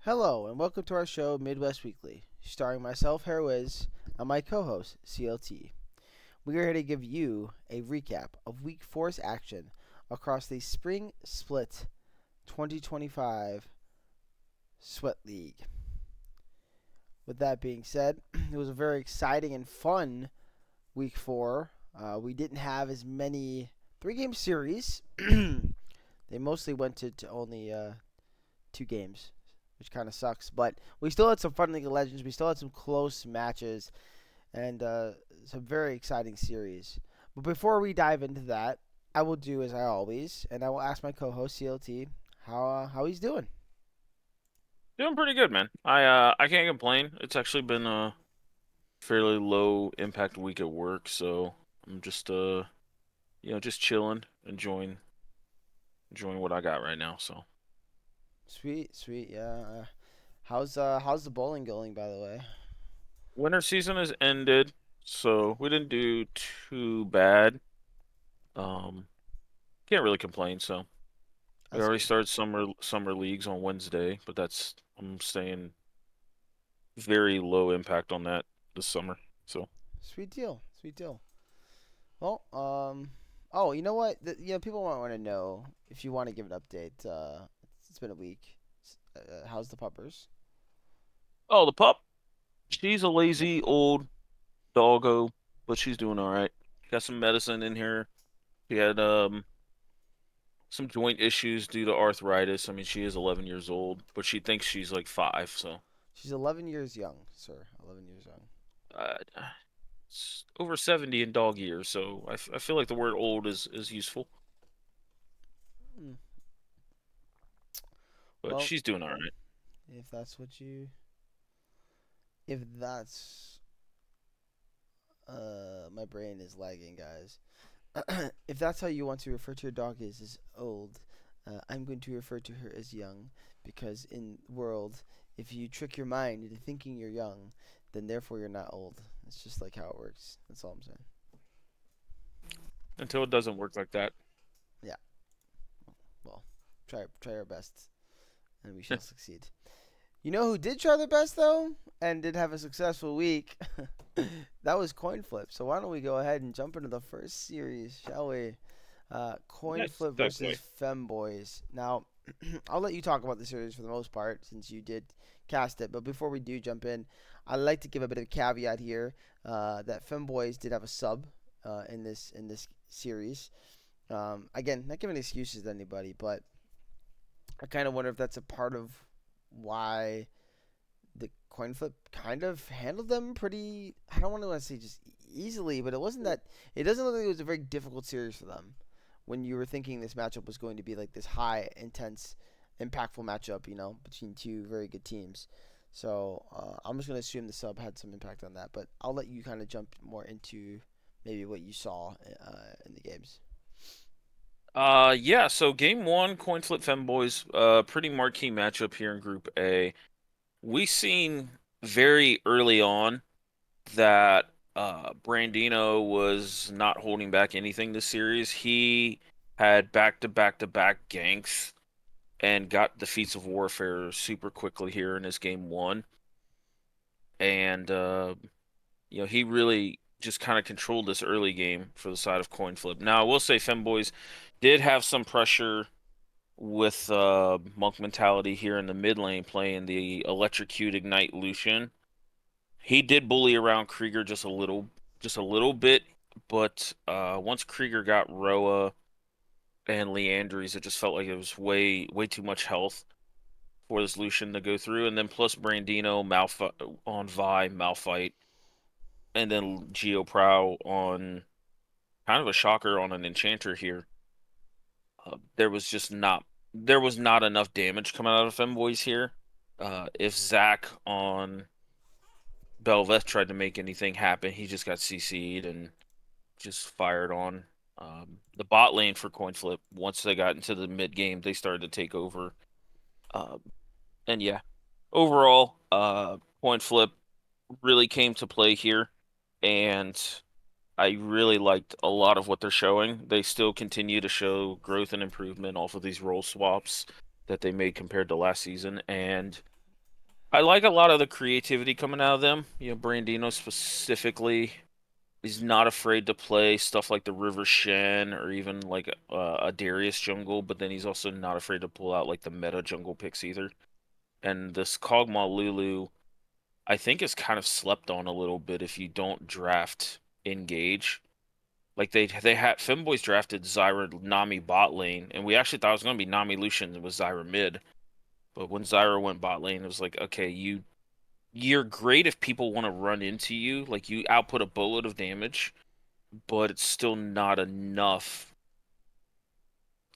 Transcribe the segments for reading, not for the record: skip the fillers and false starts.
Hello, and welcome to our show, Midwest Weekly, starring myself, Harwiz, and my co host, CLT. We are here to give you a recap of Week 4's action across the Spring Split 2025 Sweat League. With that being said, it was a very exciting and fun Week 4. We didn't have as many three-game series. They mostly went to only 2 games, which kind of sucks. But we still had some fun League of Legends. We still had some close matches and some very exciting series. But before we dive into that, I will do as I always, and I will ask my co-host CLT how he's doing. Doing pretty good, man. I can't complain. It's actually been a fairly low impact week at work, so I'm just just chilling, enjoying what I got right now. So Sweet, sweet, yeah. How's the bowling going, by the way? winter season has ended, so we didn't do too bad. Um, can't really complain. So we That's already good. started summer leagues on Wednesday, but I'm staying very low impact on that this summer. So Sweet deal, sweet deal. Well, oh, you know what? People might want to know if you want to give an update. It's been a week. How's the puppers? oh, the pup, she's a Yep. lazy old doggo, but she's doing all right. Got some medicine in here. She had some joint issues due to arthritis. I mean, she is 11 years old, but she thinks she's like 5, so She's 11 years young, sir. 11 years young. uh, it's over 70 in dog years, so I feel like the word old is useful, Hmm. but Well, she's doing all right. if that's what you, if that's, my brain is lagging, guys. If that's how you want to refer to your dog is old, I'm going to refer to her as young because in world, if you trick your mind into thinking you're young, then therefore you're not old. It's just like how it works. That's all I'm saying. Until it doesn't work like that. Yeah. Well, try our best, and we shall succeed. You know who did try their best though, and did have a successful week? That was Coin Flip. So why don't we go ahead and jump into the first series, shall we? Coin Nice, Flip versus definitely. Femboys. Now, I'll let you talk about the series for the most part since you did cast it. But before we do jump in, I'd like to give a bit of a caveat here that Femboys did have a sub in this series. Again, not giving excuses to anybody, but I kind of wonder if that's a part of why the coin flip kind of handled them pretty. I don't want to say just easily, but it wasn't that. It doesn't look like it was a very difficult series for them when you were thinking this matchup was going to be like this high, intense, impactful matchup. Between two very good teams. So I'm just gonna assume the sub had some impact on that, but I'll let you kind of jump more into maybe what you saw in the games. Yeah, so game one, Coin Flip Femboys, pretty marquee matchup here in Group A. We seen very early on that Brandino was not holding back anything this series. He had back-to-back-to-back ganks and got the feats of warfare super quickly here in his game one. And he really just kind of controlled this early game for the side of Coin Flip. Now, I will say Femboys did have some pressure with Monk Mentality here in the mid lane playing the Electrocute Ignite Lucian. He did bully around Krieger just a little bit, but once Krieger got Roa and Leandries, it just felt like it was way too much health for this Lucian to go through, and then plus Brandino on Vi Malphite, and then Geoprow on kind of a shocker on an Enchanter here. There was not enough damage coming out of Femboys here. If Zach on Belveth tried to make anything happen, he just got CC'd and just fired on. The bot lane for Coin Flip, once they got into the mid game, they started to take over. Um, and yeah, overall, Coin Flip really came to play here, and I really liked a lot of what they're showing. They still continue to show growth and improvement off of these role swaps that they made compared to last season, and I like a lot of the creativity coming out of them. Brandino specifically is not afraid to play stuff like the River Shen or even like a Darius jungle, but then he's also not afraid to pull out like the meta jungle picks either. And this Kog'Maw Lulu, I think, is kind of slept on a little bit if you don't draft Engage. Like they had Femboys drafted Zyra Nami bot lane, and we actually thought it was gonna be Nami Lucian with Zyra mid. But when Zyra went bot lane, it was like, okay, you're great if people want to run into you, like you output a boatload of damage, but it's still not enough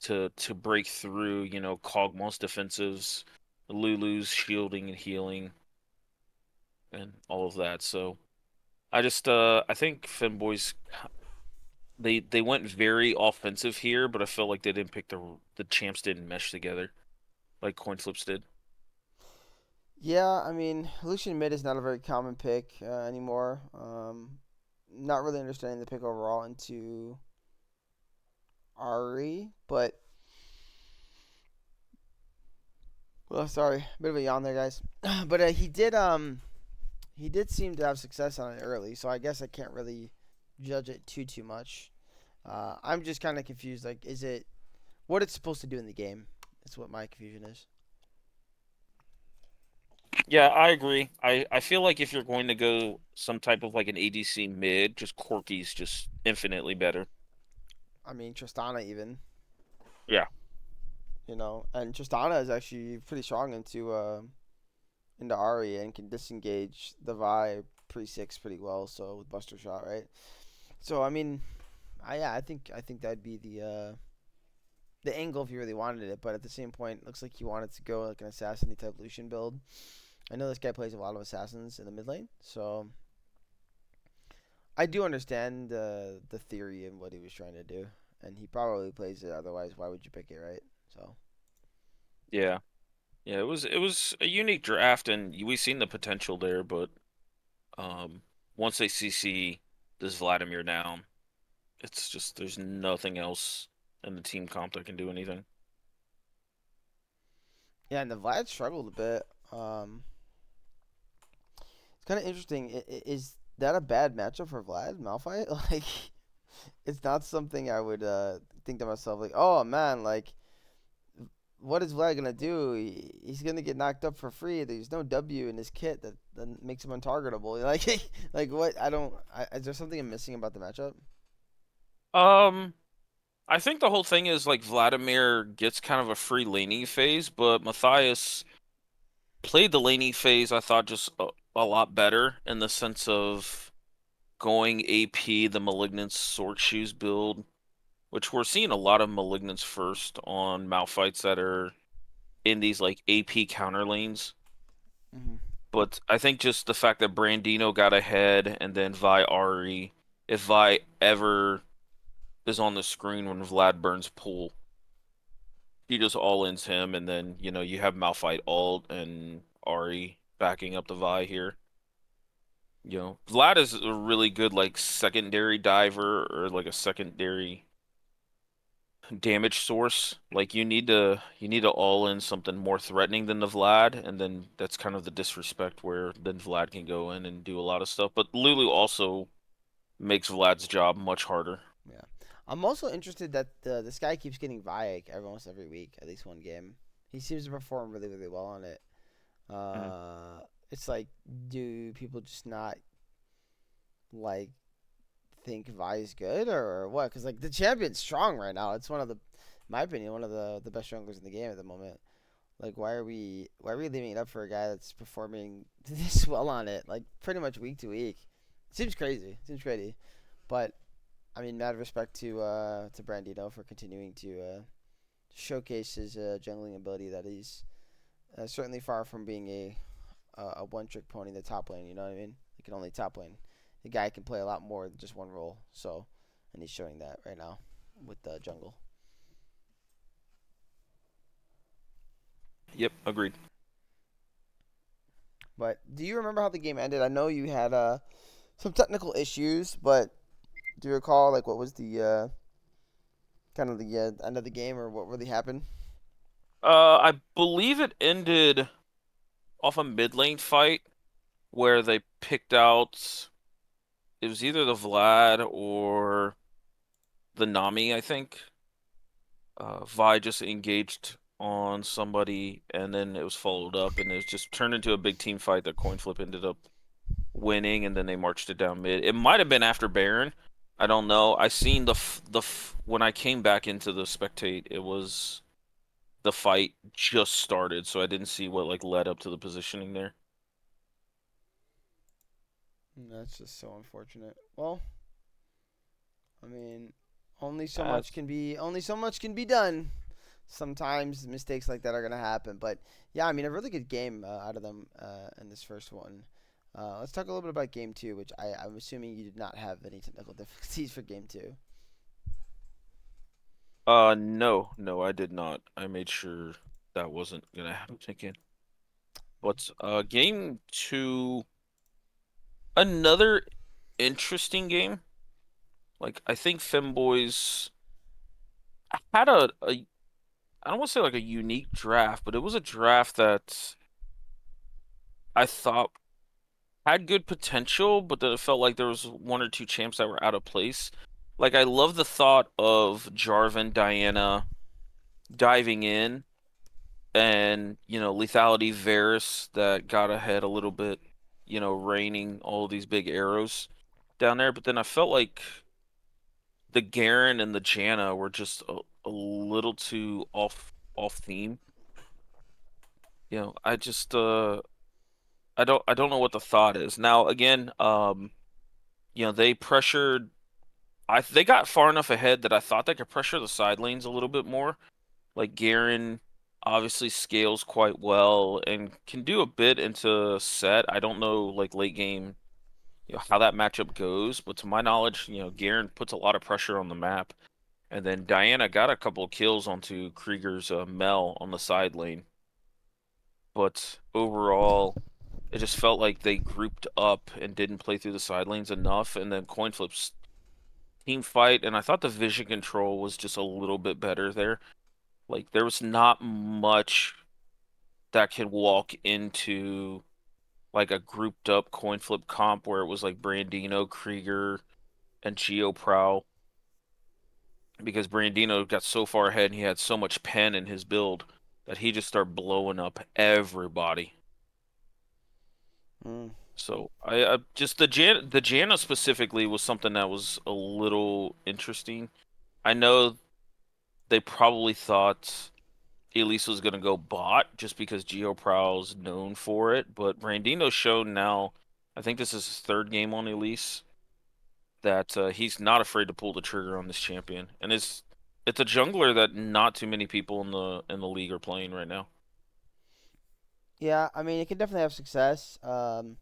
to break through, Kog'Maw's defensives, Lulu's shielding and healing, and all of that. So I think Femboys they went very offensive here, but I felt like they didn't pick the champs didn't mesh together like coin flips did. Yeah, I mean, Lucian mid is not a very common pick anymore. Not really understanding the pick overall into Ari, but well, sorry, bit of a yawn there, guys. But he did seem to have success on it early, so I guess I can't really judge it too much. I'm just kind of confused. Like, is it what it's supposed to do in the game? That's what my confusion is. Yeah, I agree. I feel like if you're going to go some type of like an ADC mid, just Corki's just infinitely better. I mean, Tristana even, Yeah. and Tristana is actually pretty strong into Ari and can disengage the Vi pre-6 pretty well. So with Buster Shot, right? So I mean, yeah, I think that'd be the angle if you really wanted it. But at the same point, it looks like you wanted to go like an assassin type Lucian build. I know this guy plays a lot of assassins in the mid lane, so I do understand the theory and what he was trying to do, and he probably plays it. Otherwise, why would you pick it, right? So Yeah. Yeah, it was a unique draft and we've seen the potential there, but um once they CC this Vladimir down, it's just there's nothing else in the team comp that can do anything. yeah, and the Vlad struggled a bit. It's kind of interesting. Is that a bad matchup for Vlad Malphite? Like, it's not something I would think to myself like, oh man, like what is Vlad gonna do? He's gonna get knocked up for free. There's no W in his kit that makes him untargetable. Like what? I don't. Is there something I'm missing about the matchup? Um I think the whole thing is like Vladimir gets kind of a free laning phase, but Matthias played the laning phase, I thought, just a lot better in the sense of going AP, the Malignance Sword Shoes build, which we're seeing a lot of Malignance first on Malphites that are in these like AP counter lanes. Hmm. But I think just the fact that Brandino got ahead and then Vi Ari, if Vi ever is on the screen when Vlad burns pool, he just all-ins him, and then you have Malphite ult and Ari backing up the Vi here. Vlad is a really good like secondary diver or like a secondary damage source. Like you need to all in something more threatening than the Vlad, and then that's kind of the disrespect where then Vlad can go in and do a lot of stuff. But Lulu also makes Vlad's job much harder. Yeah. I'm also interested that this guy keeps getting Vayek almost every week, at least one game. He seems to perform really well on it. Mhm. It's like, do people just not like think Vi is good or what? Because like the champion's strong right now. It's one of the, in my opinion, one of the best junglers in the game at the moment. Like why are we leaving it up for a guy that's performing this well on it, like pretty much week to week? It seems crazy. It seems crazy. But I mean, mad respect to Brandino for continuing to showcase his jungling ability. That he's certainly far from being a one trick pony in the top lane. You know what I mean? He can only top lane. The guy can play a lot more than just one role. So, and he's showing that right now with the jungle. Yep, agreed. But do you remember how the game ended? I know you had some technical issues, but do you recall like what was the kind of the end of the game or what really happened? I believe it ended off a mid lane fight where they picked out it was either the Vlad or the Nami, I think. Vi just engaged on somebody and then it was followed up and it was just turned into a big team fight that coin flip ended up winning and then they marched it down mid. It might have been after Baron. I don't know. I seen when I came back into the spectate, it was the fight just started, so I didn't see what like led up to the positioning there. That's just so unfortunate. Well, I mean, Uh, only so much can be done. Sometimes mistakes like that are gonna happen, but yeah, I mean, a really good game out of them in this first one. Let's talk a little bit about game two, which I'm assuming you did not have any technical difficulties for game two. no, no, I did not. I made sure that wasn't gonna happen again. But game two, another interesting game. Like I think Femboys had a I don't want to say like a unique draft, but it was a draft that I thought had good potential, but that it felt like there was one or two champs that were out of place. Like I love the thought of Jarvan, Diana diving in and, lethality Varus that got ahead a little bit, raining all these big arrows down there. But then I felt like the Garen and the Janna were just a little too off theme. I just I don't know what the thought is. Now again, they pressured they got far enough ahead that I thought they could pressure the side lanes a little bit more. Like Garen obviously scales quite well and can do a bit into set. I don't know like late game, how that matchup goes, but to my knowledge, Garen puts a lot of pressure on the map. And then Diana got a couple of kills onto Krieger's Mel on the side lane. But overall, it just felt like they grouped up and didn't play through the side lanes enough. And then coin flips team fight, and I thought the vision control was just a little bit better there. Like there was not much that could walk into like a grouped up coin flip comp where it was like Brandino, Krieger, and GeoProw because Brandino got so far ahead and he had so much pen in his build that he just started blowing up everybody. Mm. So I just the Janna specifically was something that was a little interesting. I know they probably thought Elise was gonna go bot just because GeoProwl's known for it, but Brandino's shown now, I think this is his third game on Elise, that he's not afraid to pull the trigger on this champion, and it's a jungler that not too many people in the league are playing right now. Yeah, I mean, it can definitely have success. I've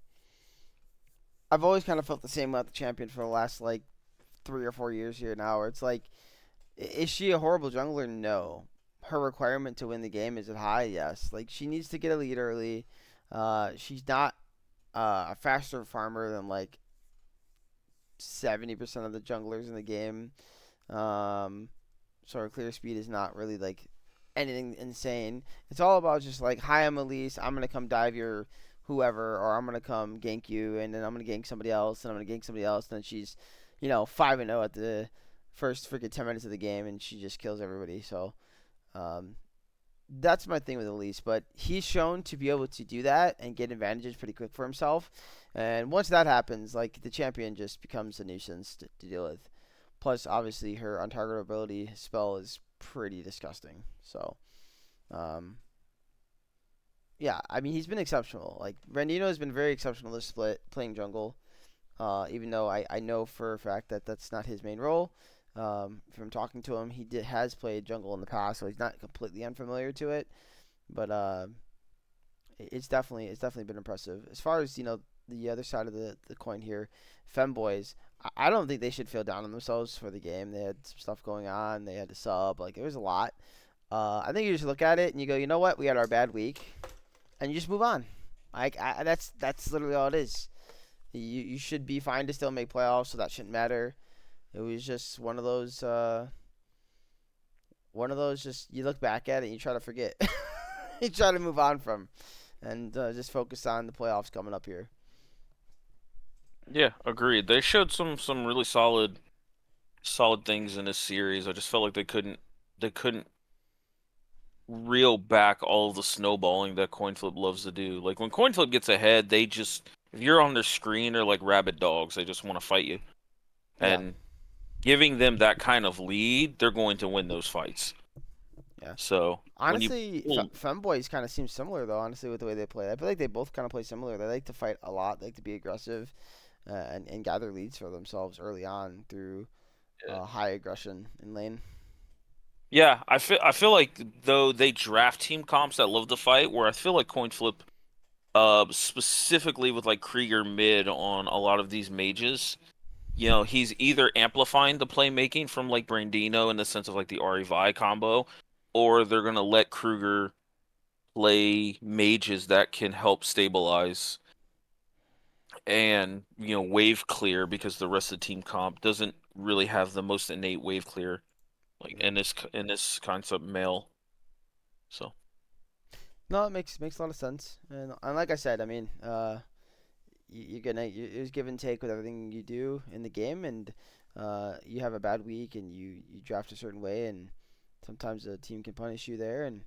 always kind of felt the same about the champion for the last like 3 or 4 years here now, where it's like, is she a horrible jungler? No. Her requirement to win the game is it high? Yes. Like she needs to get a lead early. She's not a faster farmer than like 70% of the junglers in the game. Um, so her clear speed is not really like anything insane. It's all about just like, hi, I'm Elise. I'm gonna come dive your whoever, or I'm gonna come gank you, and then I'm gonna gank somebody else, and I'm gonna gank somebody else. And then she's, 5-0 at the first freaking 10 minutes of the game, and she just kills everybody. So, um, that's my thing with Elise. But he's shown to be able to do that and get advantages pretty quick for himself. And once that happens, like the champion just becomes a nuisance to deal with. Plus, obviously, her untargetability spell is pretty disgusting. So, um, yeah, I mean, he's been exceptional. Like, Randino has been very exceptional this split playing jungle. Even though I know for a fact that that's not his main role. From talking to him, has played jungle in the past, so he's not completely unfamiliar to it. But it's definitely been impressive. As far as the other side of the coin here, Femboys. I don't think they should feel down on themselves for the game. They had some stuff going on. They had to sub. Like it was a lot. I think you just look at it and you go, you know what? We had our bad week, and you just move on. That's literally all it is. You should be fine to still make playoffs, so that shouldn't matter. It was just one of those just you look back at it and you try to forget. You try to move on from. and just focus on the playoffs coming up here. Yeah, agreed. They showed some really solid things in this series. I just felt like they couldn't reel back all of the snowballing that Coin Flip loves to do. Like when Coin Flip gets ahead, they just if you're on their screen, they're like rabid dogs. They just want to fight you. Yeah, And giving them that kind of lead, they're going to win those fights. yeah. So when you Honestly, pull, Femboys kind of seem similar though. Honestly, with the way they play, I feel like they both kind of play similar. They like to fight a lot. They like to be aggressive, and gather leads for themselves early on through high aggression in lane. yeah, I feel like though they draft team comps that love to fight, where I feel like Coin Flip, specifically with like Krieger mid on a lot of these mages, he's either amplifying the playmaking from like Brandino in the sense of like the Ari Vi combo, or they're gonna let Kruger play mages that can help stabilize and wave clear because the rest of the team comp doesn't really have the most innate wave clear like Hmm. in this concept mail. So No, it makes a lot of sense. And like I said, I mean, there's give and take with everything you do in the game, and you have a bad week and you draft a certain way, and sometimes a team can punish you there. And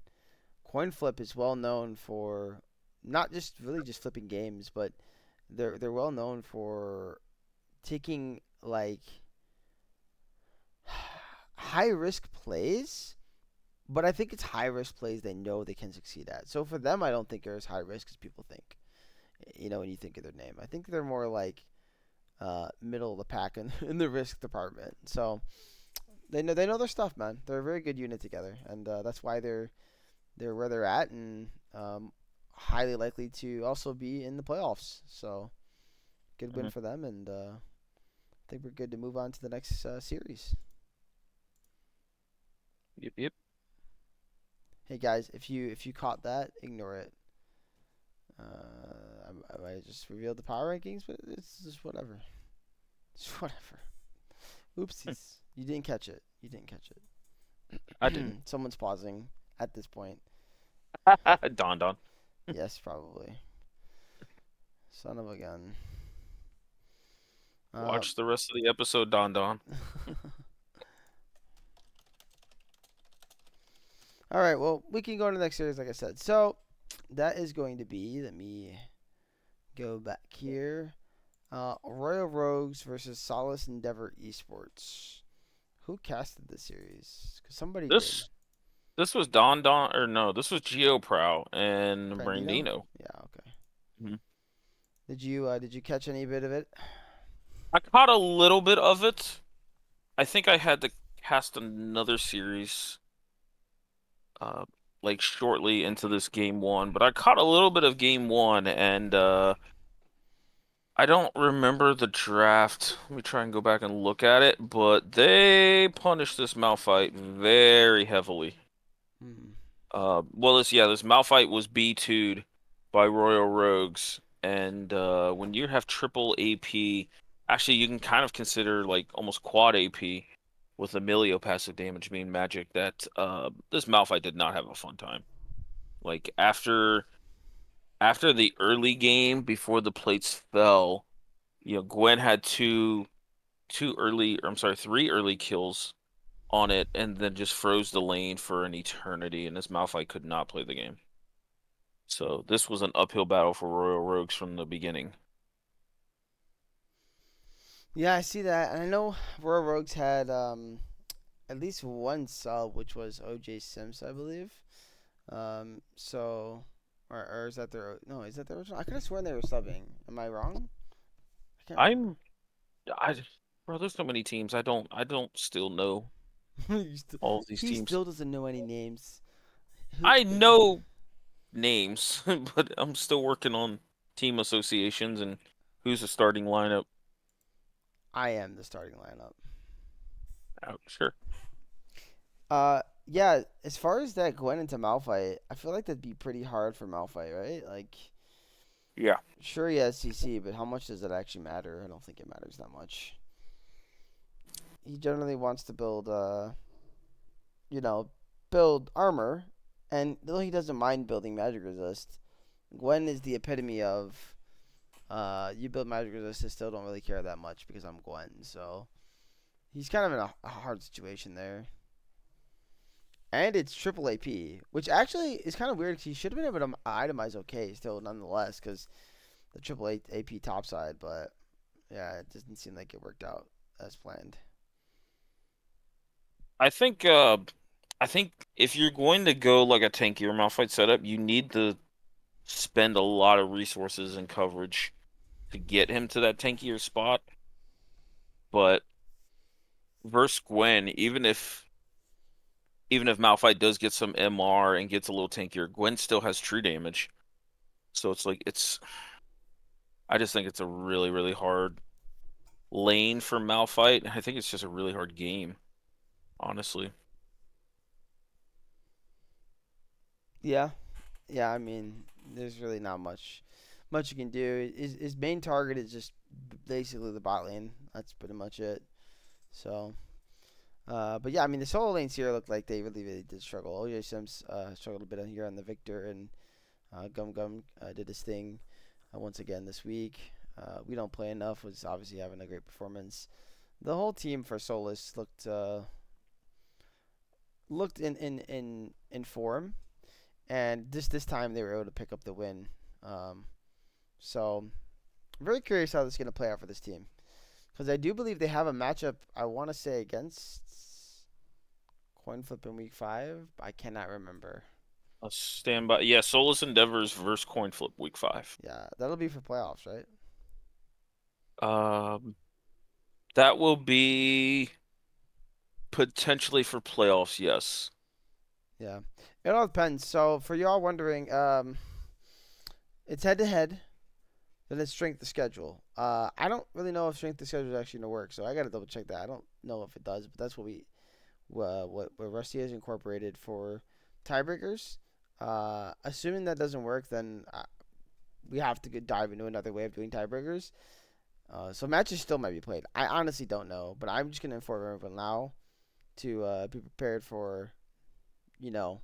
Coin Flip is well known for not just really just flipping games, but they're well known for taking like high risk plays, but I think it's high risk plays they know they can succeed at. So for them, I don't think they're as high risk as people think. When you think of their name, I think they're more like middle of the pack in the risk department. So they know their stuff, man. They're a very good unit together, and that's why they're where they're at, and highly likely to also be in the playoffs. So good win mhm. for them, and I think we're good to move on to the next series. Yep, yep. Hey guys, if you caught that, ignore it. I just revealed the power rankings, but it's just whatever. It's whatever. Oopsies. You didn't catch it. You didn't catch I didn't. it. Someone's pausing at this point. Don. Yes, probably. Son of a gun. Uh, Watch the rest of the episode, Don. all right. Well, we can go to the next series, like I said. So that is going to be. Let me go back here. Royal Rogues versus Solace Endeavor Esports. Who casted this series? Because somebody did. This this was Don or no, this was Geoprow and Brandino? Brandino. Yeah. Okay. Mhm. Did you catch any bit of it? I caught a little bit of it. I think I had to cast another series uh like shortly into this game one, but I caught a little bit of game one and I don't remember the draft. Let me try and go back and look at it, but they punished this Malphite very heavily. Hmm. This Malphite was B2'd by Royal Rogues, and when you have triple AP, actually you can kind of consider like almost quad AP with Emilio passive damage being magic. That this Malphite did not have a fun time. Like after the early game before the plates fell, Gwen had three early kills on it, and then just froze the lane for an eternity, and this Malphite could not play the game. So this was an uphill battle for Royal Rogues from the beginning. Yeah, I see that, and I know Royal Rogues had at least one sub, which was OJ Sims, I believe. Or is that their no? Is that their original? I could have sworn they were subbing. Am I wrong? I can't remember. I'm, I, bro, there's so many teams. I don't still know all of these He teams. still doesn't know any names. Who? I know names, but I'm still working on team associations and who's the starting lineup. I am the starting lineup. Oh, sure. Yeah. As far as that Gwen into Malphite, I feel like that'd be pretty hard for Malphite, right? Like, Yeah. sure he has CC, but how much does it actually matter? I don't think it matters that much. He generally wants to build, you know, build armor, and though he doesn't mind building magic resist, Gwen is the epitome of you build magic resist, still don't really care that much because I'm Gwen. So he's kind of in a hard situation there. And it's triple AP, which actually is kind of weird because he should have been able to itemize okay still, nonetheless, because the triple AP topside. But yeah, it doesn't seem like it worked out as planned. I think uh I think if you're going to go like a tankier Malphite setup, you need to spend a lot of resources and coverage to get him to that tankier spot. But versus Gwen, even if Malphite does get some MR and gets a little tankier, Gwen still has true damage. So it's like I just think it's a really, really hard lane for Malphite. I think it's just a really hard game, honestly. Yeah, yeah. I mean, there's really not much you can do. His main target is just basically the bot lane. That's pretty much it. So, but yeah, I mean, the solo lanes here look like they really did struggle. OJ Sims struggled a bit here on the Victor, and Gum Gum did his thing once again this week. We don't play enough was obviously having a great performance. The whole team for Solus looked in form, and this time they were able to pick up the win. Um, so I'm very curious how this is going to play out for this team because I do believe they have a matchup. I want to say against Coin Flip in week 5. I cannot remember. I'll stand by. Yeah, Soulless Endeavors versus Coin Flip week 5. Yeah, that'll be for playoffs, right? Um, that will be potentially for playoffs, yes. Yeah, it all depends. So for y'all wondering, it's head to head. Then it's strength of schedule. I don't really know if strength of schedule is actually gonna work, so I gotta double check that. I don't know if it does, but that's what Rusty has incorporated for tiebreakers. Assuming that doesn't work, then we have to dive into another way of doing tiebreakers. So matches still might be played. I honestly don't know, but I'm just gonna inform everyone now to be prepared for, you know,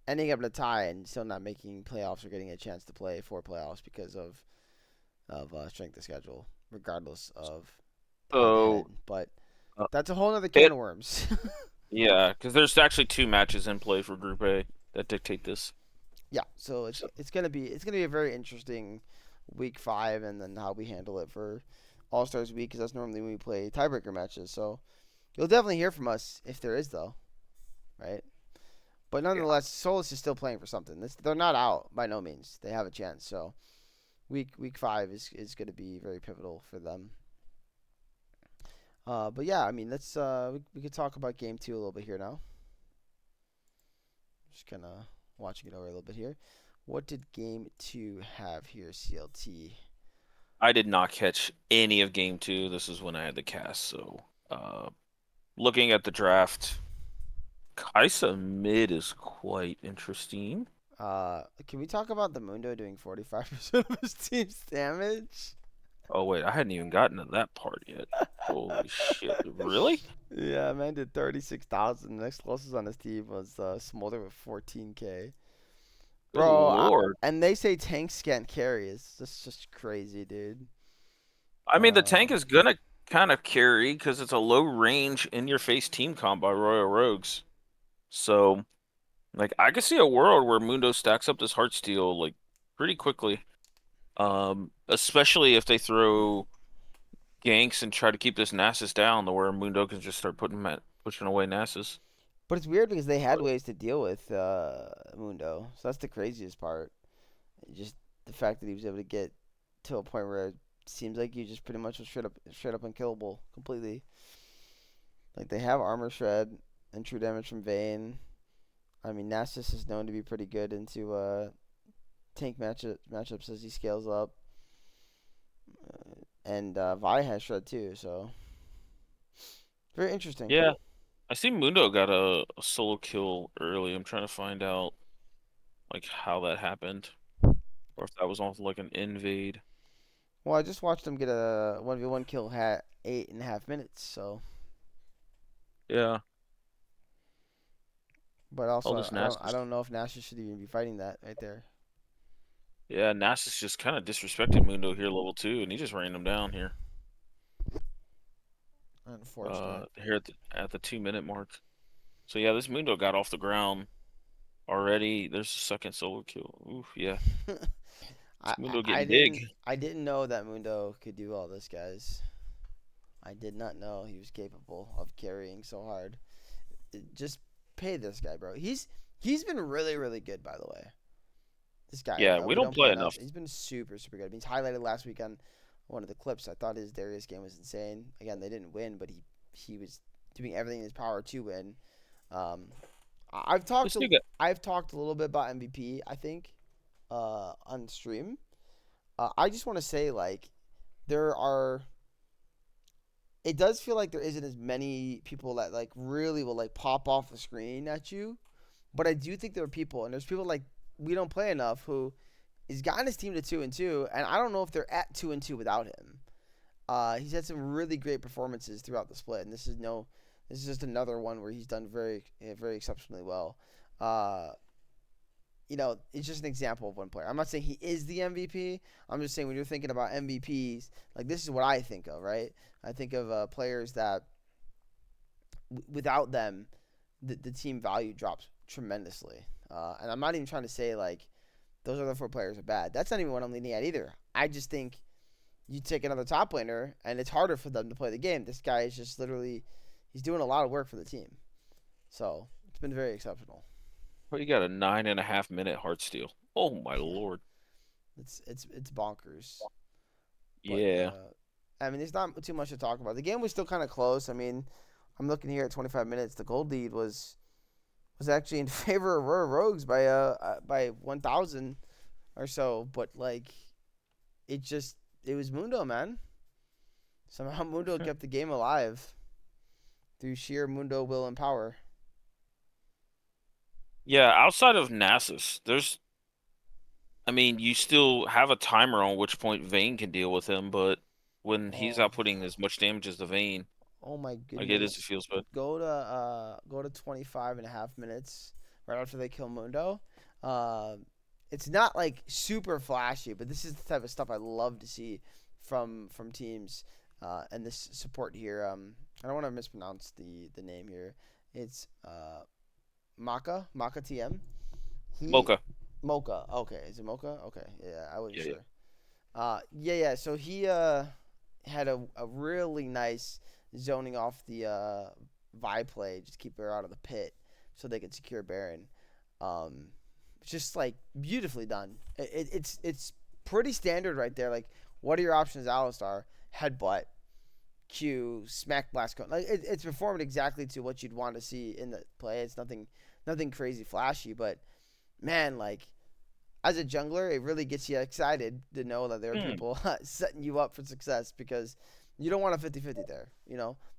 ending up in a tie and still not making playoffs or getting a chance to play for playoffs because of strength of schedule, regardless of head to head. So, But uh, that's a whole other can it of worms. yeah, because there's actually two matches in play for Group A that dictate this. Yeah, so So, it's gonna be a very interesting week 5, and then how we handle it for All Stars week because that's normally when we play tiebreaker matches. So you'll definitely hear from us if there is though, right? But yeah. nonetheless, Solus is still playing for something. They're not out by no means. They have a chance. So week 5 is going to be very pivotal for them. But yeah, I mean, let's we could talk about game 2 a little bit here now. Just kind of watching it over a little bit here. What did game 2 have here, CLT? I did not catch any of game 2. This is when I had the cast. So, looking at the draft, Kaisa mid is quite interesting. Can we talk about the Mundo doing 45% of his team's damage? Oh wait, I hadn't even gotten to that part yet. Holy shit. Really? Yeah, man did 36,000. Next closest on his team was Smolder with 14K. Good Bro, lord. and they say tanks can't carry. It's just crazy, dude. I mean, the tank Um, is gonna kind of carry because it's a low range in your face team comp by Royal Rogues. So, like, I could see a world where Mundo stacks up this Heartsteel like pretty quickly. Especially if they throw ganks and try to keep this Nasus down, to where Mundo can just start pushing away Nasus. but it's weird because they had But ways to deal with Mundo. So that's the craziest part. Just the fact that he was able to get to a point where it seems like he just pretty much was straight up unkillable completely. Like they have armor shred and true damage from Vayne. I mean, Nasus is known to be pretty good into tank matchups as he scales up, and Vi has shred too. So very interesting. yeah, I see Mundo got a solo kill early. I'm trying to find out like how that happened, or if that was on like an invade. Well, I just watched him get a 1v1 kill at 8.5 minutes. So, Yeah, but all also this I don't I Nasus. don't know if Nasus should even be fighting that right there. Yeah, Nasus just kind of disrespected Mundo here level 2, and he just ran him down here. Unfortunate. Here at the 2-minute mark. So yeah, this Mundo got off the ground already. There's a second solo kill. Oof, yeah. I, This Mundo I getting didn't big. I didn't know that Mundo could do all this, guys. I did not know he was capable of carrying so hard. Just pay this guy, bro. He's been really really good, by the way. This guy, Yeah, we we don't don't play play enough. enough. He's been super super good. He's highlighted last week on one of the clips. I thought his Darius game was insane. Again, they didn't win, but he was doing everything in his power to win. Um, I've talked This new guy. I've talked a little bit about MVP. I think on stream. I just want to say like there are. It does feel like there isn't as many people that like really will like pop off the screen at you, but I do think there are people, and there's people like we don't play enough who he's gotten his team to 2-2, and I don't know if they're at 2-2 without him. He's had some really great performances throughout the split, and this is just another one where he's done very exceptionally well. Uh, it's just an example of one player. I'm not saying he is the MVP. I'm just saying when you're thinking about MVPs, like this is what I think of, right? I think of players that without them, the team value drops tremendously. And I'm not even trying to say like those other four players are bad. That's not even what I'm leaning at either. I just think you take another top laner and it's harder for them to play the game. This guy is just literally he's doing a lot of work for the team. So it's been very exceptional. Oh, you got a 9.5-minute heart steal. Oh my Yeah, lord. it's bonkers. But Yeah. I mean, there's not too much to talk about. The game was still kind of close. I mean, I'm looking here at 25 minutes. The gold lead was actually in favor of Aurora Rogues by 1,000 or so. But like, it was Mundo, man. Somehow Mundo kept the game alive through sheer Mundo will and power. Yeah, outside of Nasus, I mean, you still have a timer on which point Vayne can deal with him, but when he's Oh, outputting as much damage as the Vayne, oh my I get it, it goodness. feels bad. Go to 25 and a half minutes right after they kill Mundo. Uh, it's not like super flashy, but this is the type of stuff I love to see from teams and this support here. I don't want to mispronounce the name here. It's Maka TM. He Mocha. Mocha. Okay, is it Mocha? Okay, yeah, I wasn't Yeah, yeah. sure. Yeah. So he had a really nice zoning off the Vi play, just keep her out of the pit so they could secure Baron. Um, just like beautifully done. It's pretty standard right there. Like, what are your options, Alistar? Headbutt, Q, smack blast cone. Like it's performed exactly to what you'd want to see in the play. It's nothing crazy flashy, but man, like as a jungler, it really gets you excited to know that there are Hmm. people setting you up for success because you don't want a 50-50 there.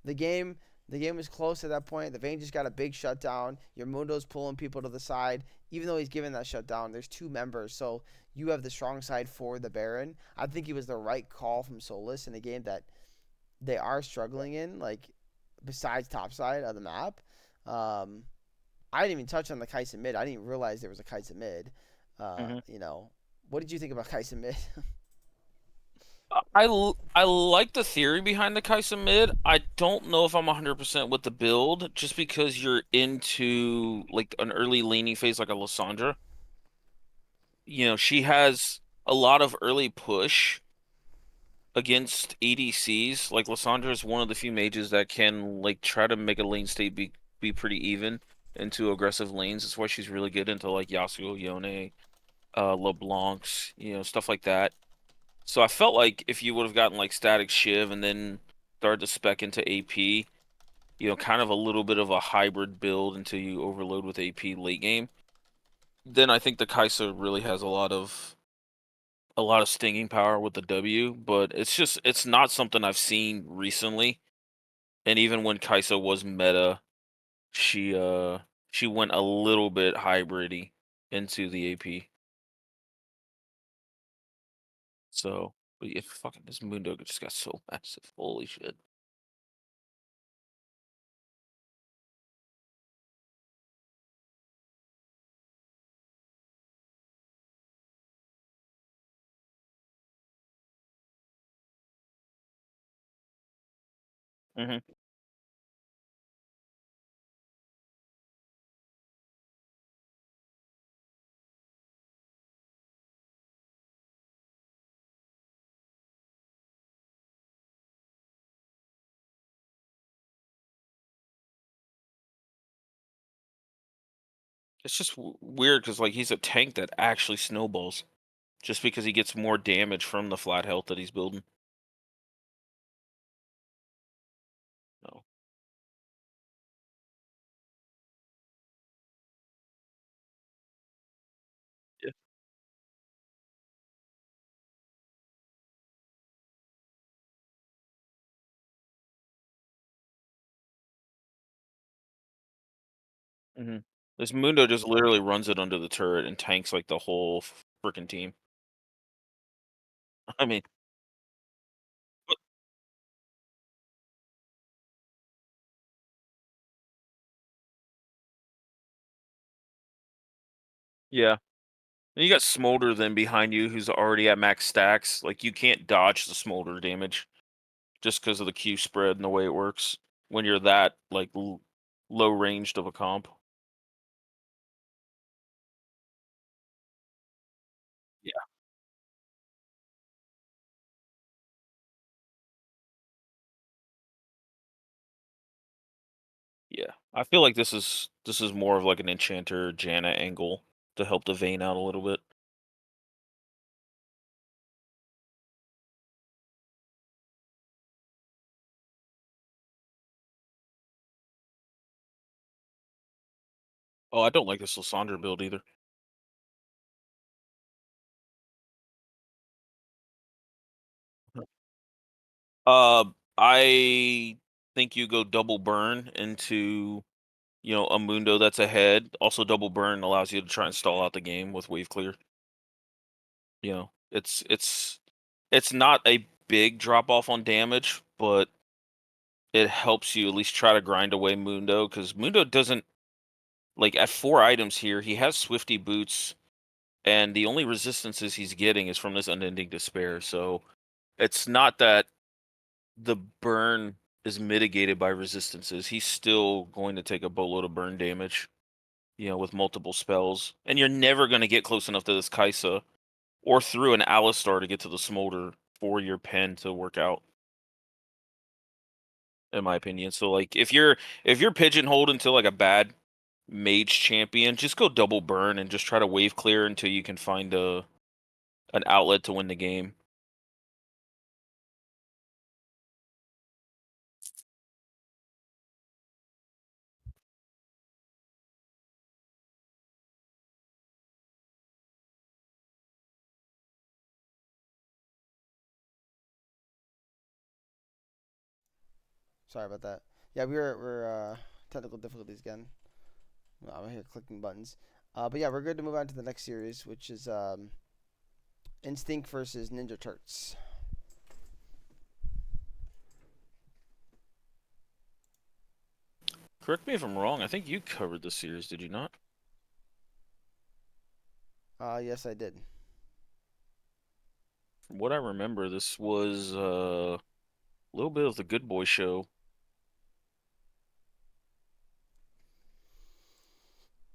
The game the game is close at that point. The Vayne just got a big shutdown. Your Mundo's pulling people to the side. Even though he's given that shutdown, there's two members, so you have the strong side for the Baron. I think it was the right call from Solus in a game that they are struggling in, like besides top side of the map. Um, I didn't even touch on the Kai'Sa mid. I didn't even realize there was a Kai'Sa mid. Uh, Hmm. you know, what did you think about Kai'Sa mid? I like the theory behind the Kai'Sa mid. I don't know if I'm 100% with the build, just because you're into like an early laning phase like a Lissandra. She has a lot of early push against ADCs. Like Lissandra is one of the few mages that can like try to make a lane state be pretty even into aggressive lanes. That's why she's really good into like Yasuo, Yone, LeBlancs, stuff like that. So I felt like if you would have gotten like Static Shiv and then started to spec into AP, kind of a little bit of a hybrid build until you overload with AP late game, then I think the Kai'Sa really has a lot of stinging power with the W, but it's not something I've seen recently. And even when Kai'Sa was meta, she uh she went a little bit hybridy into the AP. So, but yeah, fucking this Moondog just got so massive. Holy shit. Hmm. It's just weird because like he's a tank that actually snowballs just because he gets more damage from the flat health that he's building. No. Yeah. Hmm. This Mundo just literally runs it under the turret and tanks like the whole freaking team. I mean, but yeah. And you got Smolder then behind you who's already at max stacks. Like you can't dodge the Smolder damage just because of the Q spread and the way it works when you're that like low ranged of a comp. Yeah. Yeah. I feel like this is more of like an Enchanter Janna angle to help the Vayne out a little bit. Oh, I don't like this Lysandra build either. Uh, I think you go double burn into, a Mundo that's ahead. Also, double burn allows you to try and stall out the game with wave clear. It's not a big drop off on damage, but it helps you at least try to grind away Mundo because Mundo doesn't like at 4 items here. He has Swifty boots, and the only resistances he's getting is from this unending despair. So it's not that the burn is mitigated by resistances. He's still going to take a boatload of burn damage, with multiple spells. And you're never going to get close enough to this Kaisa or through an Alistar to get to the Smolder for your pen to work out, in my opinion. So like if you're pigeonholed into like a bad mage champion, just go double burn and just try to wave clear until you can find a an outlet to win the game. Sorry about that. Yeah, we're technical difficulties again. I'm here clicking buttons. But yeah, we're good to move on to the next series, which is Instinct versus Ninja Turks. Correct me if I'm wrong. I think you covered the series, did you not? Yes, I did. From what I remember, this was a little bit of the Good Boy show.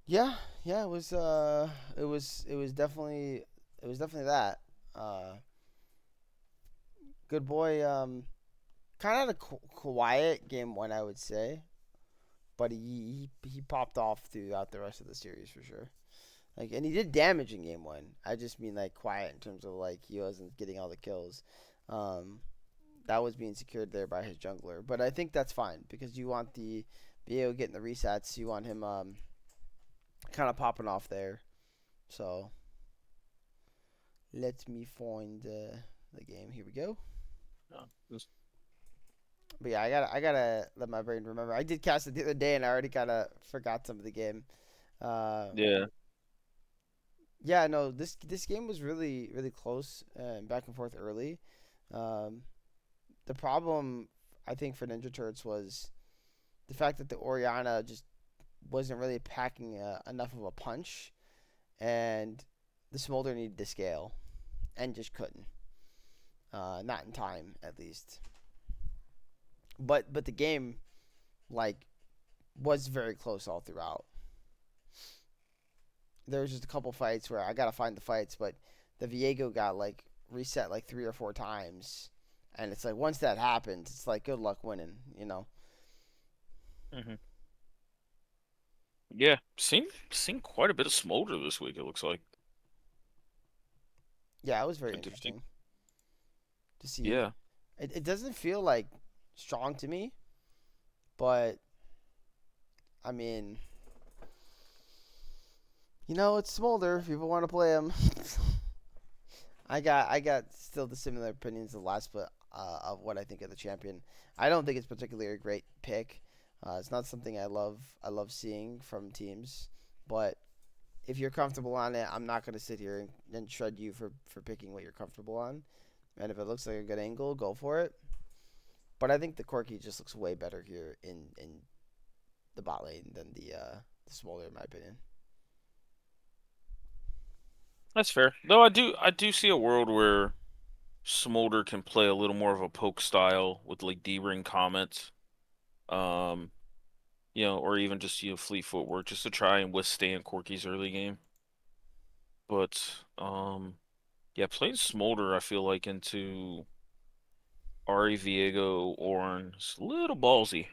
Yeah, yeah, it was definitely that. Uh, Good boy. Kind of a quiet game one, I would say, but he popped off throughout the rest of the series for sure. Like, and he did damage in game one. I just mean like quiet in terms of like he wasn't getting all the kills. Um, that was being secured there by his jungler, but I think that's fine because you want the BAO getting the resets. You want him kind of popping off there. So let me find the game. Here we go. Yeah. But yeah, I gotta let my brain remember. I did cast it the other day, and I already kind of forgot some of the game. Uh, Yeah. yeah, no, this game was really close and back and forth early. Um, the problem I think for Ninja Turtles was the fact that the Oriana just wasn't really packing enough of a punch, and the Smolder needed to scale and just couldn't. Not in time, at least. but the game like was very close all throughout. There was just a couple fights where I gotta find the fights, but the Viego got like reset like 3 or 4 times, and it's like once that happens, it's like good luck winning, you know. Hmm. Yeah, seen quite a bit of Smolder this week. It looks like. Yeah, it was very Interesting. interesting to see. Yeah, It doesn't feel like strong to me, but I mean, it's Smolder. People want to play him. I got still the similar opinions of the last split of what I think of the champion. I don't think it's particularly a great pick. It's not something I love seeing from teams, but if you're comfortable on it, I'm not gonna sit here and shred you for picking what you're comfortable on. And if it looks like a good angle, go for it. But I think the Corki just looks way better here in the bot lane than the Smolder, in my opinion. that's fair. Though I do see a world where Smolder can play a little more of a poke style with like D-ring comments. Um, or even just fleet footwork just to try and withstand Corky's early game. But yeah, playing Smolder, I feel like into Ari Viego Ornn is a little ballsy.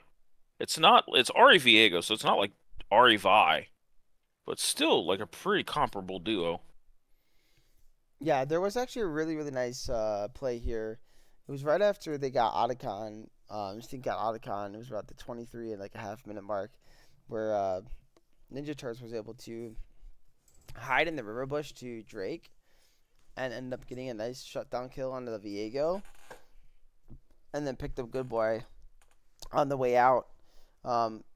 It's Ari Viego, so it's not like Ari Vi, but still like a pretty comparable duo. Yeah, there was actually a really really nice play here. It was right after they got Otacon. Steve got Otacon. It was about the 23 and like a half minute mark, where Ninja Turtles was able to hide in the river bush to Drake and end up getting a nice shutdown kill onto the Viego, and then picked up Good Boy on the way out.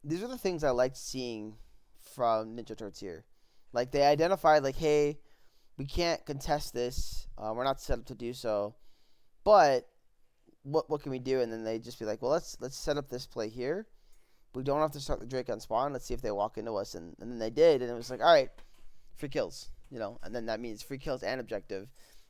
These are the things I liked seeing from Ninja Turtles here. Like they identified like, hey, we can't contest this. We're not set up to do so. But what can we do? And then they just be like, well, let's set up this play here. We don't have to start the Drake on spawn. Let's see if they walk into us. And then they did, and it was like, all right, free kills, And then that means free kills and objective.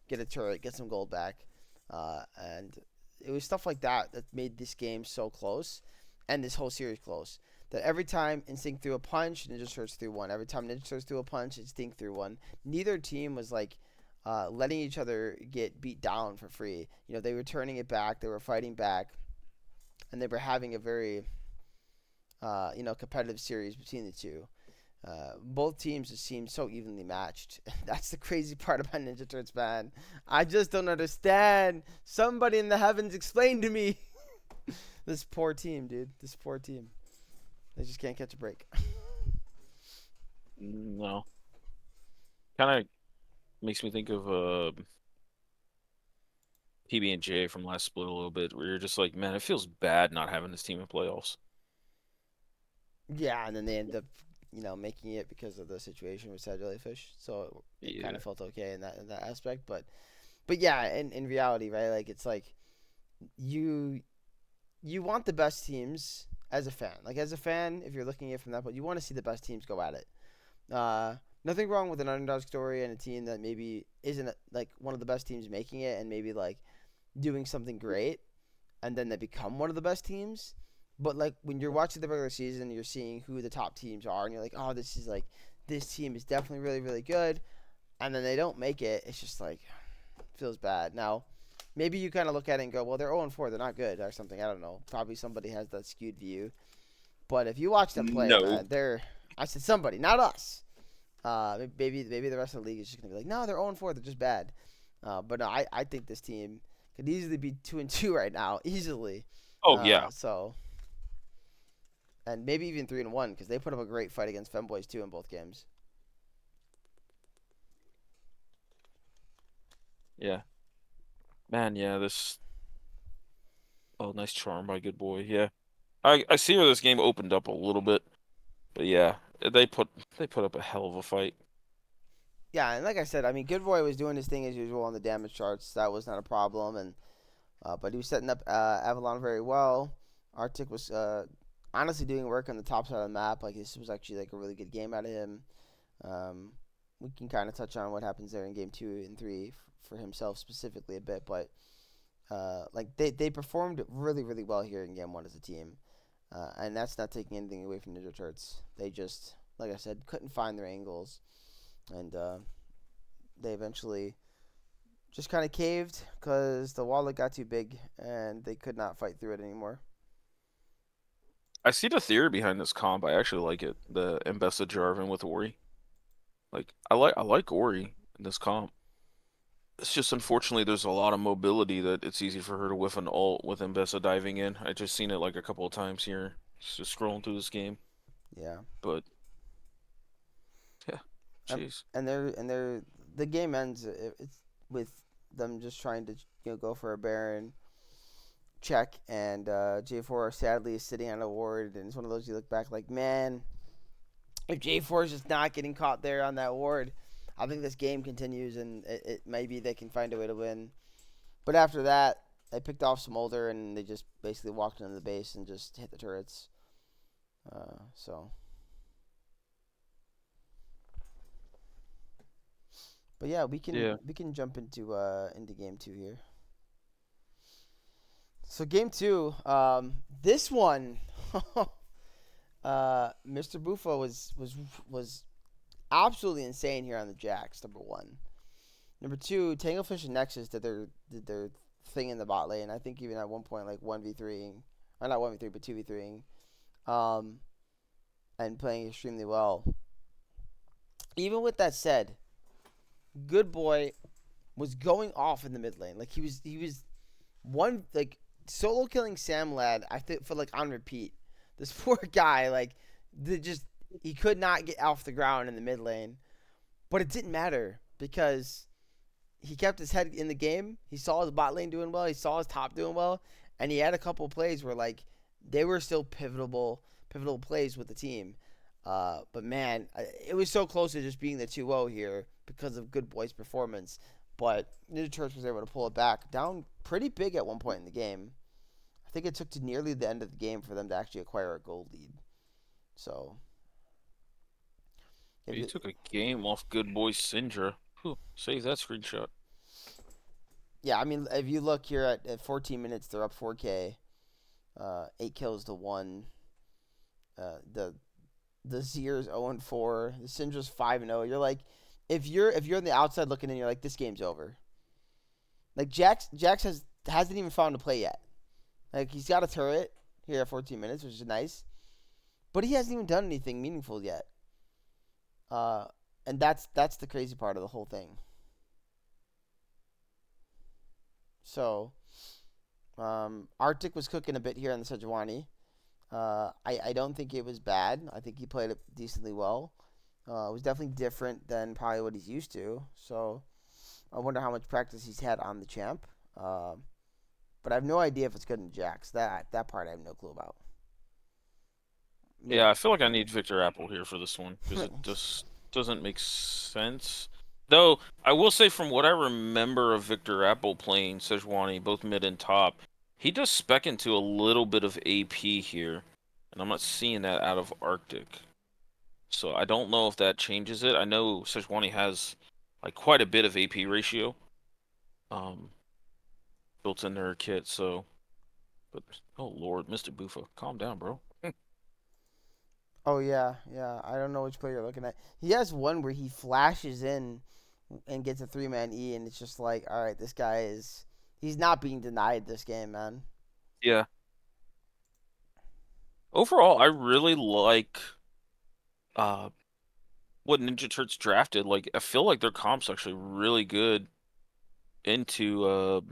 Get a turret, get some gold back, and it was stuff like that that made this game so close, and this whole series close. That every time Instinct threw a punch, Ninja Turtles threw one. Every time Ninja Turtles threw a punch, Instinct threw one. Neither team was like letting each other get beat down for free. They were turning it back, they were fighting back, and they were having a very competitive series between the two. Both teams just seem so evenly matched. That's the crazy part about Ninja Turtles, man. I just don't understand. Somebody in the heavens explain to me. This poor team, dude. This poor team. They just can't catch a break. No, kind of makes me think of PB&J from last split a little bit, where you're just like, man, it feels bad not having this team in playoffs. Yeah, and then they end up, making it because of the situation with Sad Jellyfish. So it kind Yeah. of felt okay in that aspect. But yeah, in reality, right? Like it's like you you want the best teams as a fan. Like as a fan, if you're looking at it from that point, you want to see the best teams go at it. Nothing wrong with an underdog story and a team that maybe isn't like one of the best teams making it and maybe like doing something great, and then they become one of the best teams. But like when you're watching the regular season, you're seeing who the top teams are, and you're like, oh, this team is definitely really really good, and then they don't make it. It's just like feels bad. Now, maybe you kind of look at it and go, well, they're 0-4, they're not good or something. I don't know. Probably somebody has that skewed view. But if you watch them play, No. man, I said somebody, not us. Maybe the rest of the league is just gonna be like, no, they're 0-4, they're just bad. But no, I think this team could easily be 2-2 right now, easily. Oh yeah. So and maybe even 3-1 because they put up a great fight against Femboys too in both games. Yeah. Man, yeah, this oh nice charm by good boy. Yeah. I see where this game opened up a little bit, but yeah, they put they put up a hell of a fight. Yeah, and like I said, I mean, Good Boy was doing his thing as usual on the damage charts. That was not a problem, and but he was setting up Avalon very well. Arctic was honestly doing work on the top side of the map. Like this was actually like a really good game out of him. Um, we can kind of touch on what happens there in game 2 and 3 for himself specifically a bit, but Like they performed really really well here in game one as a team, and that's not taking anything away from Ninja Turks. They just, like I said, couldn't find their angles, and they eventually just kind of caved because the wallet got too big and they could not fight through it anymore. I see the theory behind this comp. I actually like it. The Mbessa Jarvan with Ori. Like I like Ori in this comp. It's just unfortunately there's a lot of mobility that it's easy for her to whiff an ult with Mbessa diving in. I just seen it like a couple of times here. Just scrolling through this game. Yeah. But yeah, Um, jeez. and the game ends it's with them just trying to go for a Baron check, and J4 sadly is sitting on a ward, and it's one of those you look back like, man, if J4 is just not getting caught there on that ward, I think this game continues, and it maybe they can find a way to win. But after that, they picked off some older, and they just basically walked into the base and just hit the turrets. So, but yeah, Yeah. we can jump into game two here. So game two, this one, Mr. Bufo was absolutely insane here on the Jacks. Number one, number two, Tanglefish and Nexus did their thing in the bot lane. I think even at one point like 1v3, or not 1v3 but 2v3, um, and playing extremely well. Even with that said, Good Boy was going off in the mid lane. Like he was one like solo killing Sam Lad. I think for like on repeat. This poor guy like just he could not get off the ground in the mid lane, but it didn't matter because he kept his head in the game. He saw his bot lane doing well. He saw his top doing well, and he had a couple of plays where like they were still pivotal plays with the team. But man, it was so close to just being the 2-0 here because of Good Boy's performance. But Ninja Turks was able to pull it back, down pretty big at one point in the game. I think it took to nearly the end of the game for them to actually acquire a gold lead. So, if He you, took a game off Good Boy Syndra. Whew, save that screenshot. yeah, I mean, if you look here at 14 minutes, they're up 4K, 8 kills to one. The Zier's 0-4. The Syndra's 5-0. You're like, if you're on the outside looking in, you're like, this game's over. Like Jax hasn't even found a play yet. Like he's got a turret here at 14 minutes, which is nice, but he hasn't even done anything meaningful yet. Uh, and that's the crazy part of the whole thing. So, Arctic was cooking a bit here on the Sejuani. I don't think it was bad. I think he played it decently well. It was definitely different than probably what he's used to. So I wonder how much practice he's had on the champ. But I have no idea if it's good in Jax. That part I have no clue about. Maybe. Yeah, I feel like I need Victor Apple here for this one because it just doesn't make sense. Though I will say, from what I remember of Victor Apple playing Sejuani, both mid and top, he does spec into a little bit of AP here, and I'm not seeing that out of Arctic. So I don't know if that changes it. I know Sejuani has like quite a bit of AP ratio, um, built into her kit. So, but oh Lord, Mr. Buffa, calm down, bro. Oh yeah, yeah. I don't know which player you're looking at. He has one where he flashes in and gets a 3-man E, and it's just like, all right, this guy is he's not being denied this game, man. Yeah. Overall, I really like uh what Ninja Turks drafted. Like I feel like their comp's actually really good into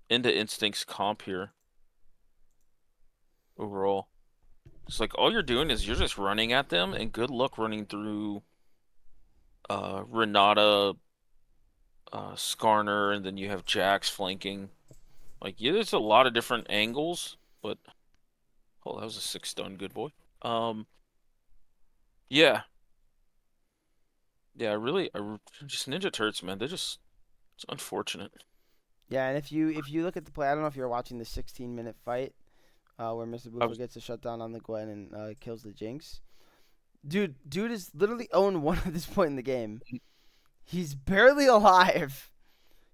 into Instinct's comp here overall. It's like all you're doing is you're just running at them, and good luck running through Renata, Skarner, and then you have Jax flanking. Like yeah, there's a lot of different angles, but oh, that was a 6 stun, good boy. Um, yeah, yeah, just Ninja Turks, man. It's unfortunate. Yeah, and if you look at the play, I don't know if you're watching the 16-minute fight where Mr. I Bufo was gets a shutdown on the Gwen and kills the Jinx. Dude is literally 0-1 at this point in the game. He's barely alive.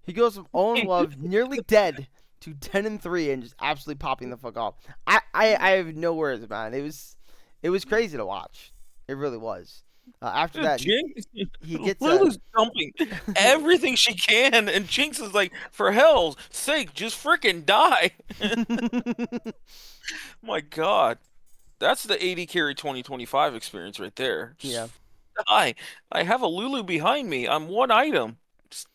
He goes from 0-12, nearly dead, to 10-3, and just absolutely popping the fuck off. I have no words, man. It was crazy to watch. It really was. After that, Jinx, he gets a. Lulu's dumping everything she can, and Jinx is like, for hell's sake, just freaking die. My God, that's the 80 carry 2025 experience right there. Yeah. Just die. I have a Lulu behind me. I'm one item. Just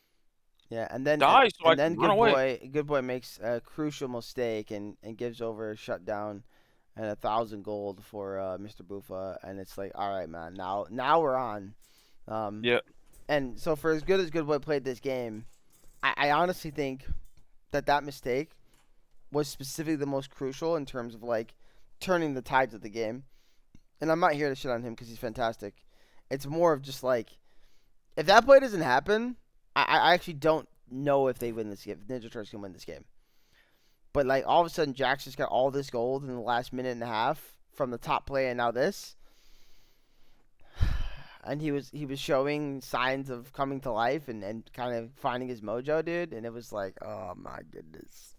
Yeah, and then die so I and can then run away. good boy makes a crucial mistake and gives over a shutdown and 1,000 gold for Mr. Bufa, and it's like, all right, man, now we're on. Um, Yeah. and so for as good as Good Boy played this game, I honestly think that mistake was specifically the most crucial in terms of like turning the tides of the game. And I'm not here to shit on him because he's fantastic. It's more of just like if that play doesn't happen, I actually don't know if they win this game. If Ninja Turtles can win this game. But like all of a sudden, Jax just got all this gold in the last minute and a half from the top play, and now this. And he was showing signs of coming to life and kind of finding his mojo, dude. And it was like, oh my goodness.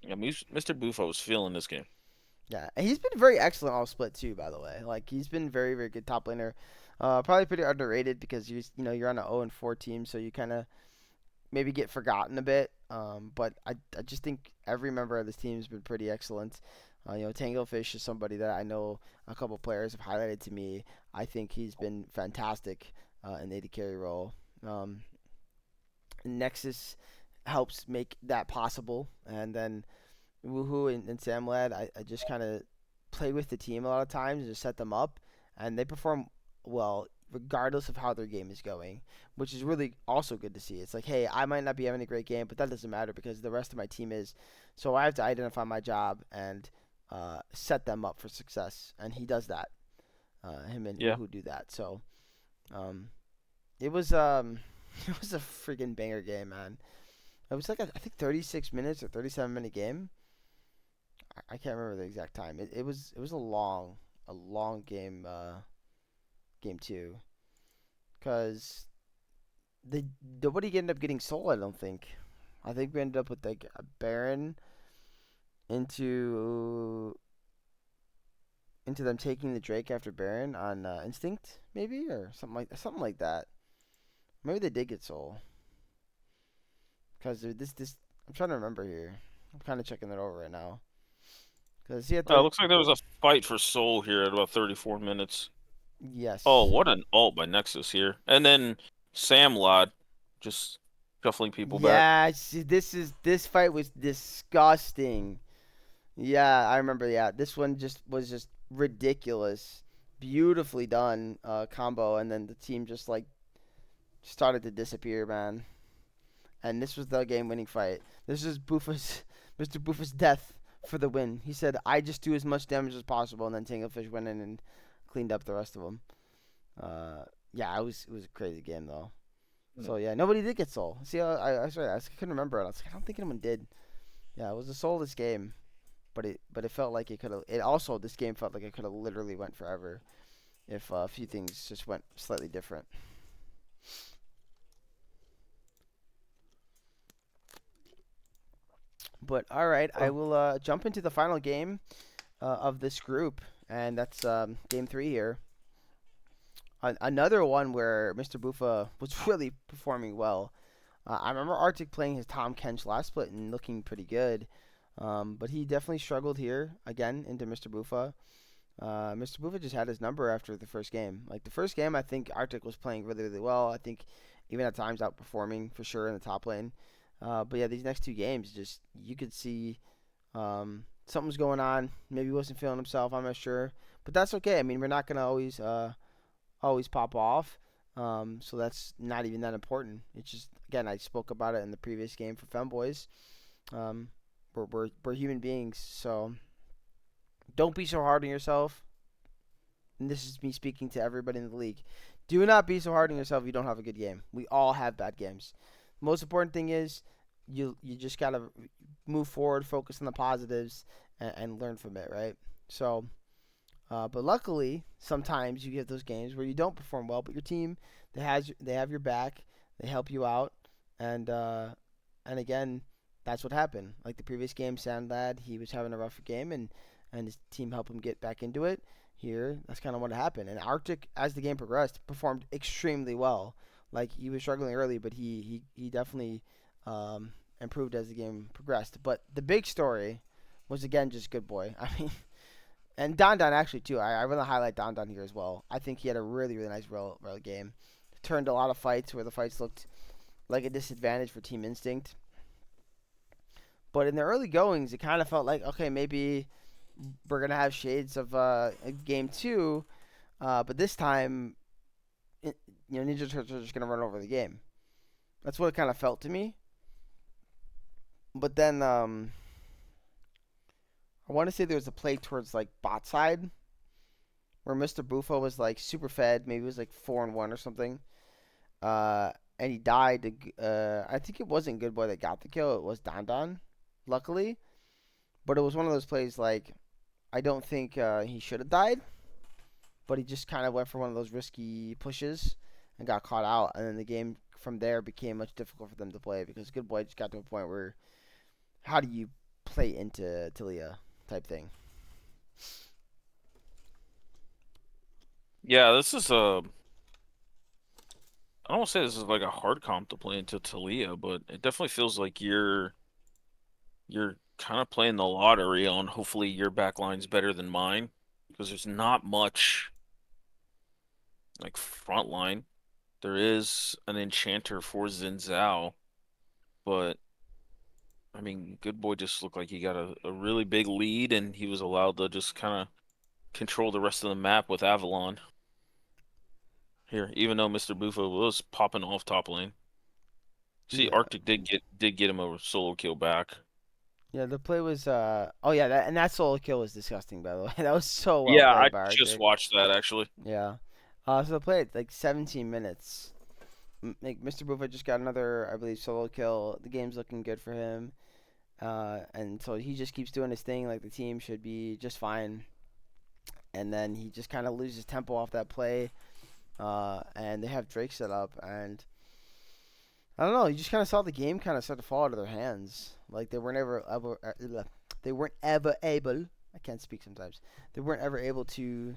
Yeah, Mr. Bufo was feeling this game. Yeah, and he's been very excellent all split too. By the way, like he's been very very good top laner. Probably pretty underrated because you're on an 0-4 team, so you kind of maybe get forgotten a bit. But I just think every member of this team has been pretty excellent. Tanglefish is somebody that I know a couple players have highlighted to me. I think he's been fantastic in the AD carry role. Um, Nexus helps make that possible, and then Woohoo and Sam Lad, I just kind of play with the team a lot of times and just set them up, and they perform well regardless of how their game is going, which is really also good to see. It's like, hey, I might not be having a great game, but that doesn't matter because the rest of my team is. So I have to identify my job and set them up for success, and he does that. Him and Yeah. Woohoo do that. So um, it was it was a freaking banger game, man. It was like I think 36 minutes or 37-minute game. I can't remember the exact time. It was a long game game two because the nobody ended up getting sold. I don't think. I think we ended up with like a Baron into them taking the Drake after Baron on Instinct maybe or something like that. Maybe they did get sold because this I'm trying to remember here. I'm kind of checking it over right now because he had Looks like there was a fight for Soul here at about 34 minutes. Oh, yes. what an ult by Nexus here. And then Sam Lad just shuffling people back. Yeah, see, this fight was disgusting. Yeah, I remember. Yeah, this one was just ridiculous, beautifully done combo, and then the team just like started to disappear, man. And this was the game-winning fight. This is Bufa's Mr. Bufa's death for the win. He said, "I just do as much damage as possible," and then Tanglefish went in and cleaned up the rest of them. Uh, yeah, it was a crazy game though. So yeah, nobody did get soul. See, I couldn't remember it. I was like, I don't think anyone did. Yeah, it was a soulless game, but it felt like it could have. It also this game felt like it could have literally went forever if a few things just went slightly different. But all right, I Oh. will jump into the final game of this group, and that's game three here. Another one where Mr. Bufa was really performing well. I remember Arctic playing his Tom Kench last split and looking pretty good. But he definitely struggled here again into Mr. Bufa. Mr. Bufa just had his number after the first game. Like the first game, I think Arctic was playing really, really well. I think even at times outperforming for sure in the top lane. But yeah, these next two games, just you could see something was going on. Maybe he wasn't feeling himself. I'm not sure, but that's okay. I mean, we're not gonna always pop off. So that's not even that important. It's just again, I spoke about it in the previous game for Femboys. Um, we're human beings, so don't be so hard on yourself. And this is me speaking to everybody in the league. Do not be so hard on yourself if you don't have a good game. We all have bad games. Most important thing is you just gotta move forward, focus on the positives, and learn from it, right? So, but luckily, sometimes you get those games where you don't perform well, but your team they have your back, they help you out, And again, that's what happened. Like the previous game, Sandlad, he was having a rougher game, and his team helped him get back into it. Here, that's kind of what happened. And Arctic, as the game progressed, performed extremely well. Like he was struggling early, but he definitely improved as the game progressed. But the big story was again just Good Boy. I mean, and Don Don actually too. I want to highlight Don Don here as well. I think he had a really nice real game. Turned a lot of fights where the fights looked like a disadvantage for Team Instinct. But in the early goings, it kind of felt like okay, maybe we're gonna have shades of game two, but this time, Ninja Turtles are just gonna run over the game. That's what it kind of felt to me. But then I want to say there was a play towards like bot side where Mr. Bufo was like super fed, maybe it was like 4-1 or something, and he died. I think it wasn't Good Boy that got the kill; it was Don Don, luckily. But it was one of those plays like I don't think he should have died, but he just kind of went for one of those risky pushes and got caught out, and then the game from there became much difficult for them to play because Good Boy just got to a point where how do you play into Talia type thing? Yeah, this is a. I don't want to say this is like a hard comp to play into Talia, but it definitely feels like you're kind of playing the lottery on hopefully your back line's better than mine because there's not much like front line. There is an enchanter for Xin Zhao, but I mean, Good Boy just looked like he got a really big lead and he was allowed to just kind of control the rest of the map with Avalon here, even though Mr. Bufo was popping off top lane. See, Yeah, Arctic did get him a solo kill back. yeah. The play was oh yeah, that solo kill was disgusting by the way. That was so well Yeah, I played by just Arctic. watched that actually. Yeah. So the play like 17 minutes. Like Mr. Bufo just got another, I believe, solo kill. The game's looking good for him. And so he just keeps doing his thing. Like the team should be just fine. And then he just kind of loses tempo off that play. And they have Drake set up, and I don't know. You just kind of saw the game kind of start to fall out of their hands. Like they weren't ever able. I can't speak sometimes. They weren't ever able to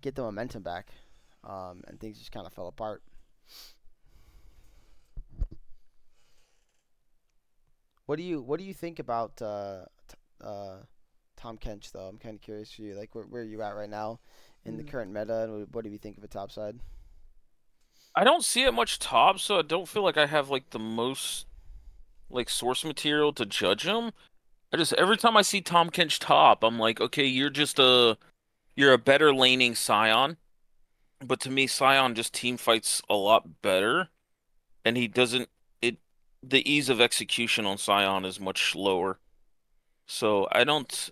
get the momentum back, and things just kind of fell apart. What do you think about Tom Kench though? I'm kind of curious for you. Like where are you at right now in the current meta, and what do you think of a top side? I don't see it much top, so I don't feel like I have like the most like source material to judge him. I just every time I see Tom Kench top, I'm like, okay, you're a better laning Scion, but to me, Scion just team fights a lot better, and he doesn't it the ease of execution on Scion is much lower. So I don't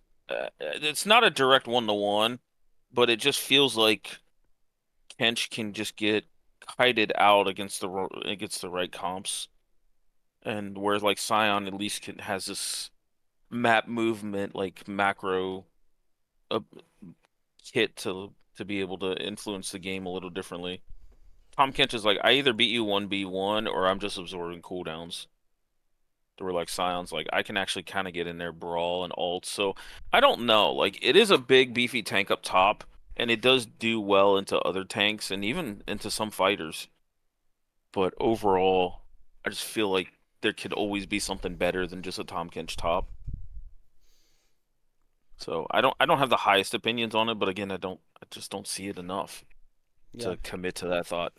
it's not a direct one-to-one, but it just feels like Kench can just get kited out against the right comps. And where like Scion at least has this map movement like macro uh, kit to be able to influence the game a little differently. Tom Kench is like I either beat you 1v1 or I'm just absorbing cooldowns. To where like Scion's like I can actually kind of get in there brawl and ult. So I don't know. Like it is a big beefy tank up top and it does do well into other tanks and even into some fighters. But overall, I just feel like there could always be something better than just a Tom Kench top. So I don't have the highest opinions on it, but again, I just don't see it enough Yeah, to commit to that thought.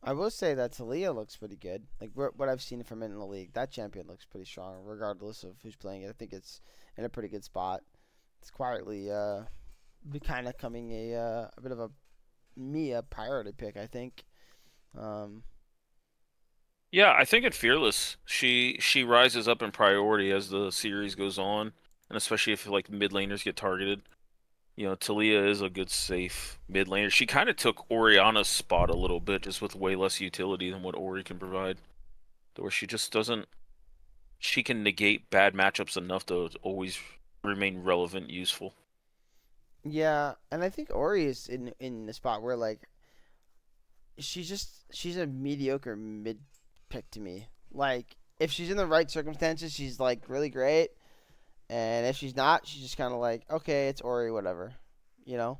I will say that Talia looks pretty good. Like what I've seen from it in the league, that champion looks pretty strong, regardless of who's playing it. I think it's in a pretty good spot. It's quietly becoming a bit of a priority pick. I think. Um, Yeah, I think in Fearless, she rises up in priority as the series goes on, and especially if like mid laners get targeted. You know, Talia is a good safe mid laner. She kind of took Oriana's spot a little bit, just with way less utility than what Ori can provide. Where she just doesn't, she can negate bad matchups enough to always remain relevant, useful. yeah, and I think Ori is in the spot where like she's a mediocre mid pick to me. Like if she's in the right circumstances, she's like really great, and if she's not, she's just kind of like okay, it's Ori, whatever. You know,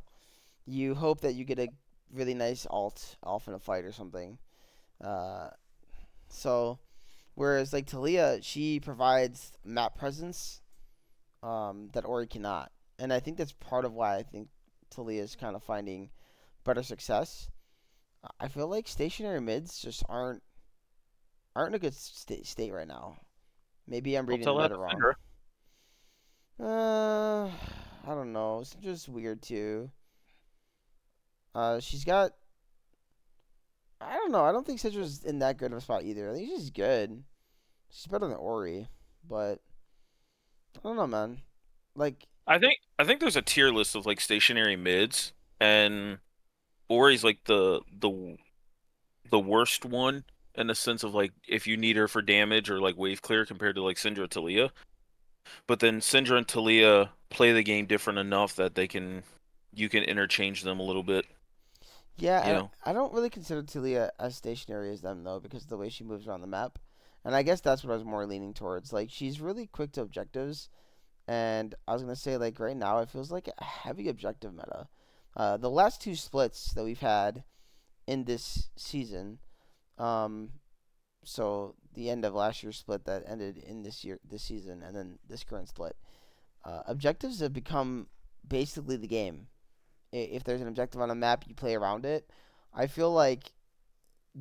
you hope that you get a really nice alt off in a fight or something. Uh, so whereas like Talia, she provides map presence that Ori cannot, and I think that's part of why I think Talia is kind of finding better success. I feel like stationary mids just aren't in a good state right now. Maybe I'm I'll reading the tell that meta to wrong. Syndra. I don't know. It's just weird too. She's got. I don't know. I don't think Citra's in that good of a spot either. I think she's good. She's better than Ori, but I don't know, man. Like, I think there's a tier list of like stationary mids, and Ori's like the worst one in the sense of like if you need her for damage or like wave clear compared to like Syndra and Talia. But then Syndra and Talia play the game different enough that you can interchange them a little bit, yeah, you and know. I don't really consider Talia as stationary as them though, because of the way she moves around the map. And I guess that's what I was more leaning towards. Like, she's really quick to objectives, and I was gonna say like right now it feels like a heavy objective meta. The last two splits that we've had in this season, um, so the end of last year's split that ended in this season, and then this current split, objectives have become basically the game. If there's an objective on a map, you play around it. I feel like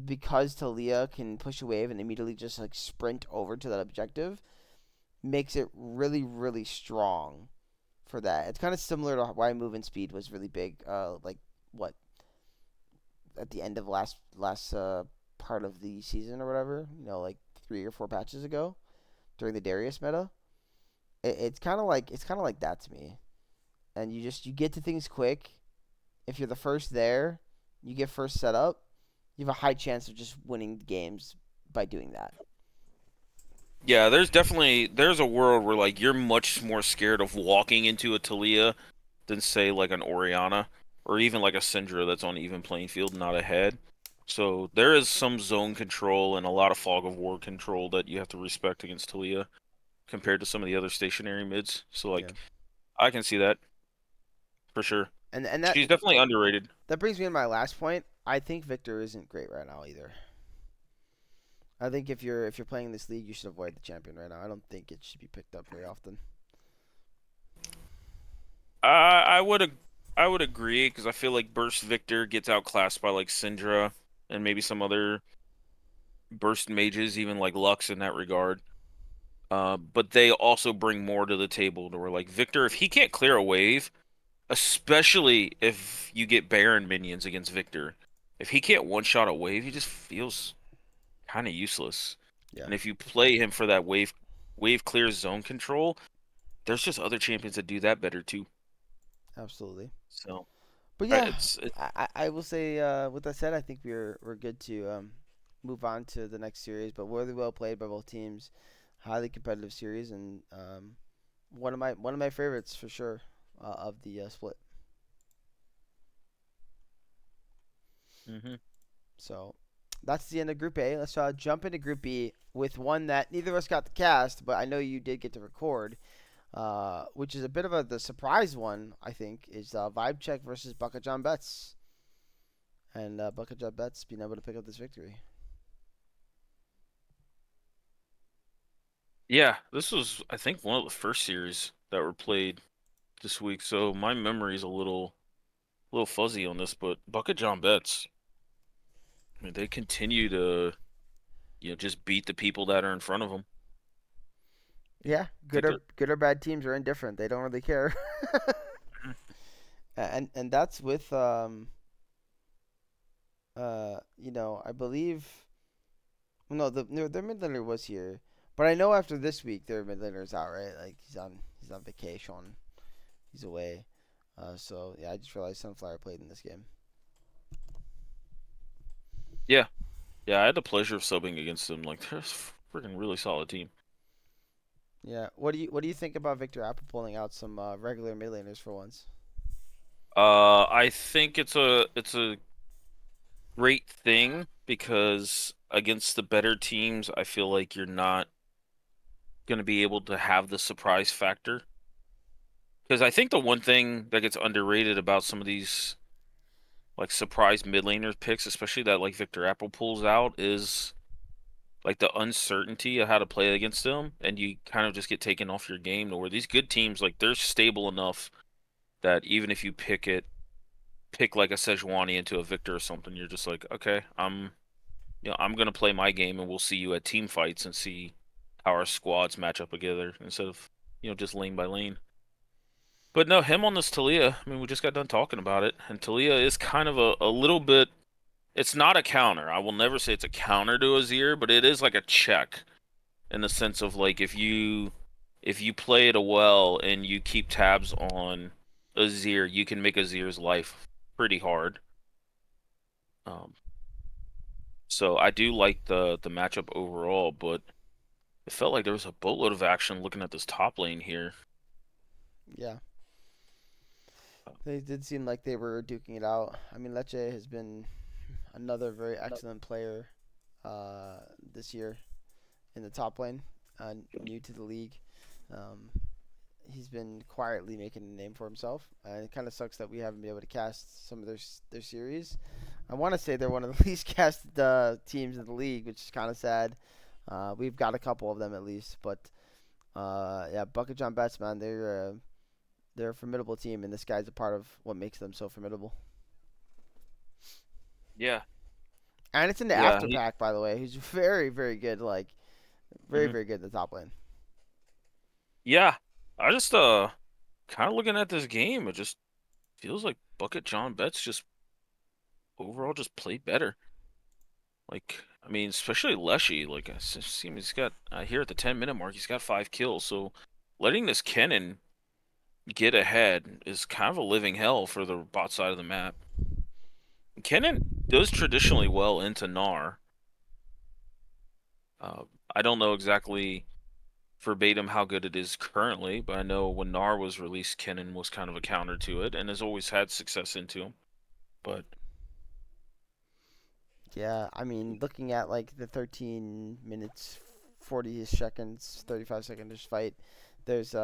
because Talia can push a wave and immediately just like sprint over to that objective, makes it really really strong for that. It's kind of similar to why movement speed was really big. Like what at the end of last part of the season or whatever. You know, like 3 or 4 patches ago during the Darius meta. It's kind of like that to me. And you get to things quick. If you're the first there, you get first set up. You have a high chance of just winning games by doing that. Yeah, there's a world where like you're much more scared of walking into a Talia than say like an Orianna or even like a Syndra that's on even playing field, not ahead. So there is some zone control and a lot of fog of war control that you have to respect against Talia compared to some of the other stationary mids. So Yeah. like I can see that for sure. And that She's definitely underrated. that brings me to my last point. I think Victor isn't great right now either. I think if you're playing this league, you should avoid the champion right now. I don't think it should be picked up very often. I I would agree because I feel like Burst Victor gets outclassed by like Syndra and maybe some other burst mages, even like Lux in that regard. But they also bring more to the table to where like Victor, if he can't clear a wave, especially if you get Baron minions against Victor, if he can't one shot a wave, he just feels kind of useless. Yeah, And if you play him for that wave clear zone control, there's just other champions that do that better too. absolutely. So But yeah, it's I will say with that said, I think we're good to move on to the next series. But really well played by both teams, highly competitive series, and one of my favorites for sure of the split. hmm So that's the end of Group A. Let's jump into Group B with one that neither of us got to cast, but I know you did get to record, which is a bit of the surprise one. I think is Vibe Check versus Bucket John Betts, and Bucket John Betts being able to pick up this victory. Yeah, this was I think one of the first series that were played this week, so my memory's a little fuzzy on this, but Bucket John Betts, I mean, they continue to just beat the people that are in front of them. Yeah, I think that good or bad teams are indifferent. They don't really care. And that's with I believe no their mid laner was here, but I know after this week their mid laner's out, right? Like he's on vacation, he's away. So yeah, I just realized Sunflower played in this game. yeah, yeah, I had the pleasure of subbing against them. Like, they're a freaking really solid team. Yeah, what do you think about Victor Apple pulling out some regular mid laners for once? I think it's a great thing because against the better teams, I feel like you're not going to be able to have the surprise factor. Because I think the one thing that gets underrated about some of these like surprise mid laners picks, especially that like Victor Apple pulls out, is like the uncertainty of how to play against them, and you kind of just get taken off your game. To where these good teams, like they're stable enough that even if you pick like a Sejuani into a Victor or something, you're just like, okay, I'm gonna play my game, and we'll see you at team fights and see how our squads match up together instead of just lane by lane. But no, him on this Talia, I mean, we just got done talking about it, and Talia is kind of a little bit. It's not a counter. I will never say it's a counter to Azir, but it is like a check in the sense of like if you play it well and you keep tabs on Azir, you can make Azir's life pretty hard. Um, so I do like the matchup overall, but it felt like there was a boatload of action looking at this top lane here. Yeah, they did seem like they were duking it out. I mean, Lecce has been another very excellent player uh, this year in the top lane, new to the league. Um, he's been quietly making a name for himself. It kind of sucks that we haven't been able to cast some of their series. I want to say they're one of the least casted teams in the league, which is kind of sad. We've got a couple of them at least, but yeah, Bucket John Betts, man, they're a formidable team, and this guy's a part of what makes them so formidable. Yeah, And it's in the yeah, after pack, by the way. He's very, very good. Like very, mhm. very good at the top lane. Yeah. I just kind of looking at this game, it just feels like Bucket John Betts just overall just played better. Like, I mean, especially Leshy. Like, I see him, he's got here at the 10-minute mark, he's got 5 kills. So, letting this Kennen get ahead is kind of a living hell for the bot side of the map. Kennen does traditionally well into Gnar. Uh, I don't know exactly verbatim how good it is currently, but I know when Gnar was released, Kennen was kind of a counter to it and has always had success into him. But Yeah, I mean, looking at like the 13 minutes, 40 seconds, 35 seconds fight, there's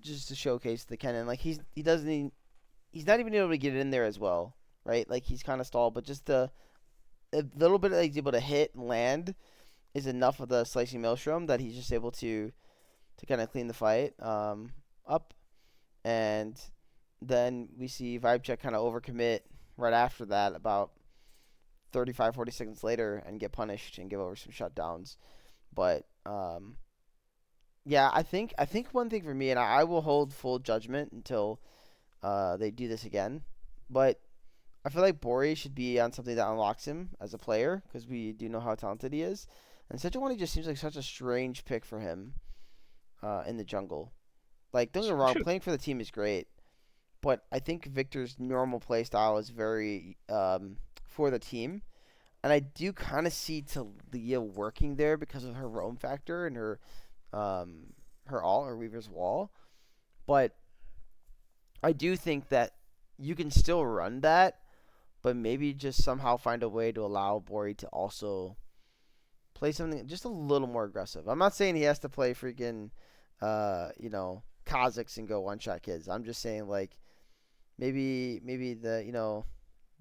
just to showcase the Kennen. Like he's not even able to get in there as well, right? Like he's kind of stalled, but just a little bit that he's able to hit and land is enough of the slicing maelstrom that he's just able to kind of clean the fight up. And then we see Vibe Check kind of overcommit right after that, about 35, 40 seconds later, and get punished and give over some shutdowns. But yeah, I think one thing for me, and I will hold full judgment until they do this again. But I feel like Bori should be on something that unlocks him as a player because we do know how talented he is. And Sejuani just seems like such a strange pick for him in the jungle. Like, don't get me wrong, shoot, playing for the team is great, but I think Victor's normal play style is very for the team. And I do kind of see Talia working there because of her roam factor and her all or Weaver's Wall. But I do think that you can still run that, but maybe just somehow find a way to allow Bori to also play something just a little more aggressive. I'm not saying he has to play freaking, Kazakhs and go one shot kids. I'm just saying like maybe the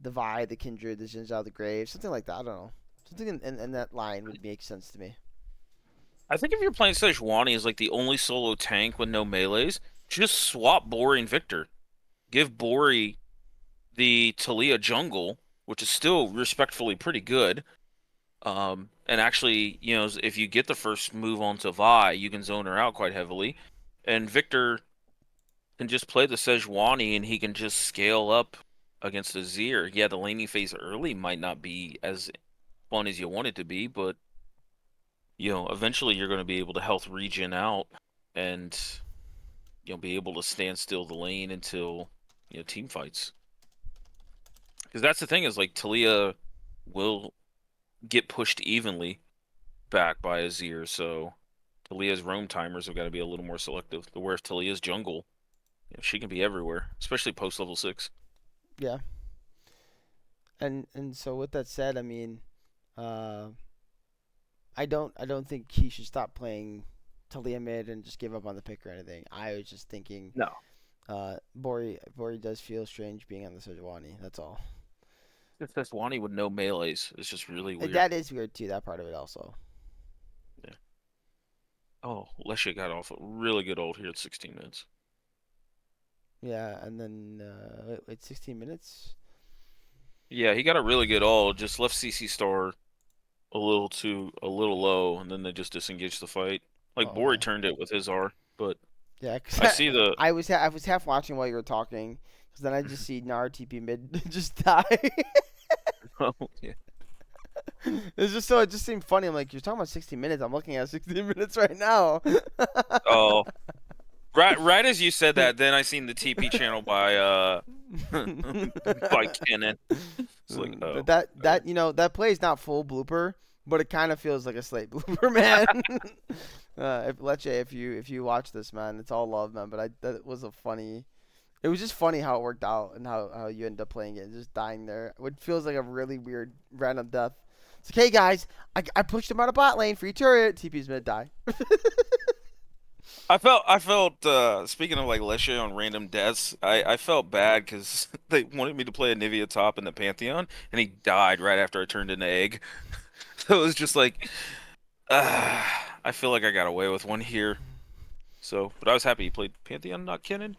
Vi, the Kindred, the Xin Zhao, the Grave, something like that. I don't know. Something in that line would make sense to me. I think if you're playing Sejuani as like the only solo tank with no melees, just swap Bori and Victor. Give Bori the Talia jungle, which is still respectfully pretty good. And actually, if you get the first move onto Vi, you can zone her out quite heavily. And Victor can just play the Sejuani and he can just scale up against Azir. Yeah, the laning phase early might not be as fun as you want it to be, but eventually you're going to be able to health regen out and be able to stand still the lane until team fights. Because that's the thing is like Talia will get pushed evenly back by Azir, so Talia's roam timers have got to be a little more selective. Whereas Talia's jungle, she can be everywhere, especially post level 6. Yeah, And so with that said, I mean, uh, I don't think he should stop playing Talia mid and just give up on the pick or anything. I was just thinking, No, Bori does feel strange being on the Sejuani. That's all. if that's Wani with no melees, it's just really weird. That is weird too. That part of it also. Yeah. Oh, Lesha got off a really good ult here at 16 minutes. Yeah, and then wait, 16 minutes. Yeah, he got a really good ult. Just left CC Star a little low, and then they just disengaged the fight. Like Bori Oh, turned it with his R, but yeah. Cause I see the. I was half watching while you were talking. Cause then I just see Nar TP mid just die. Oh, yeah. It's just so it just seemed funny. I'm like, you're talking about 60 minutes. I'm looking at 16 minutes right now. Oh, right as you said that, then I seen the TP channel by by Kennen. It's like, oh, That that play is not full blooper, but it kind of feels like a slate blooper, man. If Leche, if you watch this, man, it's all love, man. But that was a funny. It was just funny how it worked out and how you end up playing it, just dying there. It feels like a really weird random death. It's like, hey guys, I pushed him out of bot lane, free turret. TP's mid die. I felt speaking of like Leshe on random deaths, I felt bad because they wanted me to play a Nivea top in the Pantheon, and he died right after I turned into egg. So it was just like, I feel like I got away with one here. So, but I was happy he played Pantheon, not Kennen.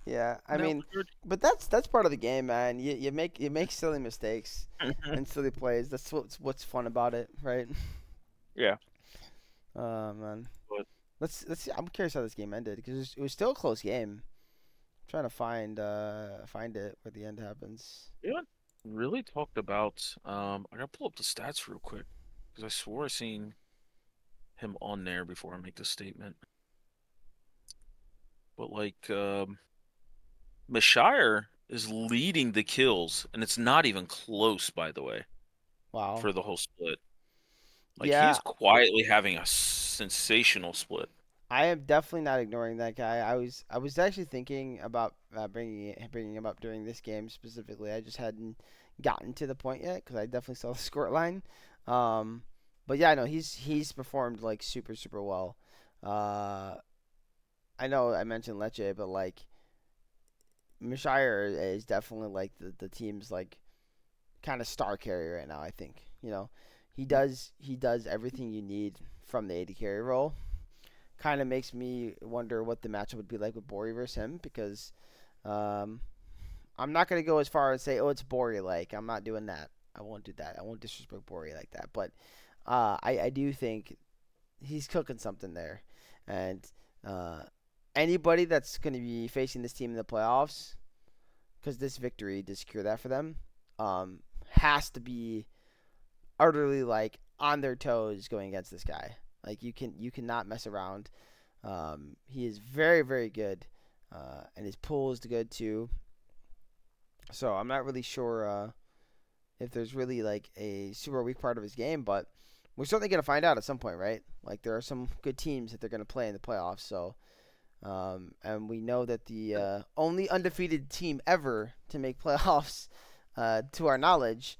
Yeah, I No, mean, but that's part of the game, man. You make silly mistakes and silly plays. That's what's fun about it, right? yeah. Man. But Let's see. I'm curious how this game ended because it was still a close game. I'm trying to find it where the end happens. we haven't really talked about. I gotta pull up the stats real quick because I swore I seen him on there before I make this statement. But like, Mashire is leading the kills, and it's not even close, by the way, Wow. for the whole split. Like he Yeah, is quietly having a sensational split. I am definitely not ignoring that guy. I was actually thinking about bringing him up during this game specifically. I just hadn't gotten to the point yet because I definitely saw the score line. Um, but yeah, no, he's performed like super well. Uh, I know I mentioned Lecce, but like Mishire is definitely like the team's like kind of star carry right now. I think he does everything you need from the AD carry role. Kind of makes me wonder what the matchup would be like with Bori versus him because um, I'm not gonna go as far as say, oh, it's Bori like. I'm not doing that. I won't do that. I won't disrespect Bori like that. But I do think he's cooking something there, and uh, anybody that's gonna be facing this team in the playoffs, because this victory to secure that for them, has to be utterly like on their toes going against this guy. Like you cannot mess around. He is very good, and his pull is good too. So I'm not really sure if there's really like a super weak part of his game, but we're certainly gonna find out at some point, right? Like there are some good teams that they're gonna play in the playoffs. So and we know that the only undefeated team ever to make playoffs, to our knowledge,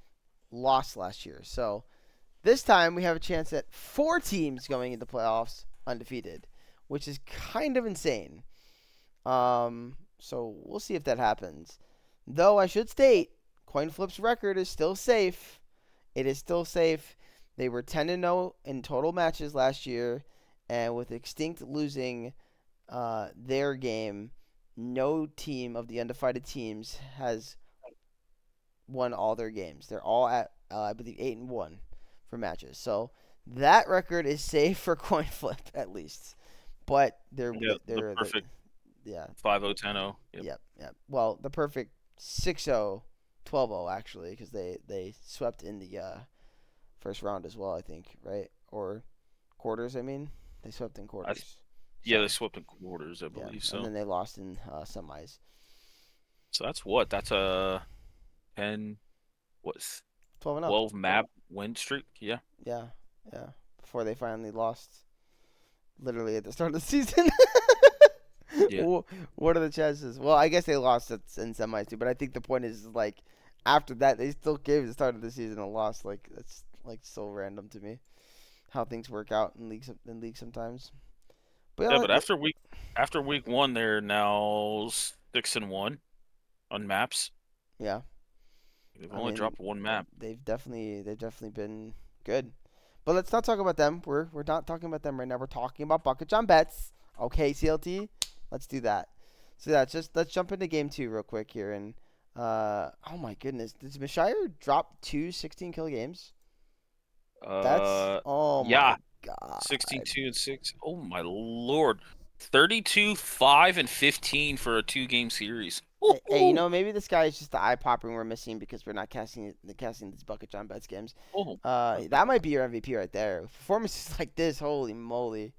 lost last year. So this time we have a chance at 4 teams going into playoffs undefeated, which is kind of insane. So we'll see if that happens. Though I should state, CoinFlip's record is still safe. It is still safe. They were 10-0 in total matches last year, and with Extinct losing their game, no team of the undefeated teams has won all their games. They're all at I believe 8-1 for matches. So that record is safe for CoinFlip at least. But Yeah, the they're perfect yeah 5-0, 10-0. Yep. yep. Well, the perfect 6-0, 12-0 actually because they swept in the first round as well, I think, right? Or quarters, I mean. They swept in I, quarters. yeah, So, they swept in quarters, I yeah, believe and so. then they lost in semis. So that's what? That's a 10, what, 12-0. 12 map win streak? Yeah. Yeah, yeah. Before they finally lost, literally at the start of the season. Yeah. What are the chances? Well, I guess they lost in semis too, but I think the point is like after that, they still gave the start of the season a loss. Like that's like so random to me how things work out in leagues sometimes. But Yeah, yeah, but after week one, they're now 6-1 on maps. yeah. They've I only mean, dropped one map. they've definitely been good. But let's not talk about them. We're not talking about them right now. We're talking about Bucket John Betts. Okay, CLT. Let's do that. So yeah, just let's jump into game two real quick here. And oh my goodness, did Mishire drop two 16 kill games? That's oh my Yeah, god. 16-2-6. Oh my lord. 32, 5, and 15 for a 2-game series. Hey, Ooh, maybe this guy is just the eye popping we're missing because we're not casting these Bucket John Betts games. oh. That might be your MVP right there. Performances like this, holy moly.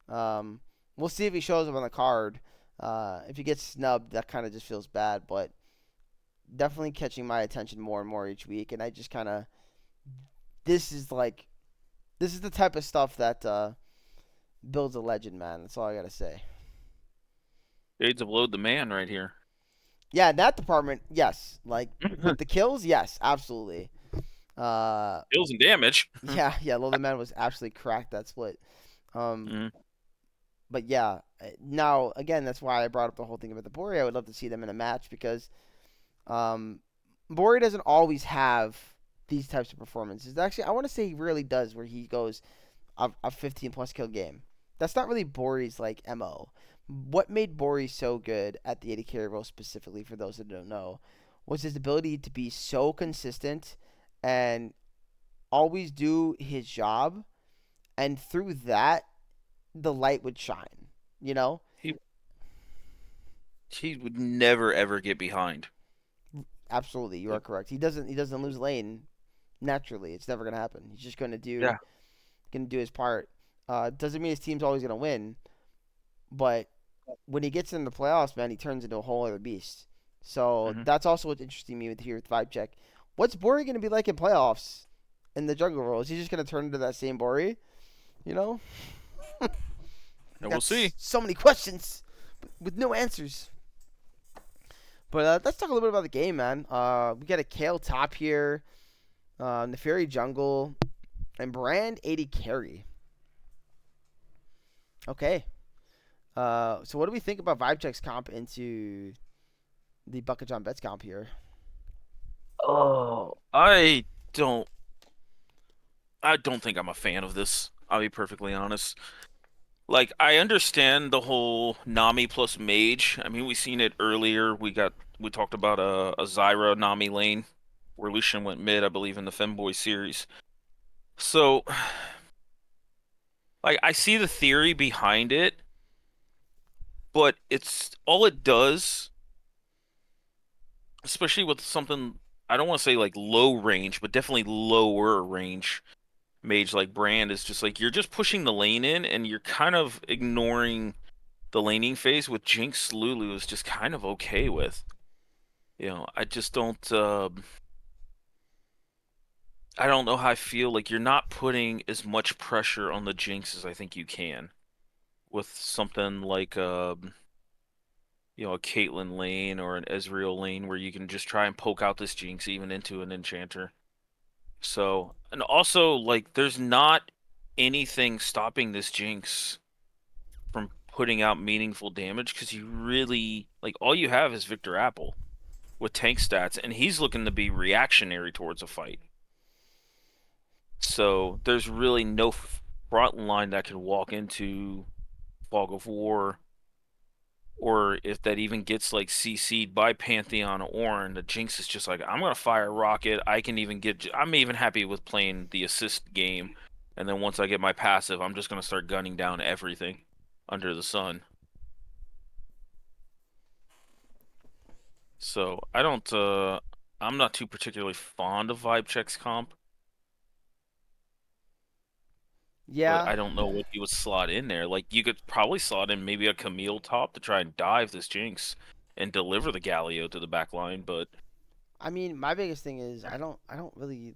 Um, we'll see if he shows up on the card. If he gets snubbed, that kind of just feels bad, but definitely catching my attention more and more each week. And I just kind of this is like this is the type of stuff that builds a legend, man. That's all I gotta say. Shades of Load the Man right here. Yeah, in that department, yes. Like with the kills, yes, absolutely. Uh, Kills and damage. yeah, yeah. Lola Man was absolutely cracked that split. Um, Mm, but yeah, now again, that's why I brought up the whole thing about the Bori. I would love to see them in a match because Um, Bori doesn't always have these types of performances. Actually, I want to say he really does, where he goes a 15 plus kill game. That's not really Bori's like mo. What made Bori so good at the 80 carry role specifically, for those that don't know, was his ability to be so consistent and always do his job, and through that, the light would shine. You know, he he would never ever get behind. absolutely, you are Like, correct. He doesn't lose lane naturally. It's never gonna happen. He's just yeah. gonna do his part. Doesn't mean his team's always gonna win, but when he gets in the playoffs, man, he turns into a whole other beast. So Hmm. that's also what's interesting me with here with Vibe Check. What's Bori gonna be like in playoffs in the jungle role? Is he just gonna turn into that same Bori? You know, I And got we'll see. so many questions with no answers. But let's talk a little bit about the game, man. We got a Kale top here, Neferi jungle, and Brand 80 carry. Okay. So what do we think about VibeCheck's comp into the Bucket John Betts comp here? Oh, I don't think I'm a fan of this. I'll be perfectly honest. Like, I understand the whole Nami plus Mage. I mean, we seen it earlier. We talked about a Zyra Nami lane where Lucian went mid, I believe, in the Femboy series. So, like, I see the theory behind it, but it's all it does, especially with something I don't want to say like low range, but definitely lower range mage like Brand is just like you're just pushing the lane in and you're kind of ignoring the laning phase, with Jinx Lulu is just kind of okay with. I just I don't know how I feel. Like, you're not putting as much pressure on the Jinx as I think you can with something like a Caitlyn lane or an Ezreal lane where you can just try and poke out this Jinx even into an enchanter. So, and also, like, there's not anything stopping this Jinx from putting out meaningful damage because you really, like, all you have is Victor Apple with tank stats, and he's looking to be reactionary towards a fight. So there's really no front line that can walk into Fog of War, or if that even gets like CC'd by Pantheon or Ornn, the Jinx is just like, I'm gonna fire a rocket. I'm even happy with playing the assist game, and then once I get my passive, I'm just gonna start gunning down everything under the sun. So I'm not too particularly fond of Vibe Check's comp. But Yeah, I don't know what you would slot in there. Like, you could probably slot in maybe a Camille top to try and dive this Jinx and deliver the Galio to the back line. But I mean, my biggest thing is I don't really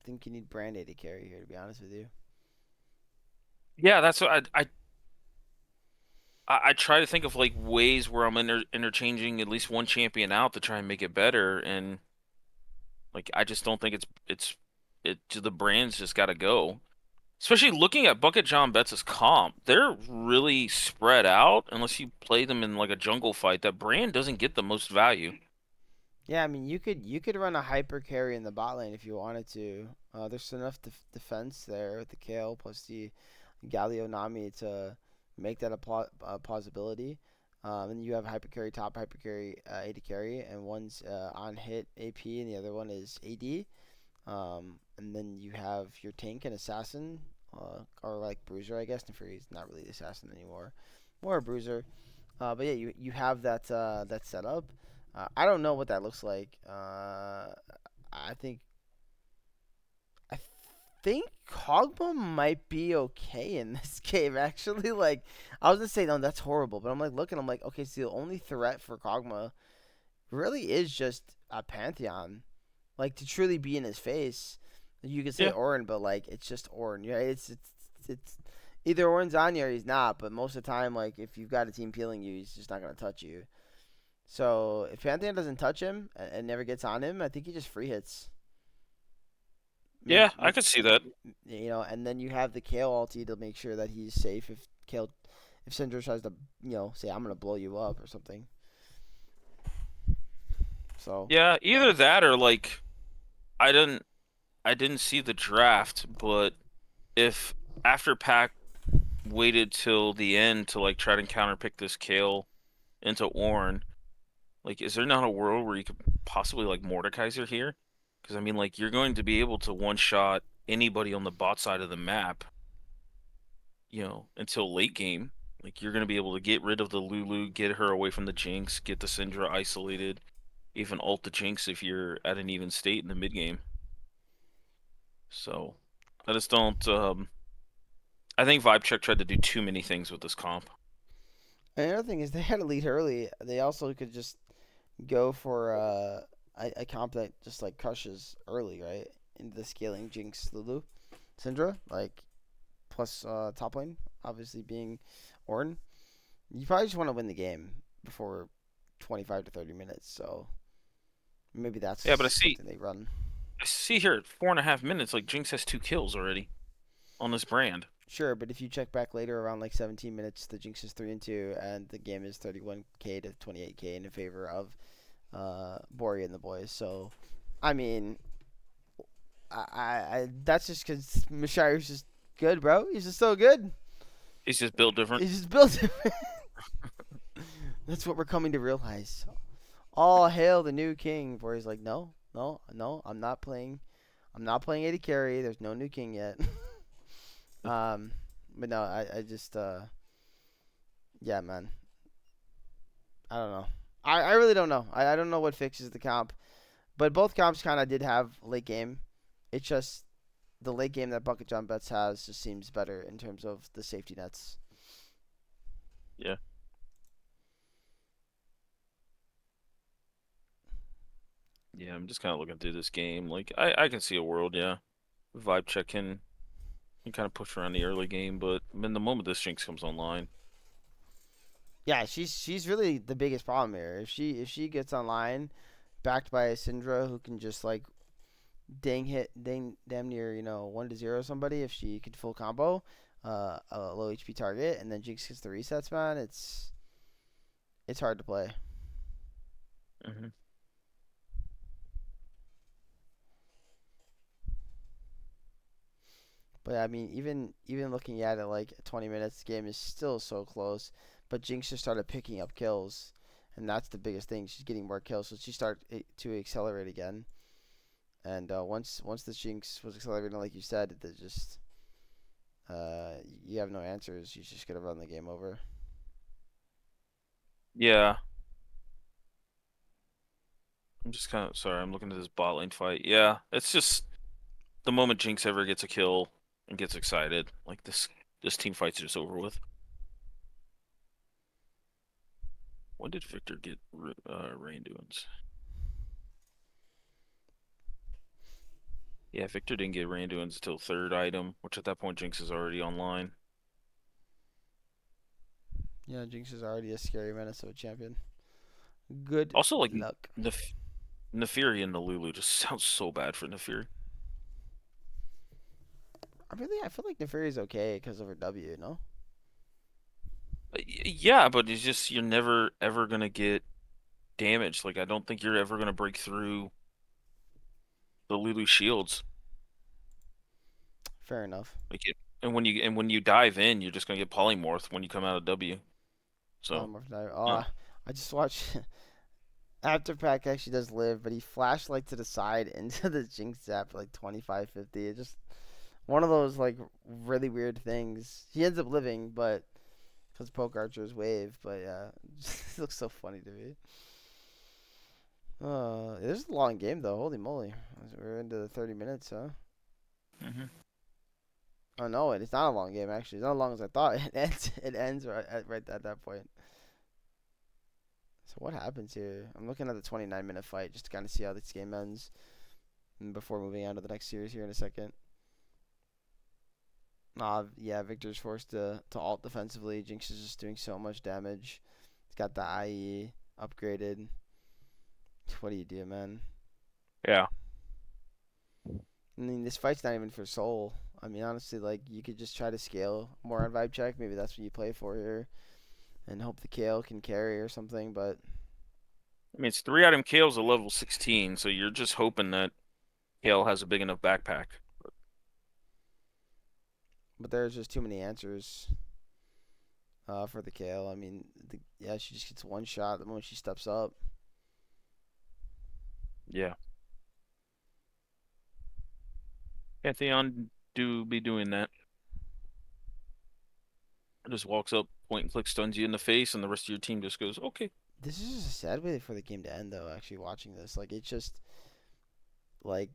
think you need Brand A to carry here. To be honest with you. yeah, that's what I try to think of like ways where I'm interchanging at least one champion out to try and make it better. And Like I just don't think the brand's just got to go. Especially looking at Bucket John Betts' comp, they're really spread out unless you play them in like a jungle fight. That brand doesn't get the most value. Yeah, I mean you could run a hyper carry in the bot lane if you wanted to. There's enough defense there with the Kale plus the Galio Nami to make that a possibility. And you have hyper carry top, hyper carry AD carry, and one's on hit AP and the other one is AD. And then you have your tank and assassin, or like bruiser, I guess. Neferi's not really assassin anymore, more a bruiser. But yeah, you have that setup. I don't know what that looks like. I think I think Kog'Maw might be okay in this game. Actually, like I was gonna say no, that's horrible, but I'm like looking, I'm like okay, so the only threat for Kog'Maw really is just a Pantheon, like to truly be in his face. You could say Yeah. Orin, but like it's just Orin. Yeah, it's either Orin's on you or he's not. But most of the time, like if you've got a team peeling you, he's just not gonna touch you. So if Pantheon doesn't touch him and never gets on him, I think he just free hits. Yeah, I Make could see that. and then you have the Kale ulti to make sure that he's safe if Syndra tries to say I'm gonna blow you up or something. So Yeah, either that or like I didn't I didn't see the draft, but if after Pack waited till the end to like try to counterpick this Kale into Ornn, like is there not a world where you could possibly like Mordekaiser here? Because I mean like you're going to be able to one shot anybody on the bot side of the map, until late game. Like you're going to be able to get rid of the Lulu, get her away from the Jinx, get the Syndra isolated, even ult the Jinx if you're at an even state in the mid game. So I just don't. I think VibeCheck tried to do too many things with this comp. and the other thing is they had a lead early. They also could just go for a comp that just like crushes early, right? Into the scaling Jinx Lulu Syndra, like plus top lane, obviously being Ornn. You probably just want to win the game before 25 to 30 minutes, so maybe that's Yeah, but something they run. I see here at 4.5 minutes, like Jinx has 2 kills already on this brand. Sure, but if you check back later around like 17 minutes, the Jinx is 3-2, and the game is 31k to 28k in favor of Bori and the boys. So, I mean, I that's just because Mashire's just good, bro. He's just so good. He's just built different. He's just built different. That's what we're coming to realize. All hail the new king. Bori's like, no, no, no. I'm not playing. I'm not playing AD carry. There's no new king yet. um, but no, I just yeah, man. I don't know. I really don't know. I don't know what fixes the comp. But both comps kind of did have late game. It's just the late game that Bucket John Betts has just seems better in terms of the safety nets. Yeah. Yeah, I'm just kind of looking through this game. Like, I can see a world, yeah. VibeCheck can kind of push around the early game, but I mean, the moment this Jinx comes online, Yeah, she's really the biggest problem here. If she gets online, backed by a Syndra who can just like dang damn near 1-0 somebody if she could full combo, a low HP target, and then Jinx gets the resets, man. It's hard to play. hmm But I mean, even looking at it like 20 minutes, the game is still so close. But Jinx just started picking up kills, and that's the biggest thing. She's getting more kills, so she started to accelerate again. And once the Jinx was accelerating, like you said, that just you have no answers. You're just gonna run the game over. yeah. I'm just kind of sorry. I'm looking at this bot lane fight. Yeah, it's just the moment Jinx ever gets a kill and gets excited, like this team fight's just over with. When did Victor get Randuin's? Yeah, Victor didn't get Randuin's until third item, which at that point Jinx is already online. Yeah, Jinx is already a scary menace of a champion. Good Also, like luck. the Nefiri and the Lulu just sounds so bad for Nefiri. I feel like Nefari's okay because of her W, no? Yeah, but it's just you're never ever gonna get damaged. Like I don't think you're ever gonna break through the Lulu shields. Fair enough. Like it, and when you dive in, you're just gonna get polymorphed when you come out of W. So Polymorph dive. Oh, no. I just watched After Pack actually does live, but he flashed like to the side into the Jinx Zap for like 25-50. It just one of those like really weird things. He ends up living, but because Poke Archer's wave, but yeah, it looks so funny to me. This is a long game though. Holy moly, we're into the 30 minutes, huh? Hmm. Oh no, it's not a long game actually. It's not as long as I thought. It ends. It ends right at that point. So what happens here? I'm looking at the 29-minute fight just to kind of see how this game ends, and before moving on to the next series here in a second. Yeah, Victor's forced to alt defensively. Jinx is just doing so much damage. He's got the IE upgraded. What do you do, man? Yeah. I mean, this fight's not even for soul. I mean, honestly, like you could just try to scale more on vibe check. Maybe that's what you play for here, and hope the Kale can carry or something. I mean, it's 3 item Kale's a level 16, so you're just hoping that Kale has a big enough backpack. but there's just too many answers for the Kale. I mean, yeah, she just gets one shot the moment she steps up. Yeah. Pantheon do be doing that. Just walks up, point and click, stuns you in the face, and the rest of your team just goes, okay. This is just a sad way for the game to end, though. Actually, watching this, like it's just like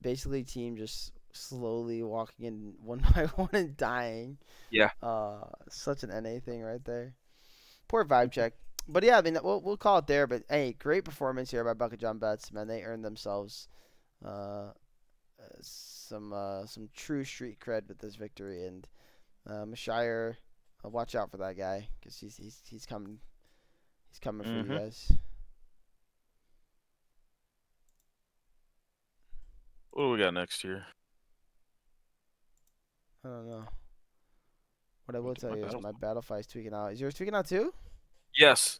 basically team just slowly walking in one by one and dying. Yeah. Such an NA thing right there. Poor vibe check. But yeah, I mean we'll call it there. But hey, great performance here by Bucket John Betts. Man, they earned themselves uh, some true street cred with this victory. And Mashire, watch out for that guy because he's coming. He's coming for you Mm-hmm. guys. What do we got next here? I don't know. What I What will did tell my you is battle? my Battlefy is tweaking out. Is yours tweaking out too? Yes.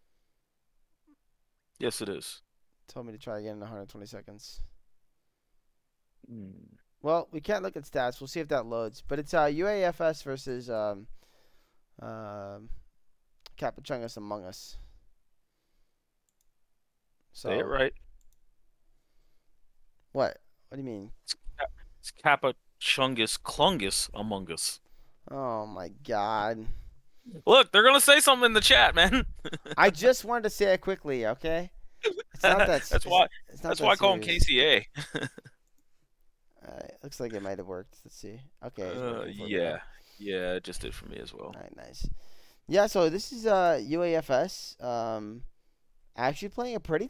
Yes, it is. Told me to try again in 120 seconds. Mm. Well, we can't look at stats. We'll see if that loads. But it's UAFS versus um, Capachungus Among Us. Say it So right. what? What do you mean? It's Kappa Chungus Clungus Among Us. Oh my God! Look, they're gonna say something in the chat, man. I just wanted to say it quickly. Okay, it's not that. That's why. It's not That's why that I call him serious. KCA. Looks like it might have worked. Let's see. Okay, it's working for me now. Yeah, yeah, it just did for me as well. All right, nice. Yeah, so this is UAFS. Actually playing a pretty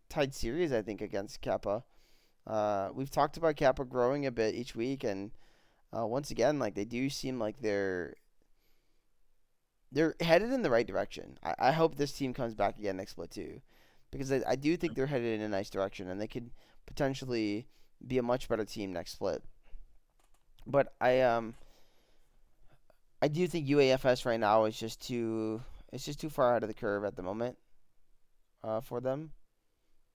tight series, I think, against Kappa. We've talked about Kappa growing a bit each week, and once again, like they do seem like they're headed in the right direction. I hope this team comes back again next split too, because I do think they're headed in a nice direction, and they could potentially be a much better team next split. But I do think UAFS right now is just too far ahead of the curve at the moment for them.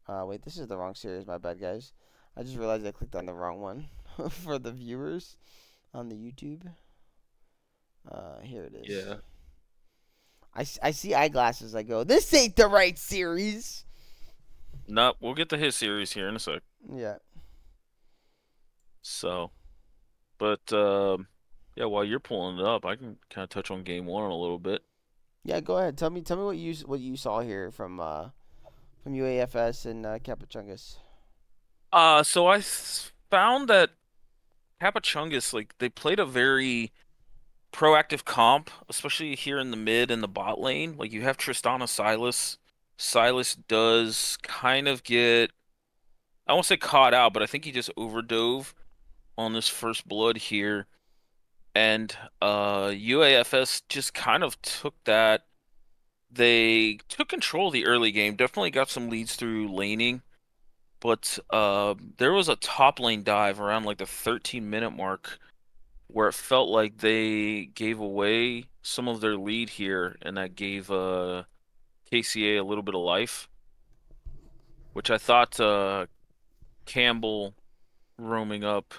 Wait, this is the wrong series. My bad, guys. I just realized I clicked on the wrong one for the viewers on the YouTube. Here it is. Yeah. I see eyeglasses. I go, this ain't the right series. No, we'll get to his series here in a sec. Yeah. So, but yeah, while you're pulling it up, I can kind of touch on game one a little bit. Yeah, go ahead. Tell me what you saw here from UAFS and Capachungus. So found that Capachungus, like, they played a very proactive comp, especially here in the mid and the bot lane. Like, you have Tristana Silas. Silas does kind of get, I won't say caught out, but I think he just overdove on this first blood here. And UAFS just kind of took that. They took control of the early game, definitely got some leads through laning. But there was a top lane dive around like the 13-minute mark where it felt like they gave away some of their lead here, and that gave KCA a little bit of life, which I thought Campbell roaming up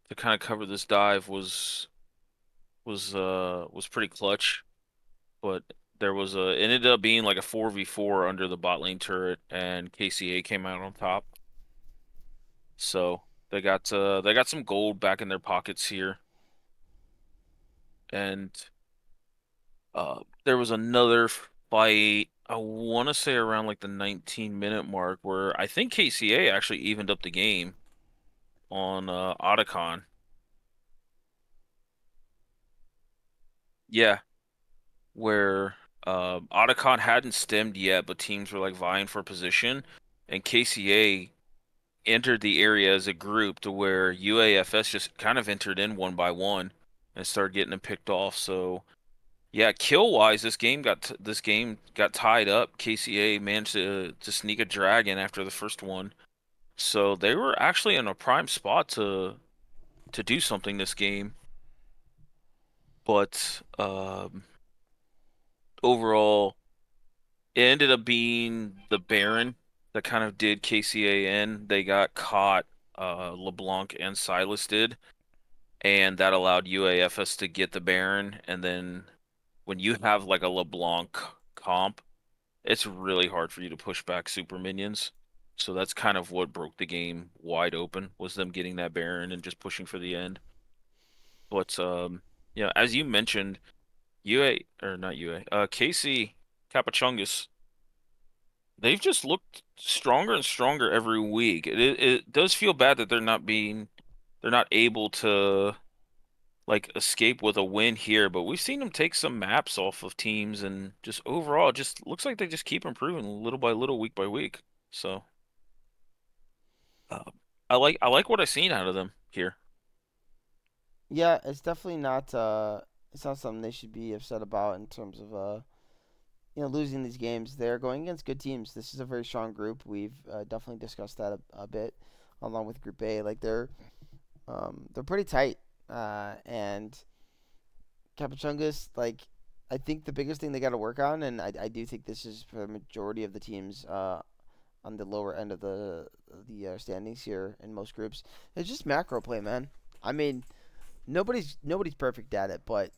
to kind of cover this dive was pretty clutch. But there was it ended up being like a 4v4 under the bot lane turret, and KCA came out on top. So they got some gold back in their pockets here. And there was another fight, I want to say around like the 19-minute mark, where I think KCA actually evened up the game on Otacon. Yeah, where Otacon hadn't stemmed yet, but teams were like vying for position, and KCA entered the area as a group to where UAFS just kind of entered in one by one and started getting them picked off. So yeah, kill wise, this game got tied up. KCA managed to sneak a dragon after the first one, so they were actually in a prime spot to do something this game. But overall, it ended up being the Baron that kind of did KCA in. They got caught. LeBlanc and Silas did, and that allowed UAFS to get the Baron. And then when you have like a LeBlanc comp, it's really hard for you to push back super minions. So that's kind of what broke the game wide open, was them getting that Baron and just pushing for the end. But yeah, as you mentioned, UA or not UA, KC Capuchungus, they've just looked stronger and stronger every week. It does feel bad that they're not able to like escape with a win here, but we've seen them take some maps off of teams, and just overall it just looks like they just keep improving little by little, week by week. So uh, I like what I've seen out of them here. Yeah, it's definitely not. It's not something they should be upset about in terms of losing these games. They're going against good teams. This is a very strong group. We've definitely discussed that a bit, along with Group A. Like they're pretty tight, and Capuchungus, like, I think the biggest thing they got to work on, and I do think this is for the majority of the teams on the lower end of the standings here in most groups, it's just macro play, man. I mean, nobody's perfect at it, but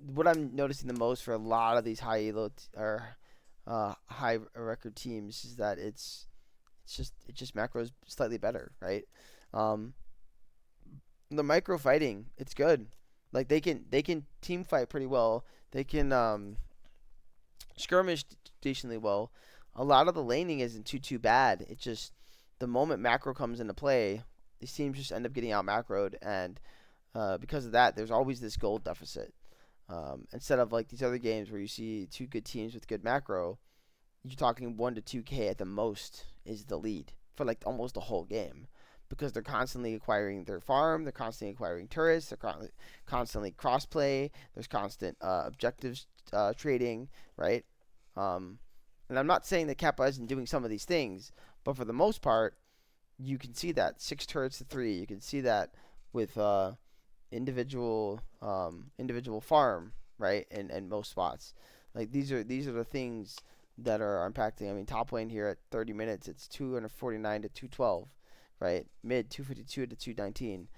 what I'm noticing the most for a lot of these high elo or high record teams is that it's just macros slightly better, right? Um, the micro fighting, it's good. Like they can team fight pretty well. They can skirmish decently well. A lot of the laning isn't too bad. It's just the moment macro comes into play, these teams just end up getting out macroed, and because of that, there's always this gold deficit. Instead of like these other games where you see two good teams with good macro, you're talking 1 to 2K at the most is the lead for like almost the whole game, because they're constantly acquiring their farm, they're constantly acquiring turrets, they're constantly crossplay, there's constant objectives trading, right? Um, and I'm not saying that Kappa isn't doing some of these things, but for the most part, you can see that 6 turrets to 3. You can see that with individual farm, right? And most spots. Like these are the things that are impacting. I mean, top lane here at 30 minutes, it's 249 to 212, right? Mid 252 to 219.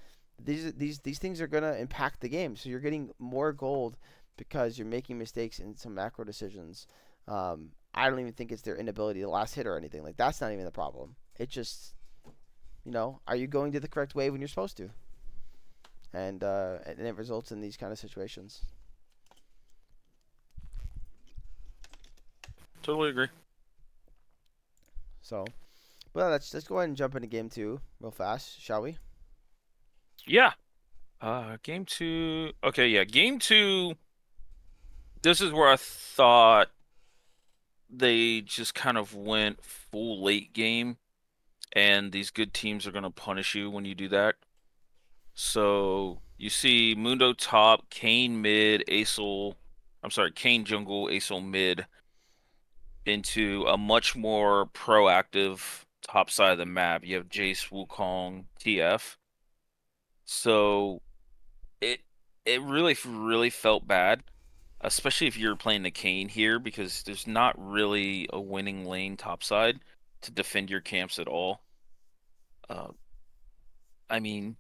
These things are gonna impact the game. So you're getting more gold because you're making mistakes in some macro decisions. I don't even think it's their inability to last hit or anything. Like that's not even the problem. It just, are you going to the correct way when you're supposed to? And it results in these kind of situations. Totally agree. So, well, let's go ahead and jump into game two real fast, shall we? Yeah. Game two. Okay, yeah, game two. This is where I thought they just kind of went full late game, and these good teams are going to punish you when you do that. So you see Mundo top, Kane mid, Acel, I'm sorry, Kane jungle, Acel mid into a much more proactive top side of the map. You have Jace, Wukong, TF. So it it really felt bad, especially if you're playing the Kayn here, because there's not really a winning lane topside to defend your camps at all. Uh, I mean,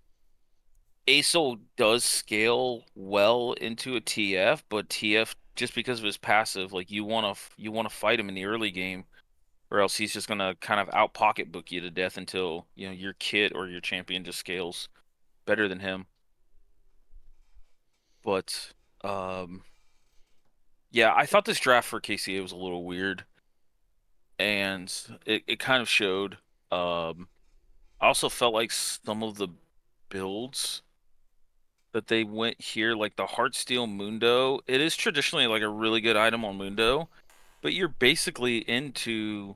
Aesol does scale well into a TF, but TF, just because of his passive, like you wanna fight him in the early game, or else he's just gonna kind of out pocketbook you to death until your kit or your champion just scales better than him. But yeah, I thought this draft for KCA was a little weird, and it kind of showed. I also felt like some of the builds that they went here, like the Heartsteel Mundo, it is traditionally like a really good item on Mundo, but you're basically into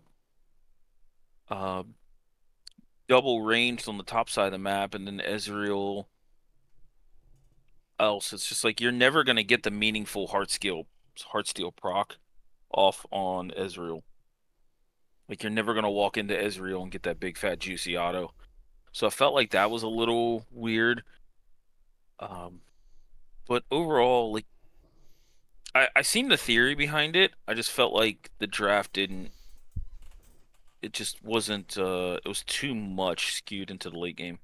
uh, double ranged on the top side of the map, and then Ezreal else. It's just like you're never gonna get the meaningful Heartsteel proc off on Ezreal. Like you're never gonna walk into Ezreal and get that big fat juicy auto. So I felt like that was a little weird. Um, but overall, like I seen the theory behind it. I just felt like the draft didn't. It just wasn't. It was too much skewed into the late game.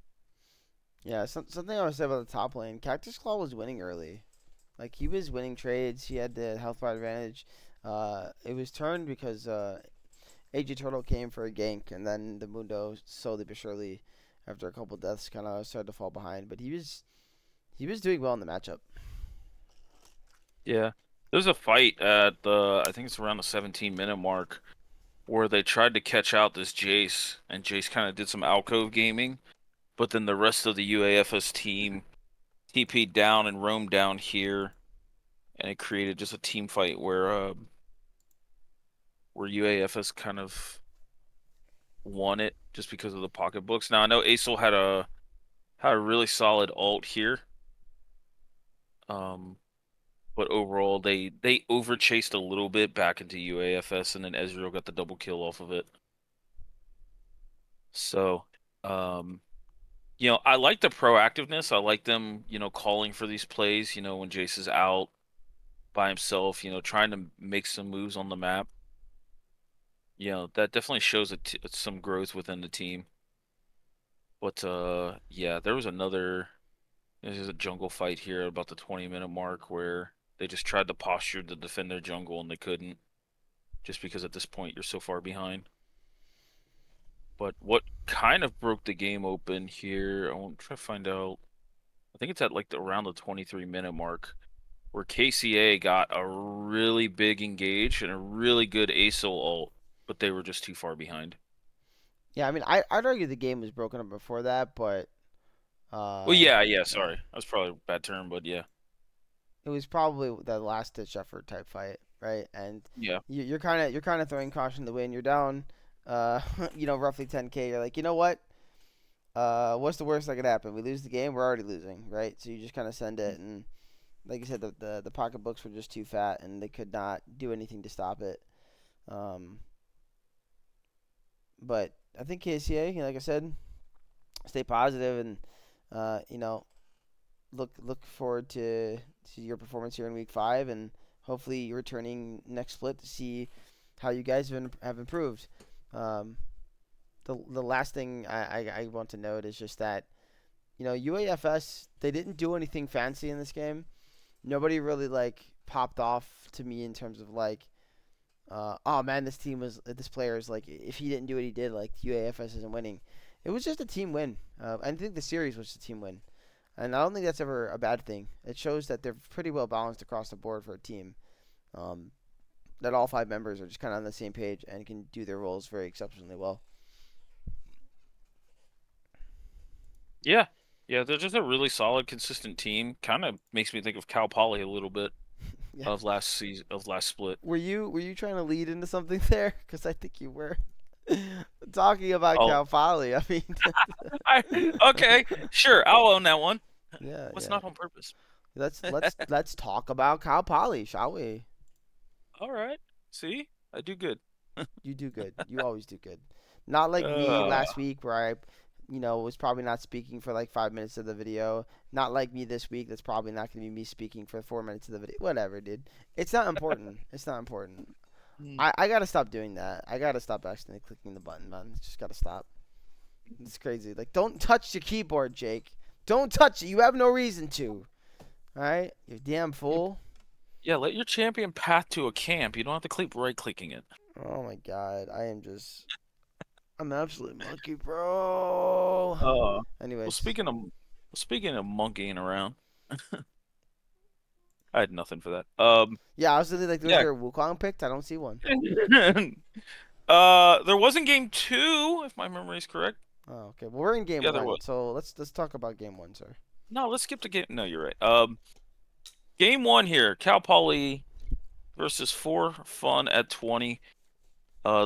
Yeah, something I want to say about the top lane. Cactus Claw was winning early. Like he was winning trades. He had the health bar advantage. It was turned because AG Turtle came for a gank, and then the Mundo slowly but surely, after a couple deaths, kind of started to fall behind. But he was doing well in the matchup. Yeah, there's a fight at I think it's around the 17-minute mark where they tried to catch out this Jace, and Jace kind of did some alcove gaming, but then the rest of the UAFS team TP'd down and roamed down here, and it created just a team fight where UAFS kind of won it just because of the pocketbooks. Now I know Acel had a really solid ult here. Um, but overall they overchased a little bit back into UAFS, and then Ezreal got the double kill off of it. So, um, I like the proactiveness. I like them, calling for these plays, when Jace is out by himself, trying to make some moves on the map. That definitely shows some growth within the team. But yeah, there's a jungle fight here about the 20-minute mark where they just tried to posture to defend their jungle and they couldn't, just because at this point you're so far behind. But what kind of broke the game open here, I want to try to find out. I think it's at like around the 23-minute mark where KCA got a really big engage and a really good ASO ult, but they were just too far behind. Yeah, I mean, I'd argue the game was broken up before that, but Well, uh, yeah, yeah, sorry. That's probably a bad term, but yeah. it was probably the last ditch effort type fight, right? And Yeah. you're kind of throwing caution to the wind. You're down, uh, roughly 10K. You're like, you know what? What's the worst that could happen? We lose the game. We're already losing, right? So you just kind of send it, and like you said, the pocketbooks were just too fat, and they could not do anything to stop it. Um, but I think KCA, like I said, stay positive and look forward to your performance here in week 5, and hopefully you're returning next split to see how you guys have improved. Um, the last thing I want to note is just that UAFS, they didn't do anything fancy in this game. Nobody really like popped off to me in terms of like, oh man, this player is like, if he didn't do what he did, like UAFS isn't winning. It was just a team win. I think the series was a team win, and I don't think that's ever a bad thing. It shows that they're pretty well balanced across the board for a team. Um, that all 5 members are just kind of on the same page and can do their roles very exceptionally well. Yeah. Yeah, they're just a really solid, consistent team. Kind of makes me think of Cal Poly a little bit Yeah. of last season, of last split. Were you trying to lead into something there? Because I think you were talking about Oh, Cal Poly. I mean, okay, sure, I'll own that one. yeah, Was yeah. not on purpose. Let's talk about Cal Poly, shall we? All right. See, I do good. You do good. You always do good. Not like me Uh, last week where I, was probably not speaking for like 5 minutes of the video. Not like me this week. That's probably not going to be me speaking for 4 minutes of the video. Whatever, dude. It's not important. It's not important. mm, I gotta stop doing that. I gotta stop accidentally clicking the button, man. It's just gotta stop. It's crazy. Like, don't touch your keyboard, Jake. Don't touch it. You have no reason to. All right, you damn yeah, fool. yeah, let your champion path to a camp. You don't have to keep right-clicking it. Oh my god, I'm an absolute monkey, bro. Uh, well, Anyways, speaking of monkeying around, I had nothing for that. yeah, I was literally like, was Yeah. there a Wukong picked? I don't see one. There wasn't game two, if my memory is correct. Oh, okay. Well, we're in game Yeah, there one, was. so let's talk about game one, sir. No, let's skip to game. No, you're right. Game one here, Cal Poly versus For Fun at 20.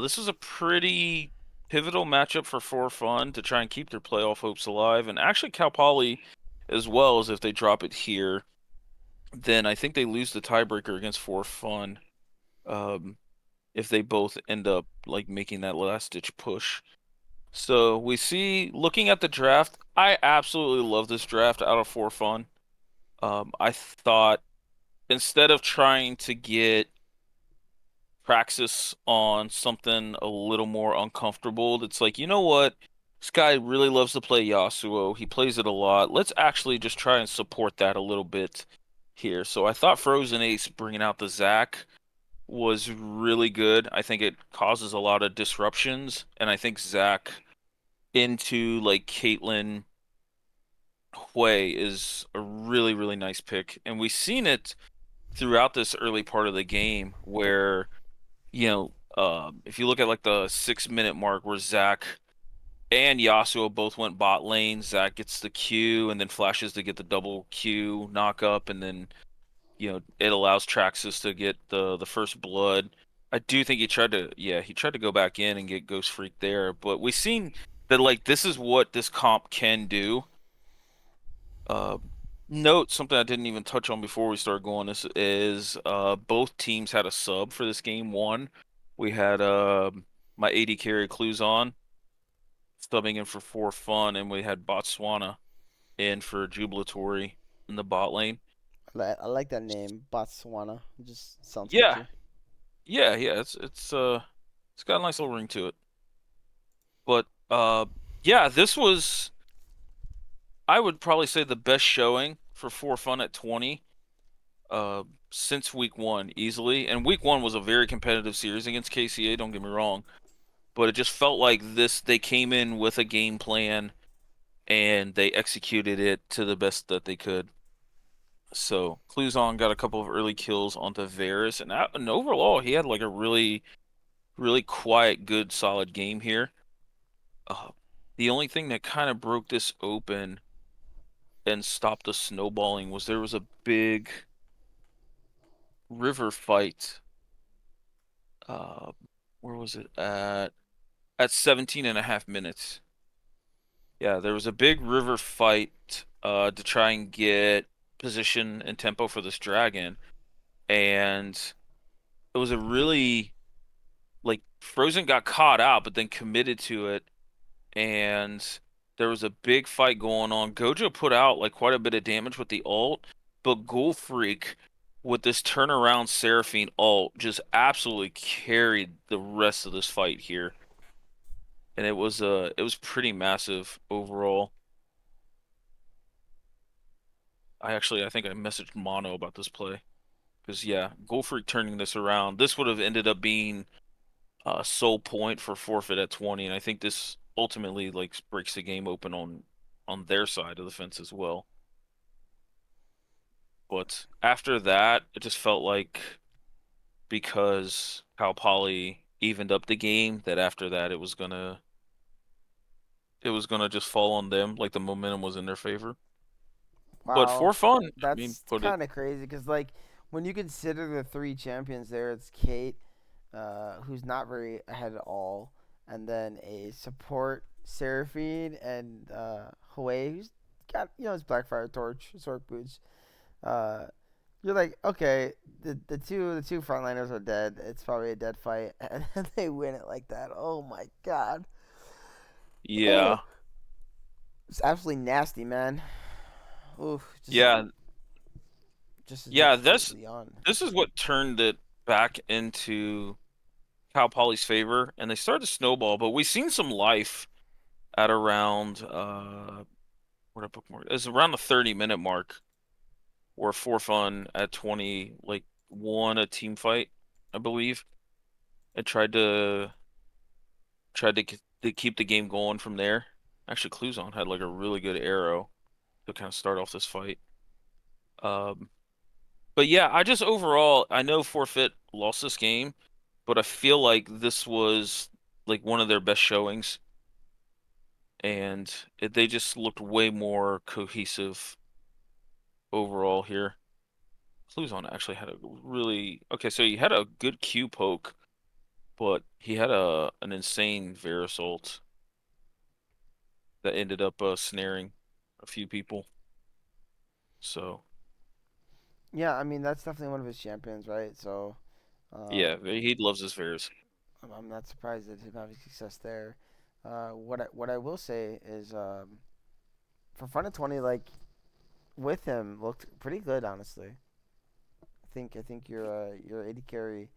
This was a pretty pivotal matchup for Fun to try and keep their playoff hopes alive, and actually Cal Poly as well. As if they drop it here, then I think they lose the tiebreaker against For Fun. Um, if they both end up like making that last ditch push. So we see, looking at the draft, I absolutely love this draft out of For Fun. I thought instead of trying to get Praxis on something a little more uncomfortable, it's like, you know what? This guy really loves to play Yasuo. He plays it a lot. Let's actually just try and support that a little bit here. So I thought Frozen Ace bringing out the Zac was really good. I think it causes a lot of disruptions, and I think Zac into like Caitlyn Hui is a really, really nice pick. And we've seen it throughout this early part of the game where, if you look at like the 6 minute mark where Zac and Yasuo both went bot lane, Zac gets the Q and then flashes to get the double Q knock up, and then it allows Traxxas to get the first blood. I do think he tried to go back in and get Ghost Freak there, but we've seen that like this is what this comp can do. Uh, Note something I didn't even touch on before we start going. This is both teams had a sub for this game one. We had my AD carry Cluzon subbing in for Fun, and we had Botswana in for Jubilatory in the bot lane. I like that name, Botswana. It just sounds Yeah, catchy. yeah. It's got a nice little ring to it. But yeah, this was, I would probably say, the best showing for Fun at 20 since week one easily. And week one was a very competitive series against KCA, don't get me wrong, but it just felt like they came in with a game plan and they executed it to the best that they could. So Cluzon got a couple of early kills onto Varus, and overall he had like a really, really quiet, good, solid game here. Uh, the only thing that kind of broke this open and stopped the snowballing was there was a big river fight. Uh, where was it at 17 and a half minutes? Yeah, there was a big river fight to try and get position and tempo for this dragon, and it was a really, like, Frozen got caught out but then committed to it, and there was a big fight going on. Gojo put out like quite a bit of damage with the ult, but Ghoul Freak with this turnaround Seraphine ult just absolutely carried the rest of this fight here. And it was pretty massive overall. I think I messaged Mono about this play. Because yeah, Ghoul Freak turning this around. This would have ended up being a sole point for forfeit at 20, and I think this ultimately like breaks the game open on their side of the fence as well. But after that, it just felt like because Cal Poly evened up the game, that after that it was gonna just fall on them, like the momentum was in their favor. But Wow, for fun, I mean, that's put it. kind of crazy because like when you consider the three champions there, it's Kate, who's not very ahead at all, and then a support Seraphine and Hue, who's got his Blackfire Torch, Sword Boots. Uh, you're like, okay, the two frontliners are dead. It's probably a dead fight, and then they win it like that. Oh my god. Yeah. It's absolutely nasty, man. Oof, Yeah. just as Yeah, before this the yawn. this is what turned it back into Cal Poly's favor, and they started to snowball, but we've seen some life at around what a bookmark. It's around the 30-minute mark where For Fun at 20 like won a team fight, I believe, and tried to keep the game going from there. Actually, Cluzon had like a really good arrow to kind of start off this fight. Um, but yeah, I just overall I know Forfeit lost this game, but I feel like this was like one of their best showings, and they just looked way more cohesive overall here. Cluzon actually had a really okay, so he had a good Q poke, but he had an insane Verisult that ended up snaring a few people. So Yeah, I mean that's definitely one of his champions, right? So, yeah, um, he loves his Veris. I'm not surprised at him having success there. What I will say is, for Fun at 20, like with him, looked pretty good, honestly. I think your AD carry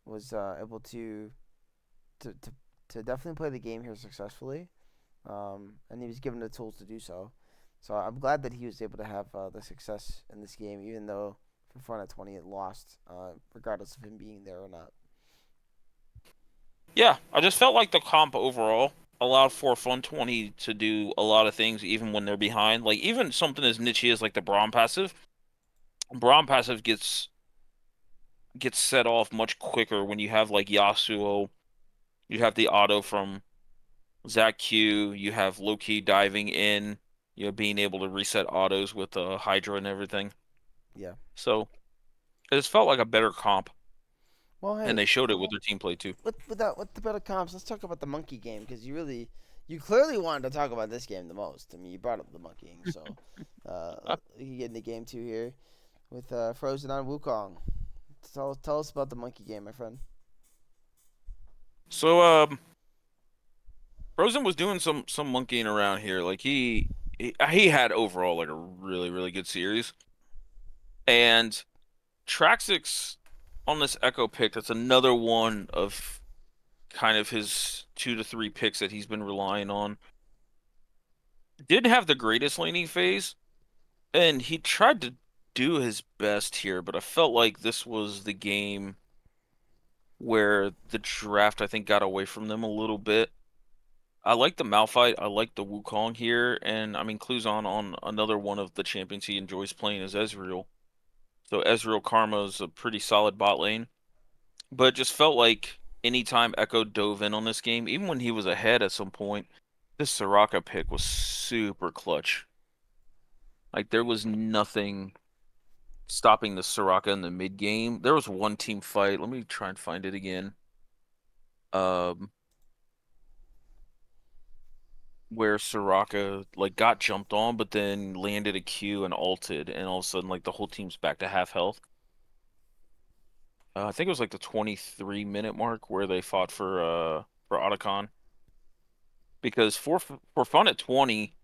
was able to, to to definitely play the game here successfully, and he was given the tools to do so. So I'm glad that he was able to have the success in this game, even though for Fun at 20 it lost, regardless of him being there or not. Yeah, I just felt like the comp overall allowed for Fun 20 to do a lot of things even when they're behind. Like even something as niche as like the Braum passive. Braum passive gets set off much quicker when you have like Yasuo, you have the auto from Zach Q, you have Loki diving in, being able to reset autos with Hydra and everything. Yeah. So it just felt like a better comp, Well, and hey, they showed it with their team play too. with the better comps, let's talk about the monkey game because you clearly wanted to talk about this game the most. I mean, you brought up the monkeying, so we can get into game two here with Frozen on Wukong. Tell us about the monkey game, my friend. So Frozen was doing some monkeying around here. Like he had overall like a really really good series, and Traxix on this Echo pick. That's another one of kind of his 2 to 3 picks that he's been relying on. Didn't have the greatest laning phase, and he tried to do his best here, but I felt like this was the game where the draft I think got away from them a little bit. I like the Malphite. I like the Wukong here, and I mean Cluzon on another one of the champions he enjoys playing is Ezreal. So Ezreal Karma is a pretty solid bot lane, but it just felt like anytime Echo dove in on this game, even when he was ahead at some point, this Soraka pick was super clutch. Like there was nothing stopping the Soraka in the mid game. There was one team fight. Let me try and find it again. Um, where Soraka like got jumped on, but then landed a Q and ulted, and all of a sudden like the whole team's back to half health. I think it was like the 23-minute mark where they fought for Otacon because for Fun at 20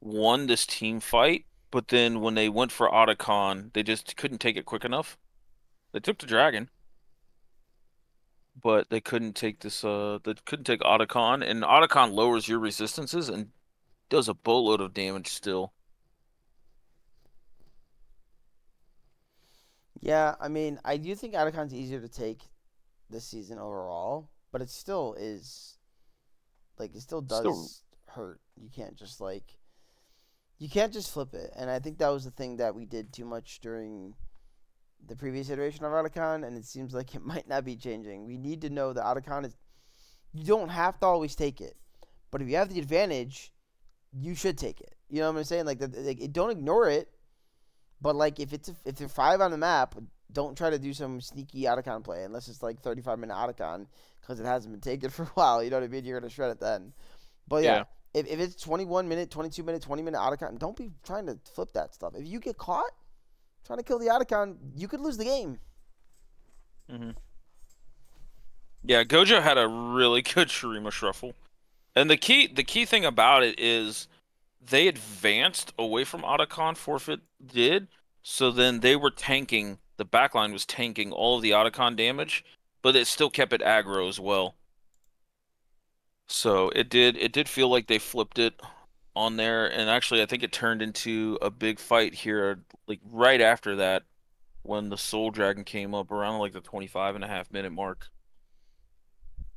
won this team fight, but then when they went for Otacon, they just couldn't take it quick enough. They took the dragon, but they couldn't take they couldn't take Otacon, and Otacon lowers your resistances and does a boatload of damage still. Yeah, I mean, I do think Otacon's easier to take this season overall, but it still is like it still Still, does hurt. You can't just flip it, and I think that was the thing that we did too much during the previous iteration of Otacon, and it seems like it might not be changing. We need to know that Otacon is. You don't have to always take it, but if you have the advantage, you should take it. You know what I'm saying? Like don't ignore it, but like if you're five on the map, don't try to do some sneaky Otacon play unless it's like 35-minute Otacon because it hasn't been taken for a while. You know what I mean? You're gonna shred it then. But yeah, yeah. if it's 21-minute, 22-minute, 20-minute Otacon, don't be trying to flip that stuff. If you get caught trying to kill the Otacon, you could lose the game. hmm Yeah, Gojo had a really good Shurima Shuffle. And the key thing about it is they advanced away from Otacon, Forfeit did, so then they were tanking, the backline was tanking all of the Otacon damage, but it still kept it aggro as well. So it did feel like they flipped it on there, and actually I think it turned into a big fight here, like right after that, when the Soul Dragon came up around like the 25.5 minute mark,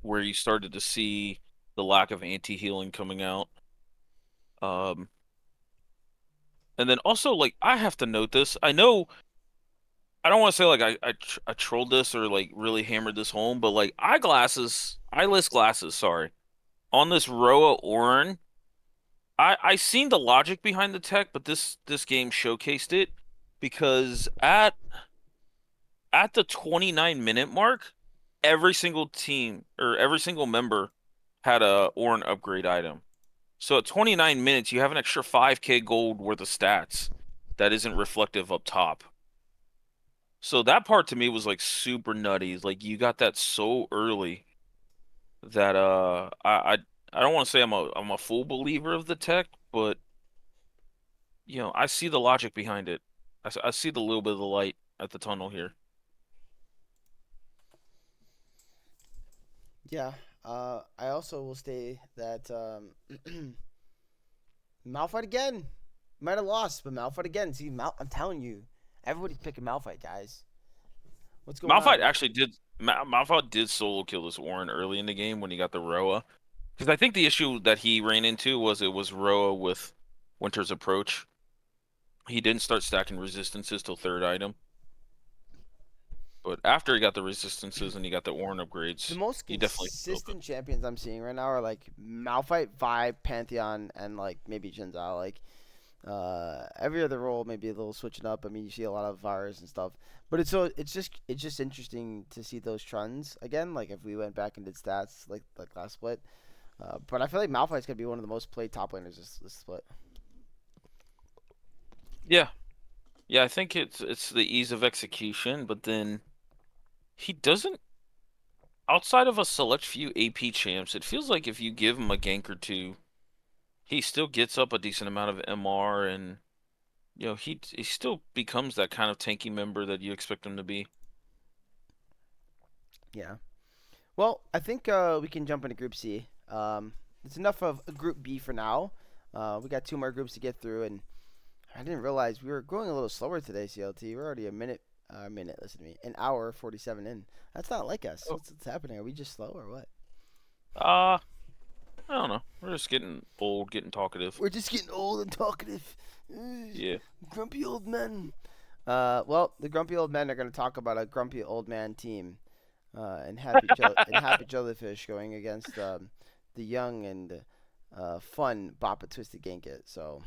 where you started to see the lack of anti-healing coming out. Um, and then also like I have to note this. I know I don't want to say like I trolled this or like really hammered this home, but like eyeless glasses, sorry, on this Roa Orin, I seen the logic behind the tech, but this game showcased it because at the 29-minute mark, every single team or every single member had a Orin upgrade item. So at 29 minutes, you have an extra 5k gold worth of stats that isn't reflective up top. So that part to me was like super nutty. Like you got that so early that I don't want to say I'm a full believer of the tech, but I see the logic behind it. I see the little bit of the light at the tunnel here. Yeah. I also will say that Malphite again. Might have lost, but Malphite again. See, I'm telling you, everybody's picking Malphite, guys. What's going Malphite on? actually did Malphite did solo kill this Warren early in the game when he got the Roa. Because I think the issue that he ran into was it was Roa with Winter's Approach. He didn't start stacking resistances till third item. But after he got the resistances and he got the Warren The upgrades, most he definitely felt it. consistent champions I'm seeing right now are like Malphite, Vibe, Pantheon, and like maybe Jinzao. Like every other role maybe a little switching up. I mean, you see a lot of Virus and stuff, but it's just interesting to see those trends again. Like if we went back and did stats like last split, but I feel like Malphite's gonna be one of the most played top laners this split. Yeah. Yeah, I think it's the ease of execution, but then he doesn't outside of a select few AP champs, it feels like if you give him a gank or two, he still gets up a decent amount of MR and he still becomes that kind of tanky member that you expect him to be. Yeah. Well, I think we can jump into Group C. It's enough of Group B for now. We got two more groups to get through, and I didn't realize we were going a little slower today, CLT. We're already a minute, listen to me, an hour 47 in. That's not like us. Oh. What's happening? Are we just slow or what? Uh, I don't know. We're just getting old, getting talkative. We're just getting old and talkative. Yeah. Grumpy old men. Well, the grumpy old men are going to talk about a grumpy old man team, and happy jellyfish going against the young and fun Boppa Twisted Gankit. So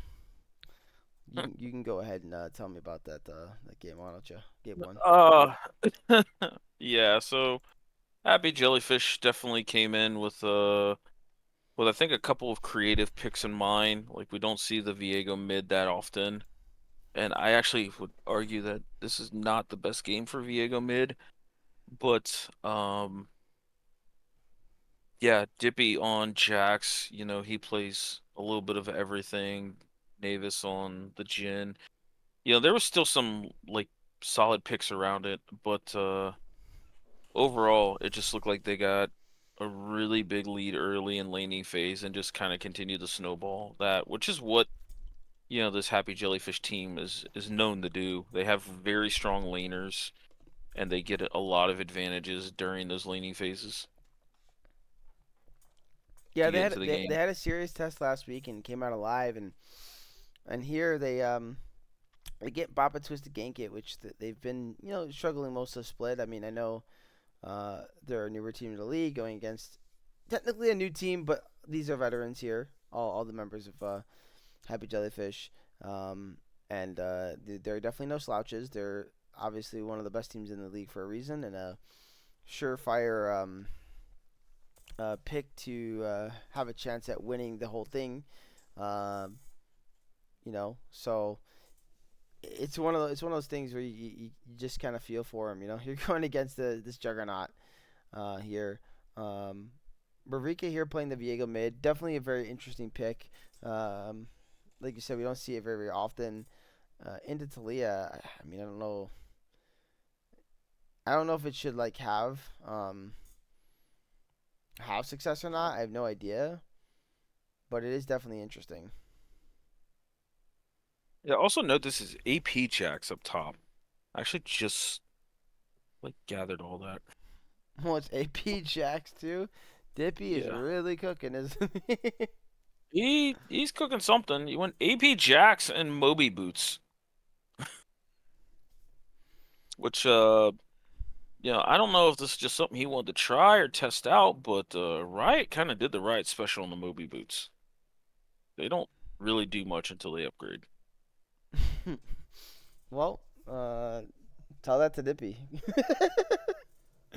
you can go ahead and tell me about that game, why don't you? Game one. Uh, yeah, so Happy Jellyfish definitely came in with I think a couple of creative picks in mind. Like we don't see the Viego mid that often. And I actually would argue that this is not the best game for Viego mid, but yeah, Dippy on Jax, he plays a little bit of everything. Navis on the Jhin. There was still some like solid picks around it, but overall it just looked like they got a really big lead early in laning phase and just kind of continued to snowball that, which is what this Happy Jellyfish team is known to do. They have very strong laners and they get a lot of advantages during those laning phases Yeah, to they get had into the they game. had a serious test last week and came out alive, and here they get Boppa Twisted Gankit, which they've been struggling most of the split. I mean, I know they're a newer team in the league going against technically a new team, but these are veterans here. All the members of Happy Jellyfish, and they're definitely no slouches. They're obviously one of the best teams in the league for a reason, and a surefire pick to have a chance at winning the whole thing. Um, so it's one of those things where you just kind of feel for him. You're going against this juggernaut here. Um, Barrica here playing the Viego mid. Definitely a very interesting pick. Um, like you said, we don't see it very, very often. Into Talia, I mean, I don't know. I don't know if it should like have success or not. I have no idea, but it is definitely interesting. Yeah, also note this is AP Jacks up top. I actually just like gathered all that. Well, it's AP Jax too. Dippy is Yeah. really cooking, isn't he? He's cooking something. He went AP Jacks and Moby Boots, which I don't know if this is just something he wanted to try or test out, but Riot kind of did the Riot special on the Moby Boots. They don't really do much until they upgrade. Well, tell that to Dippy.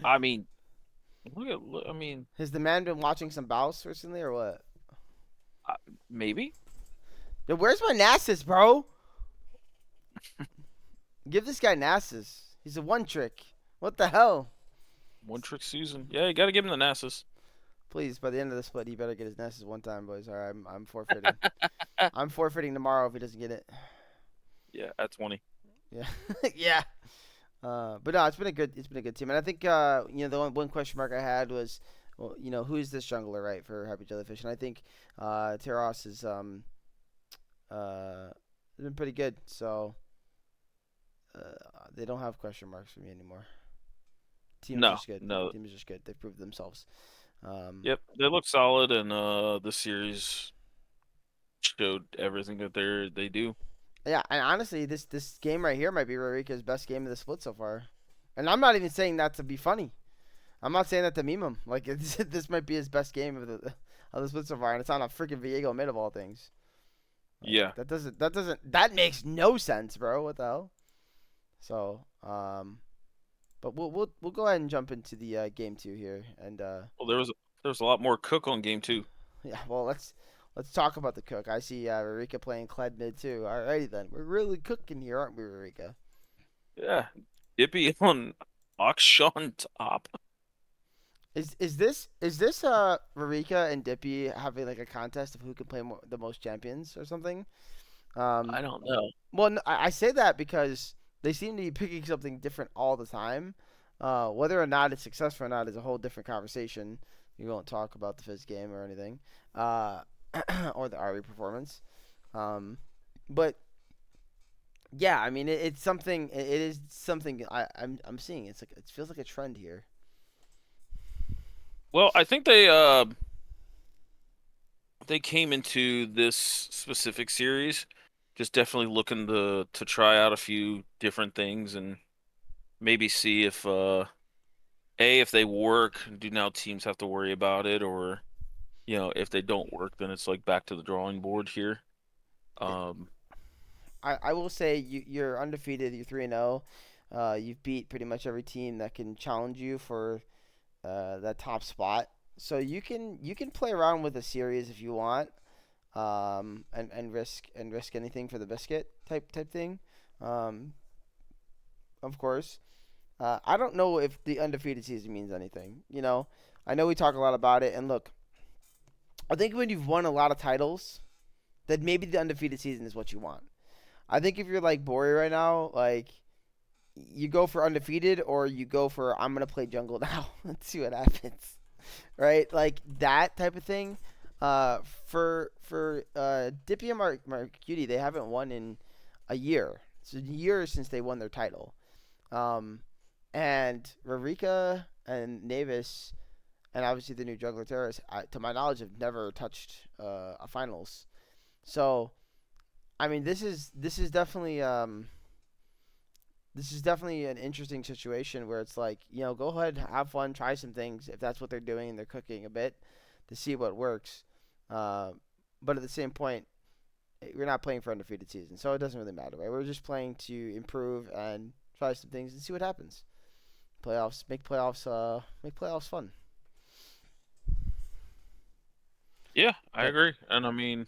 I mean, I mean, Has the man been watching some Baus recently or what? uh, maybe Yo, where's my Nasus, bro? Give this guy Nasus. He's a one trick. What the hell? one trick Susan. Yeah, you got to give him the Nasus. Please, by the end of the split, he better get his Nasus one time, boys. All right, I'm forfeiting. I'm forfeiting tomorrow if he doesn't get it. Yeah, at 20. Yeah, yeah. But no, it's been a good team, and I think the one question mark I had was, well, who is this jungler, right, for Happy Jellyfish, and I think Terras is been pretty good, so they don't have question marks for me anymore. Team is No, just good. no. Team is just good. They've proved themselves. Yep, they look solid, and the series showed everything that they do. Yeah, and honestly, this game right here might be Rurika's best game of the split so far, and I'm not even saying that to be funny. I'm not saying that to meme him. Like this might be his best game of the split so far, and it's on a freaking Viego mid of all things. Like Yeah. that makes no sense, bro. What the hell? So but we'll go ahead and jump into the game two here, and Well, there was a lot more cook on game two. yeah, well let's talk about the cook. I see Rurika playing Kled mid too. Alrighty then, we're really cooking here, aren't we, Rurika? Yeah, Dippy on Akshan top. Is this Rurika and Dippy having like a contest of who can play the most champions or something? Um, I don't know. well, I say that because they seem to be picking something different all the time. Whether or not it's successful or not is a whole different conversation. We won't talk about the Fizz game or anything, or the Ari performance. Um, but yeah, I mean it's something. It is something I'm seeing. It's like it feels like a trend here. Well, I think they came into this specific series just definitely looking to try out a few different things and maybe see if if they work, do now teams have to worry about it, or if they don't work, then it's like back to the drawing board here. Um, I will say you're undefeated. You're 3-0. You've beat pretty much every team that can challenge you for that top spot. So you can play around with a series if you want, and risk anything for the biscuit type thing. Um, of course. I don't know if the undefeated season means anything. I know we talk a lot about it, and look, I think when you've won a lot of titles, then maybe the undefeated season is what you want. I think if you're like Bori right now, like you go for undefeated or you go for I'm gonna play jungle now. Let's see what happens. Right? Like that type of thing. For Dippy and Marcuti, they haven't won in a year. It's a year since they won their title. Um, and Rarika and Navis and obviously the new Juggler Terrace, to my knowledge, have never touched a finals. So I mean, this is definitely an interesting situation where it's like, go ahead, have fun, try some things if that's what they're doing and they're cooking a bit to see what works. Uh, but at the same point, we're not playing for undefeated season, so it doesn't really matter, right? We're just playing to improve and try some things and see what happens. Make playoffs fun. yeah, I But agree, and I mean,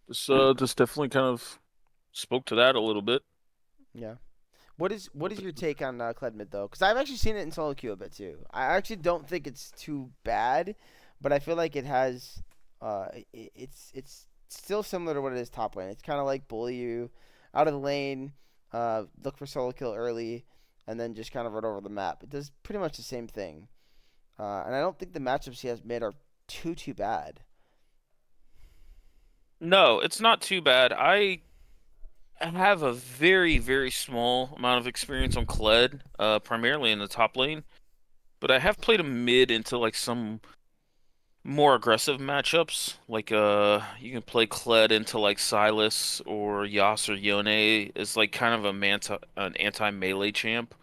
this definitely kind of spoke to that a little bit. yeah, what is your take on Cledmid though? Because I've actually seen it in solo queue a bit too. I actually don't think it's too bad, but I feel like it has, it's still similar to what it is top lane. It's kind of like bully you out of the lane, look for solo kill early, and then just kind of run over the map. It does pretty much the same thing, and I don't think the matchups he has made are too bad. No, it's not too bad. I have a very, very small amount of experience on Kled, primarily in the top lane, but I have played a mid into like some more aggressive matchups. Like you can play Kled into like Sylas or Yas or Yone is like kind of an anti-melee champ.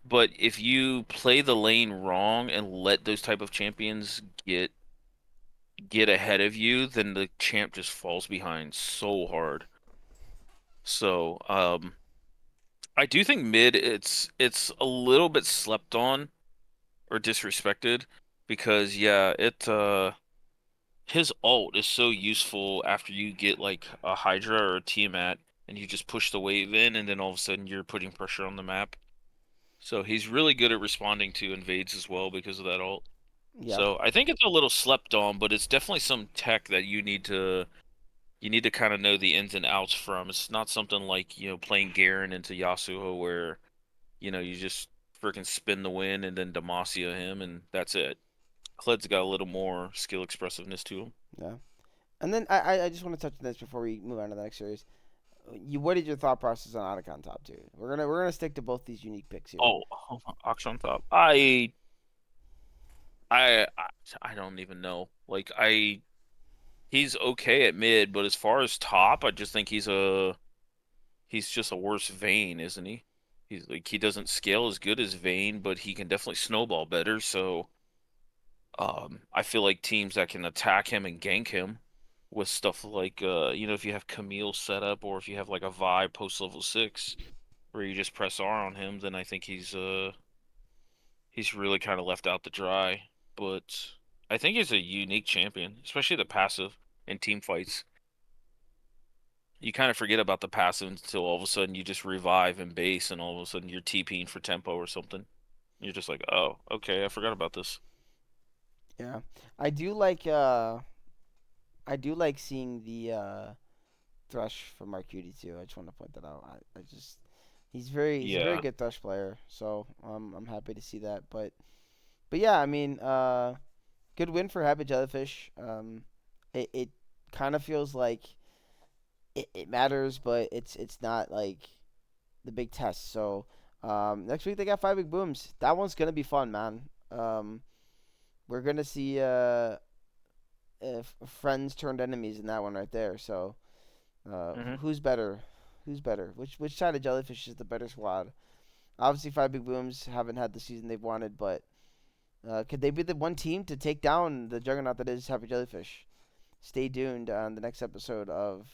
But if you play the lane wrong and let those type of champions get ahead of you, then the champ just falls behind so hard. So, I do think mid it's a little bit slept on or disrespected because yeah, it his ult is so useful after you get like a Hydra or a Tiamat and you just push the wave in and then all of a sudden you're putting pressure on the map. So he's really good at responding to invades as well because of that ult. Yeah, So I think it's a little slept on, but it's definitely some tech that you need to kind of know the ins and outs from. It's not something like, playing Garen into Yasuo where, you just freaking spin the win and then Demacia him and that's it. Kled's got a little more skill expressiveness to him. yeah. And then I just want to touch on this before we move on to the next series. What is your thought process on Otacon top two? We're gonna stick to both these unique picks here. Oh, Ox on top. I don't even know. Like he's okay at mid, but as far as top, I just think he's just a worse Vayne, isn't he? He's like he doesn't scale as good as Vayne, but he can definitely snowball better. So I feel like teams that can attack him and gank him with stuff like if you have Camille set up or if you have like a Vi post level 6 where you just press R on him, then I think he's really kind of left out to dry. But I think he's a unique champion, especially the passive in team fights. You kind of forget about the passive until all of a sudden you just revive in base and all of a sudden you're TPing for tempo or something. You're just like, oh, okay, I forgot about this. Yeah, I do like seeing the Thresh from Arcudi too. I just want to point that out. I just he's a very Yeah. good Thresh player, so I'm happy to see that. But yeah, I mean, good win for Happy Jellyfish. It kind of feels like it matters, but it's not like the big test. So next week they got five big booms. That one's gonna be fun, man. We're gonna see if friends turned enemies in that one right there. So hmm who's better? Who's better? Which side of Jellyfish is the better squad? Obviously, Five Big Booms haven't had the season they've wanted, but could they be the one team to take down the juggernaut that is Happy Jellyfish? Stay tuned on the next episode of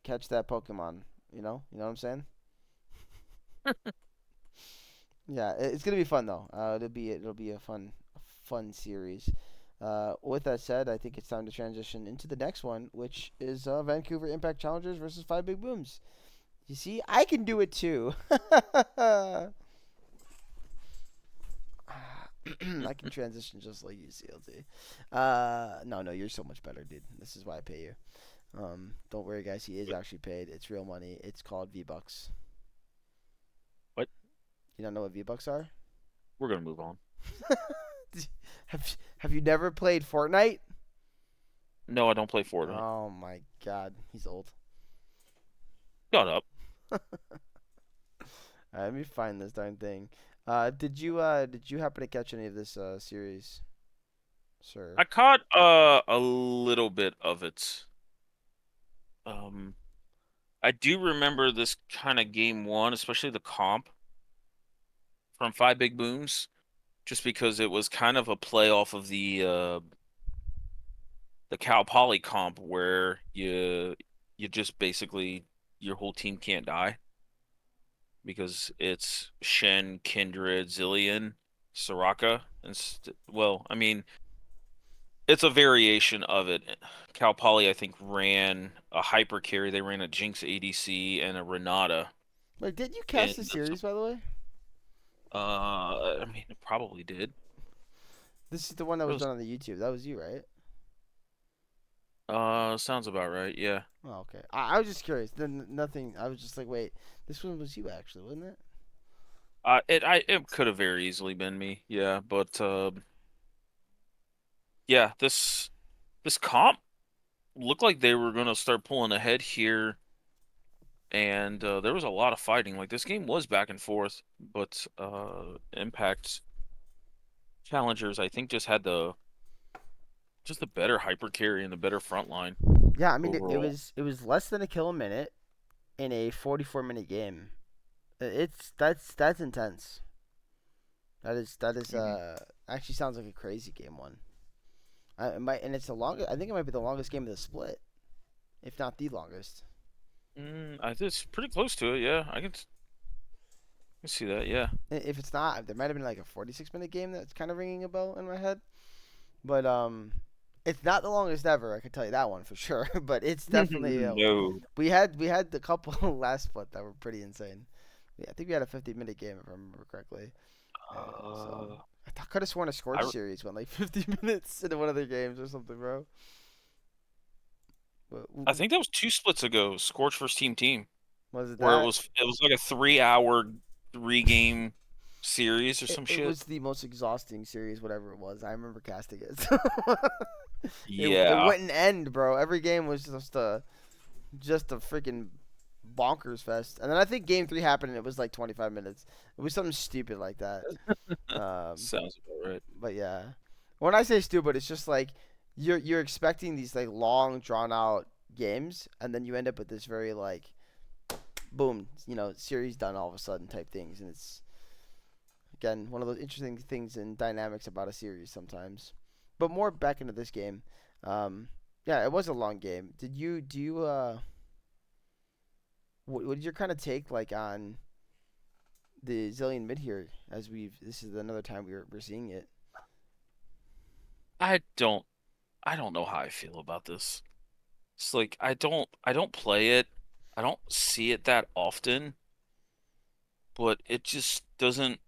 Catch That Pokemon. You know what I'm saying? Yeah, it's gonna be fun though. It'll be a fun series. With that said, I think it's time to transition into the next one, which is Vancouver Impact Challengers versus Five Big Booms. You see, I can do it too. I can transition just like you, CLT. No, you're so much better, dude. This is why I pay you. Don't worry, guys. He is actually paid. It's real money. It's called V Bucks. What? You don't know what V Bucks are? We're gonna move on. Have you never played Fortnite? No, I don't play Fortnite. Oh my God, he's old. Shut up. Let me find this darn thing. Did you happen to catch any of this series, sir? I caught a little bit of it. Um, I do remember this kind of game one, especially the comp from Five Big Booms, just because it was kind of a play off of the Cal Poly comp where you just basically your whole team can't die because it's Shen, Kindred, Zillion, Soraka, and well, I mean, it's a variation of it. Cal Poly, I think, ran a hyper carry. They ran a Jinx ADC and a Renata. Like, did you And catch the series by the way? I mean, it probably did. This is the one that It was was done on the YouTube. That was you, right? sounds about right. Yeah. Oh, okay. I was just curious. Then nothing. I was just like, wait, this one was you actually, wasn't it? It could have very easily been me. Yeah, but yeah, this comp looked like they were gonna start pulling ahead here, and there was a lot of fighting. Like this game was back and forth, but Impact challengers I think just the better hyper carry and the better front line Yeah, I mean, overall. it was less than a kill a minute in a 44-minute game. That's intense. That is Mhm. actually sounds like a crazy game one. It might and it's the longest. I think it might be the longest game of the split, if not the longest. I think it's pretty close to it. Yeah, can see that. Yeah. If it's not, there might have been like a 46-minute game that's kind of ringing a bell in my head. But it's not the longest ever. I can tell you that one for sure. But it's definitely No. we had the couple last split that were pretty insane. Yeah, I think we had a 50-minute game if I remember correctly. So Uh, I could have sworn a Scorch I series went like 50 minutes into one of their games or something, bro. But I think that was two splits ago. Scorch versus Team Team, was it where that? it was like a 3 hour 3 game series or It, some it shit. was the most exhausting series, whatever it was. I remember casting it. It Yeah. wouldn't end, bro. Every game was just a freaking bonkers fest. And then I think game 3 happened and it was like 25 minutes. It was something stupid like that. Um, Sounds about right. but yeah, when I say stupid, it's just like you're expecting these like long drawn out games, and then you end up with this very like boom, series done all of a sudden type things, and it's again one of those interesting things and dynamics about a series sometimes. But more back into this game. Um, yeah, it was a long game. Did you do you what did your kind of take like on the Zillion mid here? As this is another time we're seeing it. I don't I don't know how I feel about this. It's like I don't play it. I don't see it that often, but it just doesn't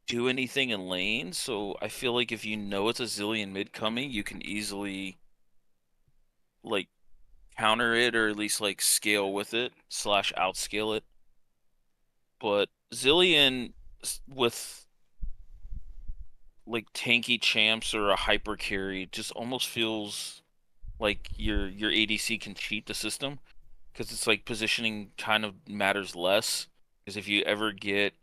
do anything in lane. So I feel like if you know it's a Zillion mid coming, you can easily like counter it or at least like scale with it slash outscale it. But Zillion with like tanky champs or a hyper carry just almost feels like your ADC can cheat the system because it's like positioning kind of matters less. Because if you ever get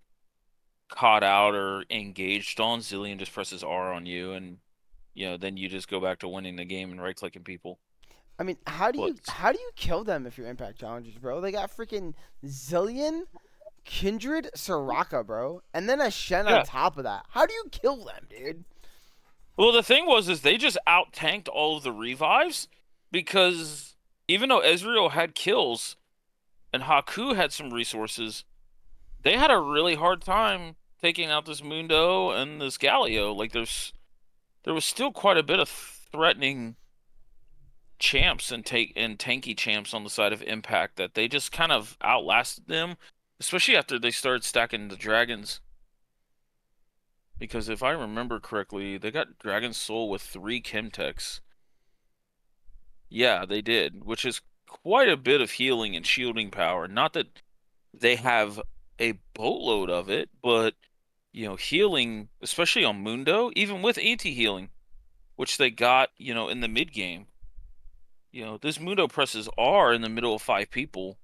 caught out or engaged on, Zillion just presses R on you, and then you just go back to winning the game and right clicking people. I mean, how do But you how do you kill them if you're Impact Challengers, bro? They got freaking Zillion, Kindred, Soraka, bro, and then a Shen on yeah, top of that. How do you kill them, dude? well the thing was is they just out tanked all of the revives because even though Ezreal had kills and Haku had some resources, they had a really hard time taking out this Mundo and this Galio. Like there was still quite a bit of threatening champs and tanky champs on the side of Impact that they just kind of outlasted them, especially after they started stacking the dragons. Because if I remember correctly, they got Dragon Soul with 3 Chemtechs. Yeah, they did, which is quite a bit of healing and shielding power. Not that they have a boatload of it, but healing, especially on Mundo, even with anti-healing, which they got, in the mid game. This Mundo presses R in the middle of 5 people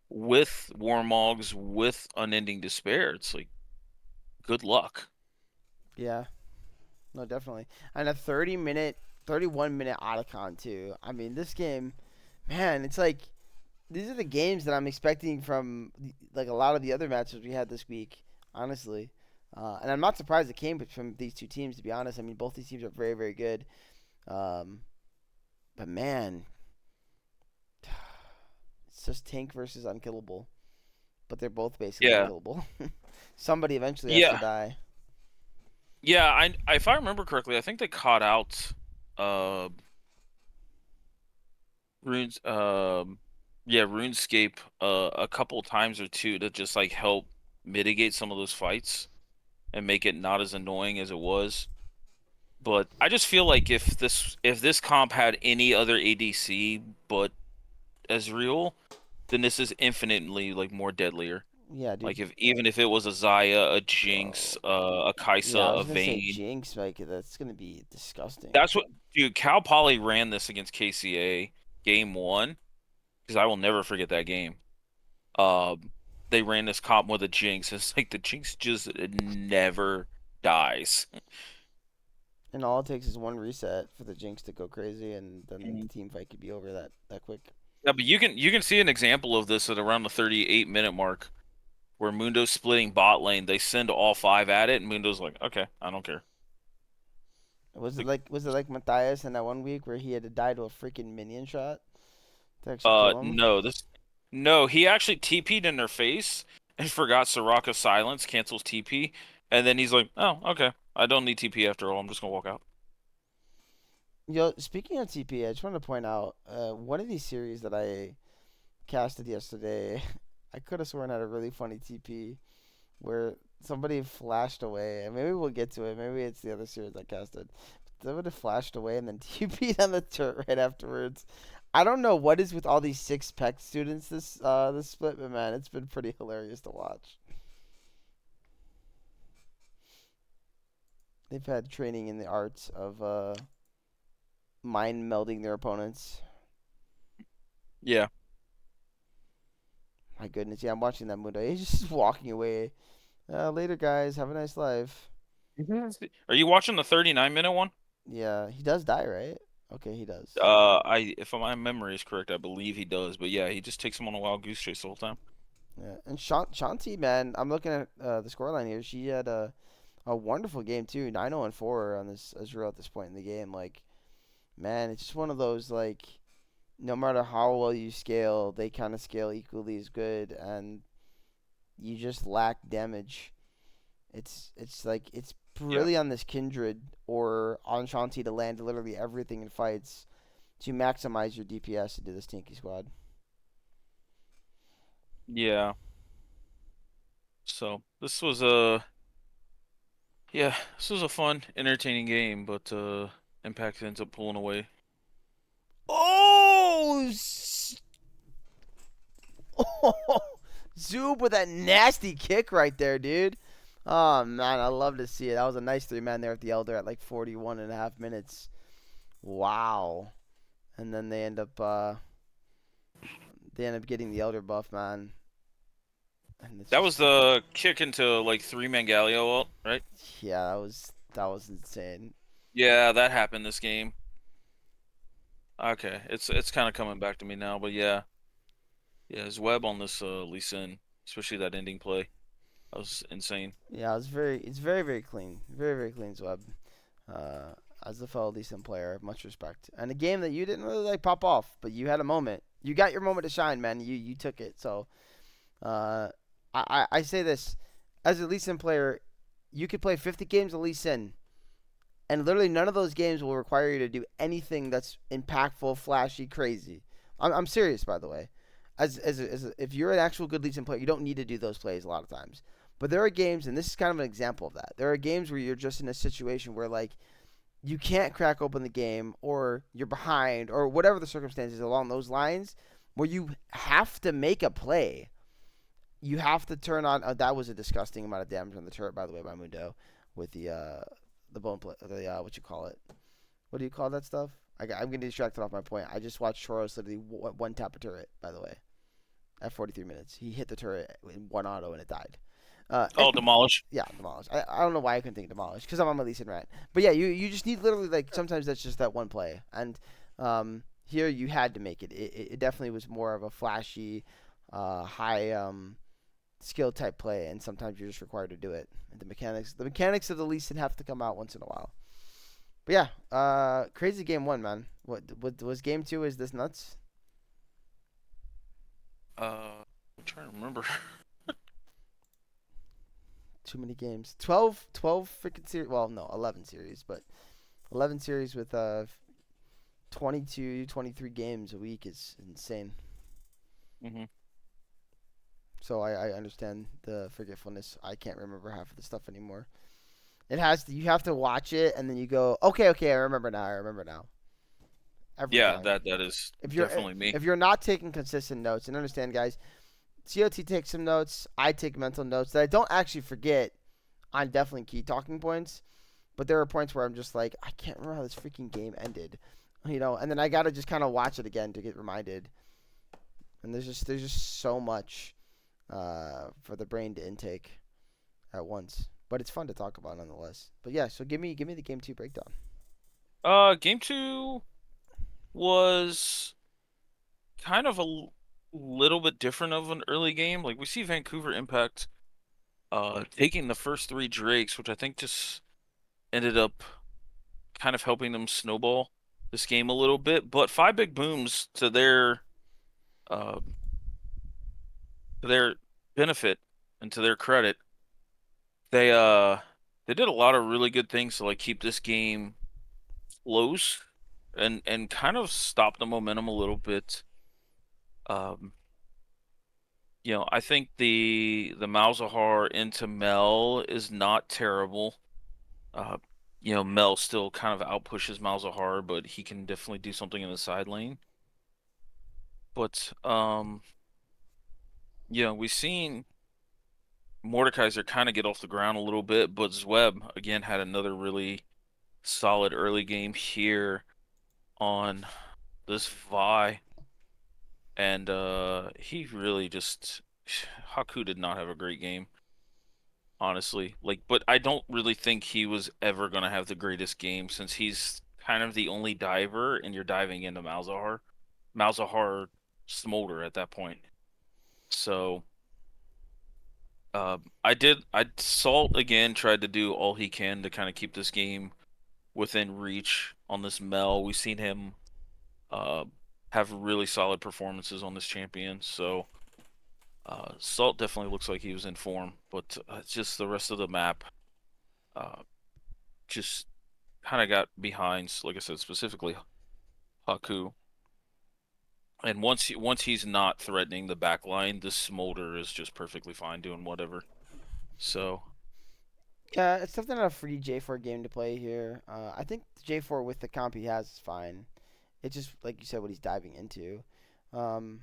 with Warmogs, with Unending Despair. It's like, good luck. Yeah, no, definitely. And a 30-minute, 31-minute Otacon too. I mean, this game, man, it's like these are the games that I'm expecting from like a lot of the other matches we had this week. Honestly, and I'm not surprised it came from these two teams. To be honest, I mean, both these teams are very, very good. Um, but man, it's just tank versus unkillable. But they're both basically Yeah. unkillable. Somebody eventually has to Yeah. die. Yeah, if I remember correctly, I think they caught out uh Runes yeah, RuneScape a couple times or two to just like help mitigate some of those fights and make it not as annoying as it was. But I just feel like if this comp had any other ADC but Ezreal, then this is infinitely like more deadlier. Yeah, dude. Like if even if it was a Xayah, a Jinx, Bro. a Kai'Sa, Yeah, I a was gonna say Vayne. Jinx, like that's gonna be disgusting. That's what, dude. Cal Poly ran this against KCA game one because I will never forget that game. Um, they ran this comp with a Jinx. It's like the Jinx just never dies. And all it takes is one reset for the Jinx to go crazy, and then the Mhm. team fight could be over that quick. Yeah, but you can see an example of this at around the 38-minute mark where Mundo's splitting bot lane. They send all five at it, and Mundo's like, okay, I don't care. Like, Was it like Matthias in that one week where he had to die to a freaking minion shot to actually kill him? no, he actually TP'd in their face and forgot Soraka silence cancels TP, and then he's like, oh, okay, I don't need TP after all. I'm just gonna walk out. Yo, speaking of TP, I just wanted to point out one of these series that I casted yesterday. I could have sworn had a really funny TP where somebody flashed away, and maybe we'll get to it. Maybe it's the other series I casted. Somebody flashed away and then TP'd on the turret right afterwards. I don't know what is with all these six Peck students this split, but man, it's been pretty hilarious to watch. They've had training in the arts of mind melding their opponents. Yeah. My goodness, yeah, I'm watching that Mundo. He's just walking away. Later, guys. Have a nice life. Are you watching the 39-minute one? Yeah, he does die, right? Okay, he does. If my memory is correct, I believe he does. But yeah, he just takes him on a wild goose chase the whole time. Yeah, and Shanti, man, I'm looking at the scoreline here. She had a wonderful game too, 9-0-4 on this Azrael at this point in the game. Like, man, it's just one of those like, no matter how well you scale, they kind of scale equally as good, and you just lack damage. It's like it's Yeah. really on this Kindred or on Shanti to land literally everything in fights to maximize your DPS into this tanky squad. Yeah. So this was a fun, entertaining game, but Impact ends up pulling away. Oh, Zoob with that nasty kick right there, dude. Oh man, I love to see it. That was a nice three-man there at the Elder at like 41 and a half minutes. Wow. And then they end up getting the Elder buff, man. And it's That was just the kick into like three-man Galio ult, right? yeah, that was insane. Yeah, that happened this game. Okay, it's kind of coming back to me now, but yeah, yeah, his web on this Lee Sin, especially that ending play, that was insane. Yeah, it's very clean. Very clean Zweb. Uh as a fellow decent player, much respect. And a game that you didn't really like pop off, but you had a moment. You got your moment to shine, man. You took it. So Uh, I say this as a Lee Sin player, you could play 50 games of Lee Sin, and literally none of those games will require you to do anything that's impactful, flashy, crazy. I'm serious, by the way. If you're an actual good Lee Sin player, you don't need to do those plays a lot of times. But there are games, and this is kind of an example of that. There are games where you're just in a situation where like you can't crack open the game, or you're behind, or whatever the circumstances along those lines, where you have to make a play. You have to turn on. That was a disgusting amount of damage on the turret, by the way, by Mundo, with the bone play, the what you call it? What do you call that stuff? I'm getting distracted off my point. I just watched Choros literally one tap a turret. By the way, at 43 minutes, he hit the turret in one auto and it died. And Oh, demolish. yeah, demolish. I don't know why I couldn't think demolish because I'm on my Lee Sin rant. But yeah, you just need literally like sometimes that's just that one play, and here you had to make it. It definitely was more of a flashy, high skill type play, and sometimes you're just required to do it. And the mechanics of the Lee Sin have to come out once in a while. But yeah, crazy game one, man. What was game two? Is this nuts? I'm trying to remember. Too many games. 12 freaking series. Well, no, 11 series, but 11 series with 22, 23 games a week is insane. hmm So I understand the forgetfulness. I can't remember half of the stuff anymore. It has to. You have to watch it, and then you go, okay, okay, I remember now. I remember now. Every Yeah, time. that is If you're definitely me. if you're not taking consistent notes, and understand, guys, COT takes some notes. I take mental notes that I don't actually forget on definitely key talking points. But there are points where I'm just like, I can't remember how this freaking game ended, and then I gotta just kind of watch it again to get reminded. And there's just so much for the brain to intake at once. But it's fun to talk about nonetheless. But yeah, so give me the game two breakdown. Game two was kind of little bit different of an early game. Like we see Vancouver Impact taking the first three Drakes, which I think just ended up kind of helping them snowball this game a little bit. But five big booms uh to their benefit and to their credit, they uh they did a lot of really good things to like keep this game close and kind of stop the momentum a little bit. Um, I think the Malzahar into Mel is not terrible. Uh, Mel still kind of outpushes Malzahar, but he can definitely do something in the side lane. But we've seen Mordekaiser kind of get off the ground a little bit, but Zweb again had another really solid early game here on this Vi, and he really just Haku did not have a great game, honestly. Like, but I don't really think he was ever gonna have the greatest game since he's kind of the only diver, and you're diving into Malzahar. Malzahar smolder at that point. So, I Salt again tried to do all he can to kind of keep this game within reach on this Mel. We've seen him uh have really solid performances on this champion. So, Salt definitely looks like he was in form, but just the rest of the map. Uh, just kind of got behind, like I said, specifically Haku. And once he's not threatening the back line, this Smolder is just perfectly fine doing whatever. So, Yeah, it's definitely not a free J4 game to play here. I think the J4 with the comp he has is fine. It's just like you said, what he's diving into. Um,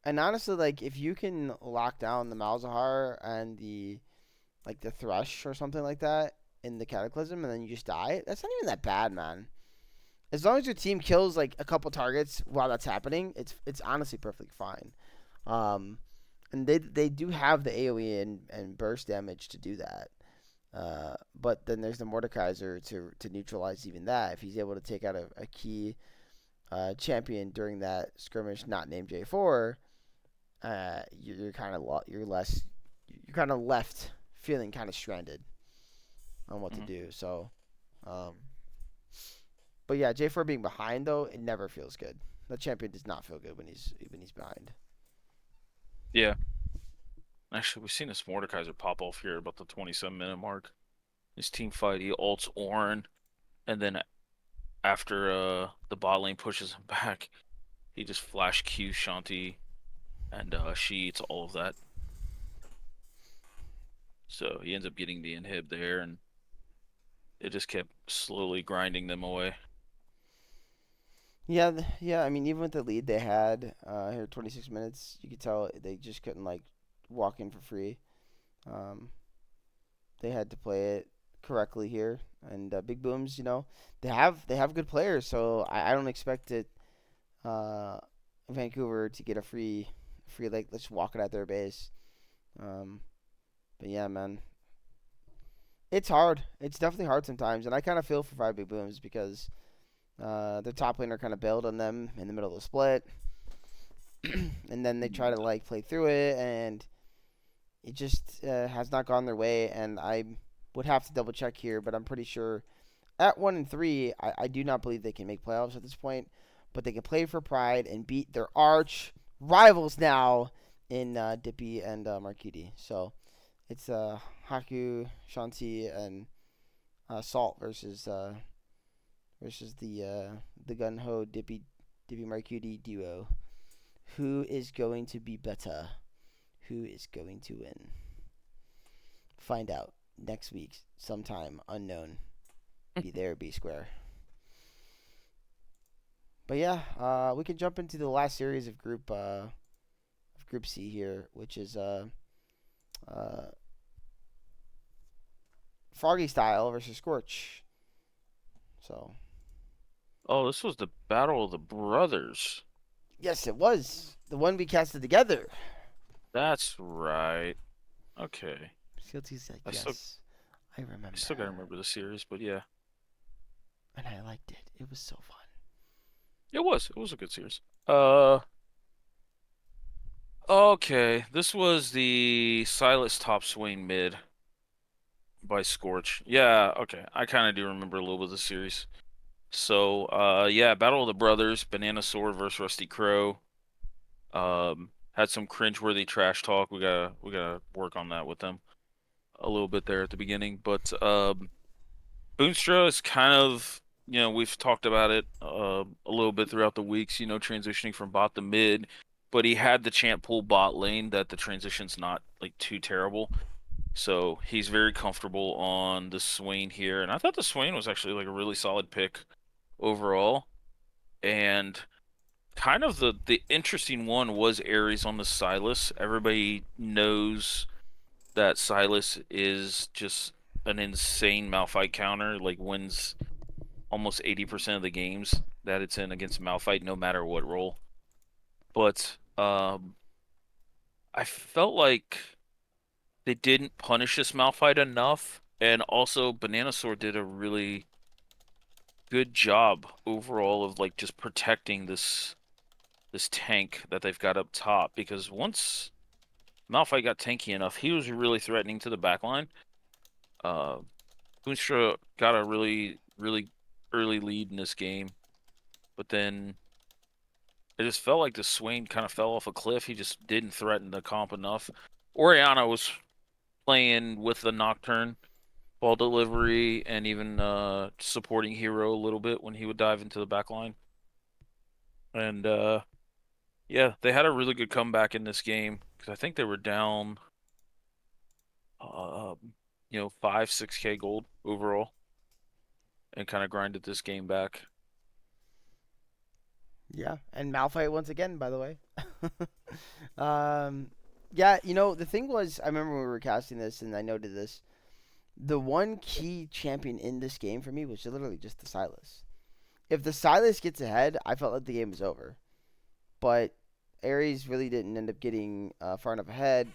and honestly, like if you can lock down the Malzahar and the Thrush or something like that in the Cataclysm, and then you just die, that's not even that bad, man. As long as your team kills like a couple targets while that's happening, it's honestly perfectly fine. Um, and they do have the AOE and burst damage to do that. But then there's the Mordekaiser to neutralize even that. If he's able to take out a key champion during that skirmish not named J4, you're kind of you're kind of left feeling kind of stranded on what to mhm. do. So, um, but yeah, J4 being behind though, it never feels good. The champion does not feel good when he's behind. Yeah. Actually, we've seen this Mordekaiser pop off here about the 27-minute mark. His team fight, he ults Ornn, and then after the bot lane pushes him back, he just flash Q Shanti, and she eats all of that. So he ends up getting the inhib there, and it just kept slowly grinding them away. Yeah, yeah. I mean, even with the lead they had here, 26 minutes, you could tell they just couldn't like walk in for free. Um, they had to play it correctly here, and Big Booms, they have good players, so I don't expect it. Uh, Vancouver to get a free like let's walk it at their base. Um, but yeah, man, it's hard. It's definitely hard sometimes, and I kind of feel for Five Big Booms because their top laner kind of bailed on them in the middle of the split, and then they try to like play through it, and it just has not gone their way. And I would have to double check here, but I'm pretty sure at 1-3, I do not believe they can make playoffs at this point, but they can play for pride and beat their arch rivals now in Dippy and Marquiti. So it's Haku, Shanti, and Salt versus the Gun Ho Dippy Marquiti duo. Who is going to be better? Who is going to win? Find out next week, sometime unknown. Be there, be square. But yeah, we can jump into the last series of Group C here, which is uh, Froggy Style versus Scorch. So Oh, this was the Battle of the Brothers. yes, it was the one we casted together. That's right. Okay. CLT's like, I still yes, I I still gotta remember, remember the series, but yeah. and I liked it. It was so fun. It was. It was a good series. Uh okay. This was the Silas Top Swing mid by Scorch. Yeah, okay. I kinda do remember a little bit of the series. So yeah, Battle of the Brothers, Banana Sword versus Rusty Crow. Had some cringeworthy trash talk. We gotta work on that with them a little bit there at the beginning. But Boonstra is kind of, we've talked about it a little bit throughout the weeks, transitioning from bot to mid, but he had the champ pull bot lane that the transition's not like too terrible. So he's very comfortable on the Swain here. And I thought the Swain was actually like a really solid pick overall. And kind of the interesting one was Ares on the Sylas. Everybody knows that Sylas is just an insane Malphite counter, like wins almost 80% of the games that it's in against Malphite, no matter what role. But I felt like they didn't punish this Malphite enough, and also Banana Sword did a really good job overall of like just protecting this tank that they've got up top. Because once Malphite got tanky enough, he was really threatening to the backline. Uh, Boonstra got a really, really early lead in this game, but then it just felt like the Swain kind of fell off a cliff. He just didn't threaten the comp enough. Orianna was playing with the Nocturne, ball delivery, and even supporting Hero a little bit when he would dive into the back line. And yeah, they had a really good comeback in this game because I think they were down, uh, 5, 6K gold overall, and kind of grinded this game back. Yeah, and Malphite once again, by the way. um, yeah, the thing was, I remember when we were casting this, and I noted this. The one key champion in this game for me was literally just the Sylas. If the Sylas gets ahead, I felt like the game was over. But Ares really didn't end up getting far enough ahead.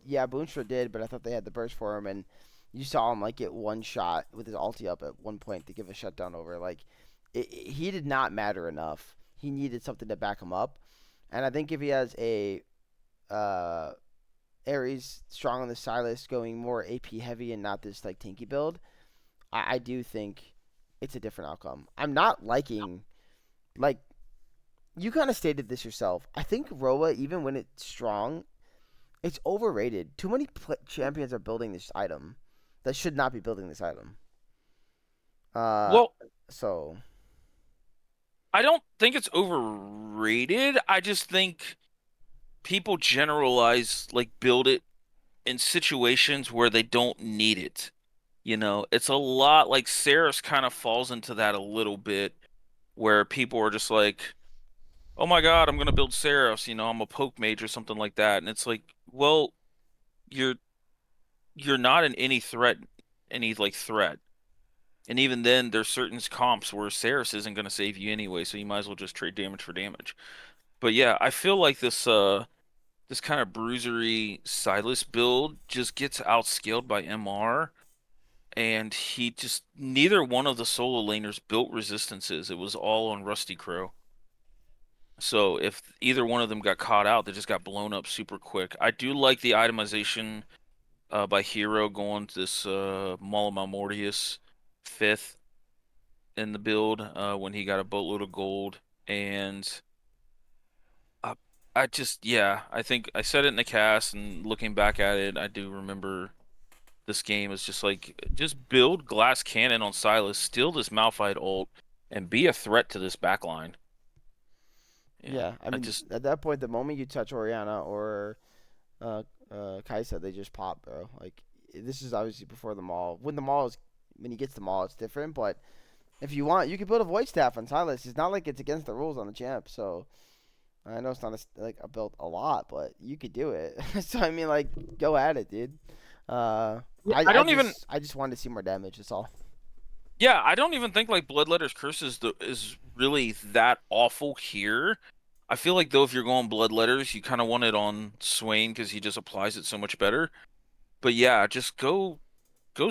Yeah, Boonstra did, but I thought they had the burst for him, and you saw him like get one shot with his ulti up at one point to give a shutdown over. Like, he did not matter enough. He needed something to back him up, and I think if he has a uh, Ares strong on the Sylas going more AP heavy and not this like tanky build, I do think it's a different outcome. I'm not liking like you kind of stated this yourself. I think Roa, even when it's strong, it's overrated. Too many champions are building this item that should not be building this item. Uh, Well, so I don't think it's overrated. I just think people generalize, like, build it in situations where they don't need it. It's a lot like Seraphs kind of falls into that a little bit, where people are just like, oh my God, I'm gonna build Seraphs, I'm a poke mage or something like that. And it's like, well, you're you're not in any like threat. And even then, there's certain comps where Seraphs isn't gonna save you anyway, so you might as well just trade damage for damage. But yeah, I feel like this kind of bruisery Silas build just gets outscaled by MR, and he just neither one of the solo laners built resistances. It was all on Rusty Crow. So if either one of them got caught out, they just got blown up super quick. I do like the itemization by Hero going to this Maula Mortius fifth in the build when he got a boatload of gold. And I, I just, yeah, I think I said it in the cast, and looking back at it, I do remember this game is just like, just build Glass Cannon on Silas, steal this Malphite ult, and be a threat to this backline. Yeah, yeah, I I mean just, at that point, the moment you touch Oriana or uh, Kaisa, they just pop, bro. Like this is obviously before the mall. When he gets the mall, it's different. But if you want, you can build a void staff on Silas. It's not like it's against the rules on the champ. So I know it's not like a built a lot, but you could do it. So I mean, like, go at it, dude. Uh, Yeah, I I I don't even. just I just wanted to see more damage. That's all. Yeah, I don't even think like Bloodletter's Curse is really that awful here. I feel like though if you're going Bloodletters, you kind of want it on Swain because he just applies it so much better. But yeah, just go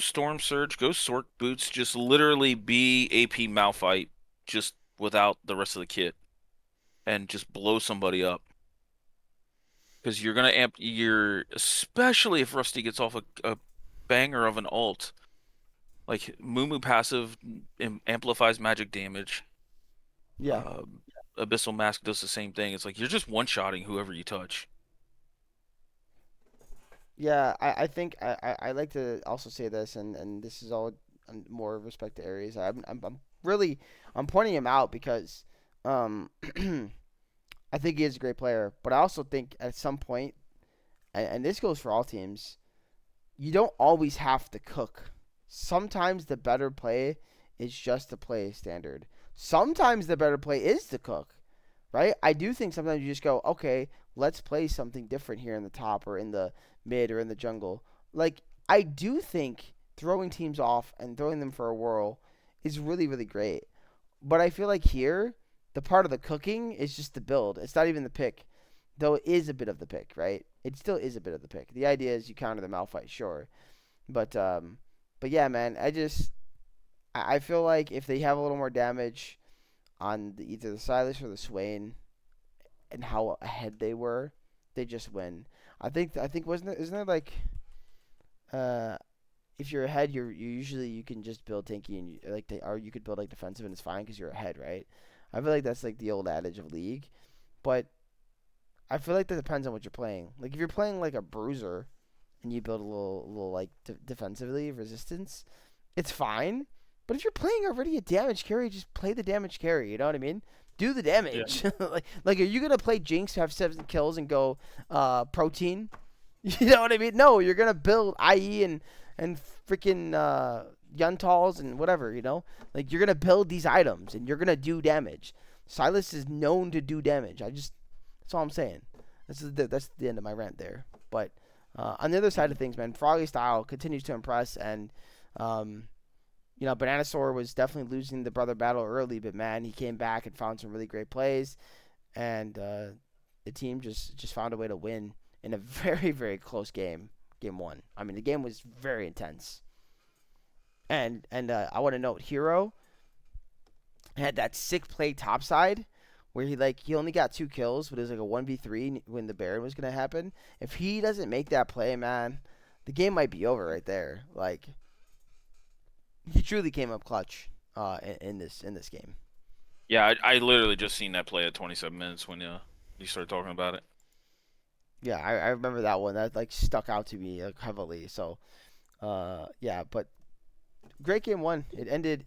Storm Surge, go Sork Boots, just literally be AP Malphite just without the rest of the kit and just blow somebody up. Because you're gonna amp your especially if Rusty gets off a banger of an ult. Like Mumu passive amplifies magic damage. Yeah. Um, Abyssal Mask does the same thing. It's like you're just one-shotting whoever you touch. Yeah, I think I like to also say this, and this is all more respect to Aries. I'm really I'm pointing him out because um I think he is a great player, but I also think at some point, and this goes for all teams, you don't always have to cook. Sometimes the better play is just to play standard. Sometimes the better play is to cook, right? I do think sometimes you just go, okay, let's play something different here in the top or in the mid or in the jungle. Like, I do think throwing teams off and throwing them for a whirl is really, really great. But I feel like here, the part of the cooking is just the build. It's not even the pick, though it is a bit of the pick, right? It still is a bit of the pick. The idea is you counter the Malphite, sure, but yeah, man, I feel like if they have a little more damage on either the Silas or the Swain and how ahead they were, they just win. I think wasn't there, isn't there like uh if you're ahead, you usually you can just build tanky and or you could build like defensive and it's fine because you're ahead, right? I feel like that's like the old adage of League, but I feel like that depends on what you're playing. Like if you're playing like a bruiser and you build a little like defensively resistance, it's fine. But if you're playing already a damage carry, just play the damage carry. You know what I mean? Do the Yeah. damage. Like, are you gonna play Jinx, have 7 kills, and go protein? You know what I mean? No, you're gonna build IE and freaking Yuntals and whatever. You know, like you're gonna build these items and you're gonna do damage. Silas is known to do damage. That's all I'm saying. That's the end of my rant there. But on the other side of things, man, Froggy Style continues to impress, and um, Bananasaur was definitely losing the brother battle early, but man, he came back and found some really great plays, and the team just found a way to win in a very very close game, game one. I mean, the game was very intense, and I want to note Hero had that sick play topside where he only got 2 kills, but it was like a 1v3 when the Baron was gonna happen. If he doesn't make that play, man, the game might be over right there. Like he truly came up clutch in this game. Yeah, I literally just seen that play at 27 minutes when you started talking about it. Yeah, I remember that one. That like stuck out to me like, heavily. So yeah, but great game one. It ended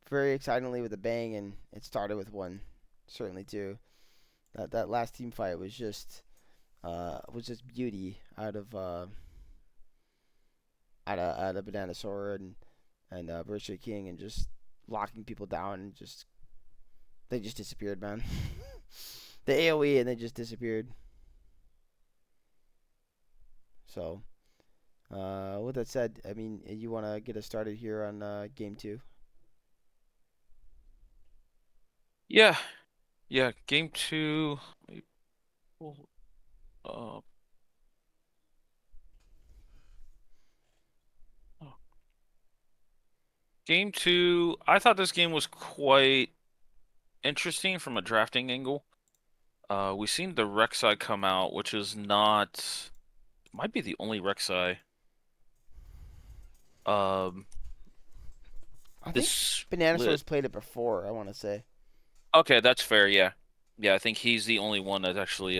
very excitingly with a bang, and it started with one certainly too. That last team fight was just beauty out of Bananasaur and Virtua King, and just locking people down, and they just disappeared, man. The AOE and they just disappeared. So with that said, I mean, you want to get us started here on game two? Yeah, yeah. Game two. Let me pull up. Oh. Game two. I thought this game was quite interesting from a drafting angle. We seen the Rek'Sai come out, which is not might be the only Rek'Sai. Um, I think this split. Bananasaur's played it before. I want to say. Okay, that's fair. Yeah, yeah. I think he's the only one that actually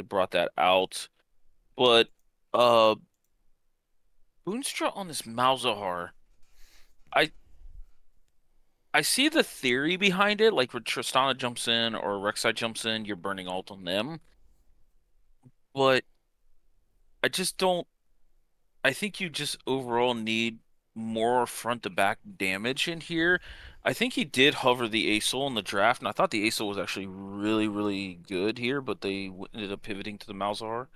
brought that out. But uh, Boonstra on this Malzahar. I I see the theory behind it, like when Tristana jumps in or Rek'Sai jumps in, you're burning ult on them. But I just don't. I think you just overall need more front to back damage in here. I think he did hover the Acel in the draft, and I thought the Acel was actually really, really good here, but they ended up pivoting to the Malzahar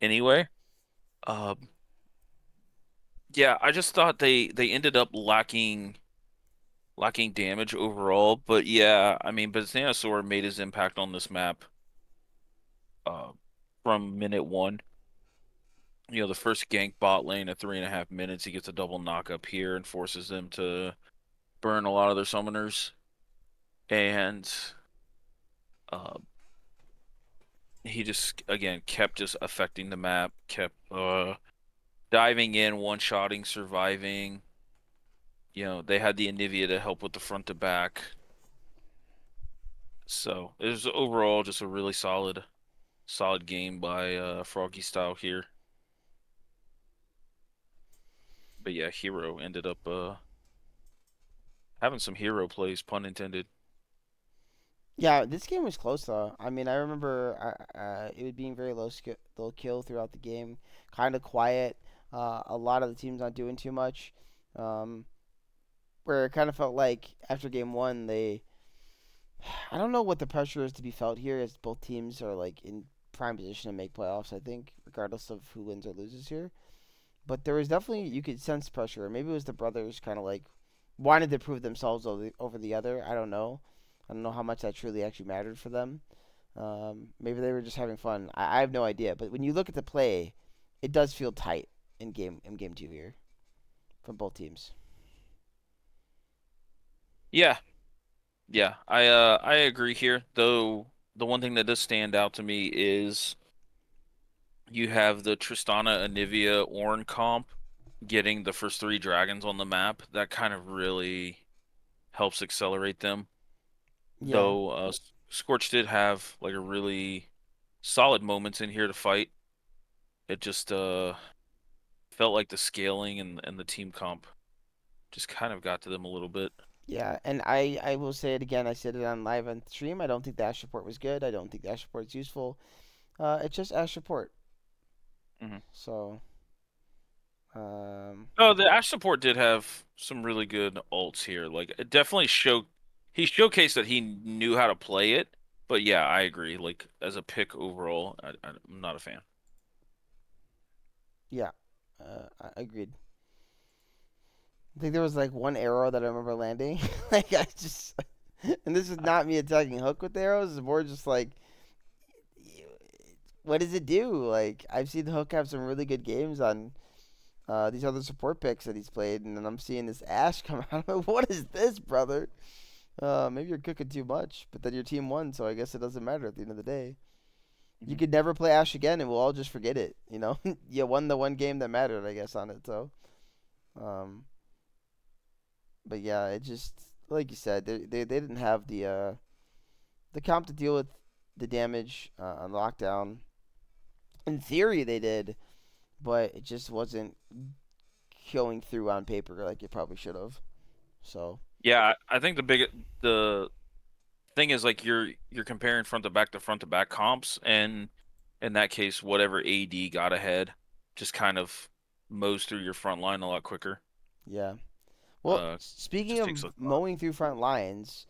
anyway. Um, yeah, I just thought they ended up lacking damage overall. But yeah, I mean, Banasaur made his impact on this map uh, from minute one. The first gank bot lane at 3.5 minutes, he gets a double knock up here and forces them to burn a lot of their summoners. And uh, he just, again, kept just affecting the map, kept diving in, one-shotting, surviving. They had the Anivia to help with the front to back. So it was overall just a really solid game by Froggy Style here. But yeah, Hero ended up having some hero plays, pun intended. Yeah, this game was close though. I mean, I remember it being very low kill throughout the game, kind of quiet. A lot of the teams not doing too much. Um, where it kind of felt like after game one, I don't know what the pressure is to be felt here, as both teams are like in prime position to make playoffs. I think, regardless of who wins or loses here. But there was definitely, you could sense pressure. Maybe it was the brothers kind of like wanted to prove themselves over the other. I don't know. I don't know how much that truly actually mattered for them. Maybe they were just having fun. I have no idea. But when you look at the play, it does feel tight in game two here from both teams. Yeah, yeah, I agree here. Though the one thing that does stand out to me is you have the Tristana Anivia Ornn comp getting the first three dragons on the map. That kind of really helps accelerate them. Yeah, Though Scorch did have like a really solid moments in here to fight. It just felt like the scaling and the team comp just kind of got to them a little bit. yeah, and I will say it again. I said it on live on stream. I don't think the Ash report was good. I don't think the Ash report is useful. It's just Ash report. Mhm. So, um, No, the Ash support did have some really good ults here. Like it definitely he showcased that he knew how to play it. But yeah, I agree. Like as a pick overall, I'm not a fan. yeah, I agreed. I think there was like one arrow that I remember landing. Like I just, and this is not me attacking Hook with arrows. It's more just like, what does it do? Like I've seen Hook have some really good games on these other support picks that he's played, and then I'm seeing this Ash come out. I'm like, what is this, brother? Maybe you're cooking too much, but then your team won, so I guess it doesn't matter at the end of the day. You Mhm. could never play Ash again, and we'll all just forget it. You won the one game that mattered, I guess, on it. So, um, but yeah, it just like you said, they didn't have the comp to deal with the damage on lockdown. In theory, they did, but it just wasn't showing through on paper like it probably should have. So Yeah, I think the thing is like you're comparing front to back comps, and in that case, whatever AD got ahead just kind of mows through your front line a lot quicker. yeah. Well, Uh, speaking just takes of a lot. mowing through front lines,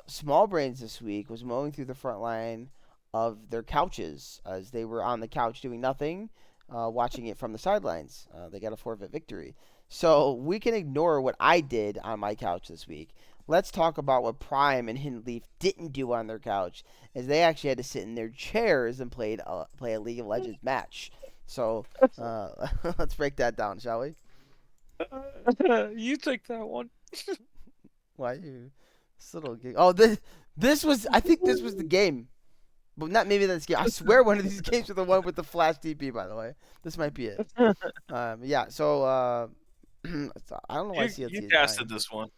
Small Brains this week was mowing through the front line of their couches as they were on the couch doing nothing, watching it from the sidelines. They got a forfeit victory. So we can ignore what I did on my couch this week. Let's talk about what Prime and Hidden Leaf didn't do on their couch, as they actually had to sit in their chairs and play a League of Legends match. So let's break that down, shall we? You take that one. Why you this little gig? Oh, this was, I think this was the game, but not maybe this game. I swear one of these games was the one with the flash TP. By the way, this might be it. Yeah. So I don't know why You CLT is casted dying. this one.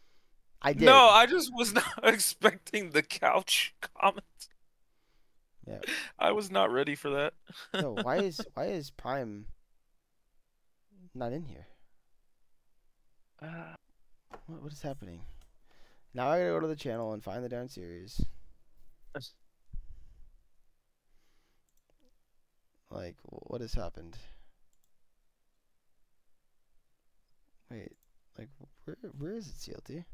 I No, did. I just was not expecting the couch comment. Yeah. I was not ready for Yo, that. why is Prime not in here? Uh, What is happening? Now I gotta go to the channel and find the darn series. Like, what has happened? Like, where is it, CLT?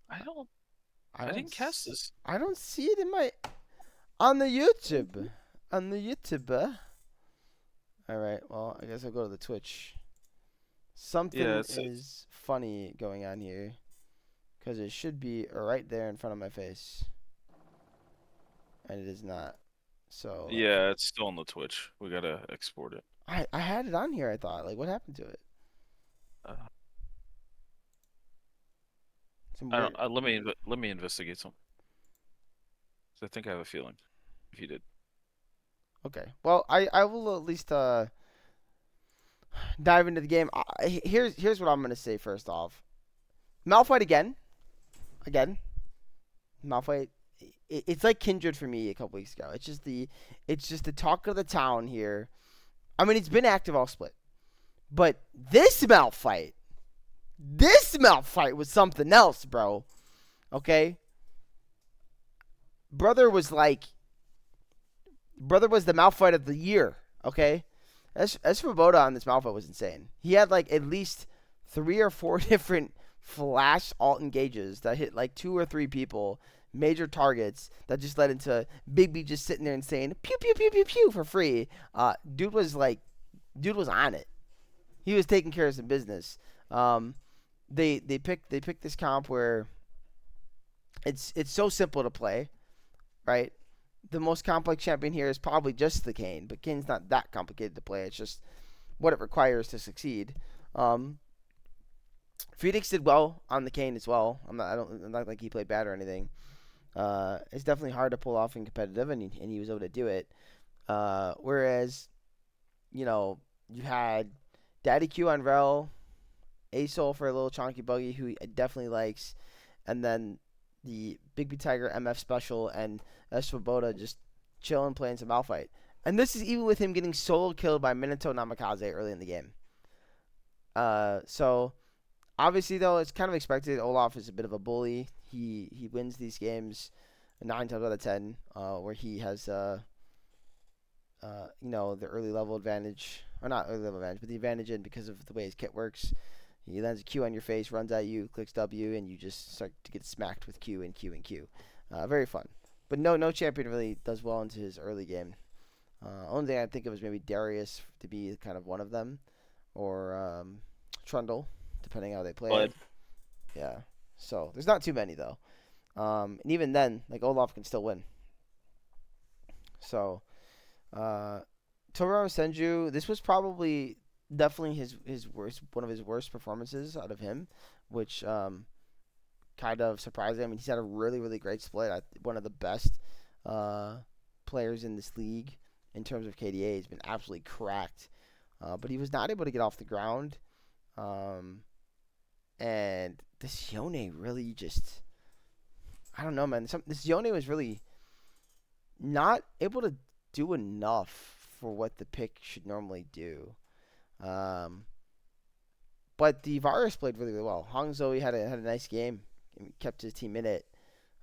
I don't. I I don't didn't cast s- this. I don't see it in my on the YouTube. On the YouTube. All right. Well, I guess I'll go to the Twitch. Yeah, Something it's is funny going on here because it should be right there in front of my face, and it is not. So yeah, it's still on the Twitch. We gotta export it. I had it on here. I thought, like, what happened to it? Uh, Some I don't. weird. Let me investigate something. 'Cause I think I have a feeling. If you did. Okay. Well, I will at least dive into the game. Here's what I'm gonna say first off. Malphite again. Malphite. It's like Kindred for me a couple weeks ago. It's just the talk of the town here. I mean, it's been active all split, but this Malphite was something else, bro. Okay, brother was like, brother was the Malphite of the year. Okay, as for Boda on this Malphite was insane. He had like at least 3 or 4 different flash alt engages that hit like 2 or 3 people, major targets that just led into Big B just sitting there and saying pew pew pew pew pew for free. Dude was on it. He was taking care of some business. Um, they picked this comp where it's so simple to play, right? The most complex champion here is probably just the Kayn, but Kayn's not that complicated to play. It's just what it requires to succeed. Um, Phoenix did well on the Kayn as well. I'm not like he played bad or anything. It's definitely hard to pull off in competitive, and he was able to do it. Whereas, you had Daddy Q on Rel, Asol for a little chunky buggy who he definitely likes, and then the Big B Tiger MF special and Esfoboda just chilling playing some Malphite. And this is even with him getting solo killed by Minato Namikaze early in the game. So obviously though it's kind of expected. Olaf is a bit of a bully. He wins these games 9 times out of 10, where he has the early level advantage, or not early level advantage, but the advantage in because of the way his kit works. He lands a Q on your face, runs at you, clicks W, and you just start to get smacked with Q and Q and Q. Very fun. But no champion really does well into his early game. Only thing I think of is maybe Darius to be kind of one of them, or Trundle, depending how they play it. But Yeah. So there's not too many though. And even then, like Olaf can still win. So uh, Toru Senju, this was probably definitely his worst, one of his worst performances out of him, which kind of surprising. I mean, he's had a really great split. One of the best uh, players in this league in terms of KDA. He's been absolutely cracked, but he was not able to get off the ground. Um, and this Yone really just, I don't know, man. This Yone was really not able to do enough for what the pick should normally do. Um, but the Virus played really well. Hangzhou had a nice game and kept his team in it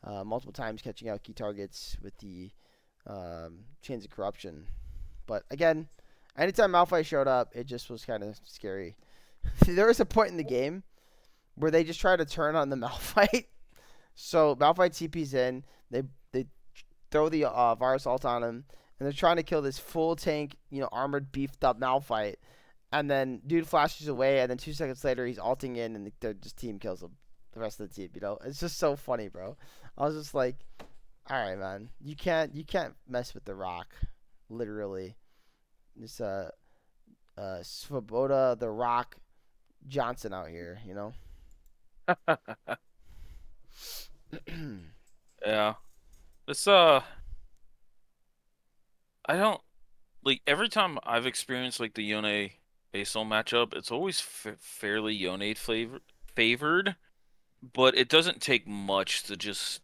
multiple times, catching out key targets with the Chains of Corruption. But again, anytime Malphite showed up, it just was kind of scary. There was a point in the game where they just tried to turn on the Malphite. So Malphite TP's in. They throw the Virus ult on him, and they're trying to kill this full tank, armored, beefed up Malphite. And then dude flashes away, and then 2 seconds later he's alting in, and their just team kills him. The rest of the team, it's just so funny, bro. I was just like, all right, man, you can't mess with the Rock, literally. This Svoboda, the Rock Johnson out here. yeah, it's I don't like every time I've experienced like the Yone Asol matchup, it's always fairly Yone favored, but it doesn't take much to just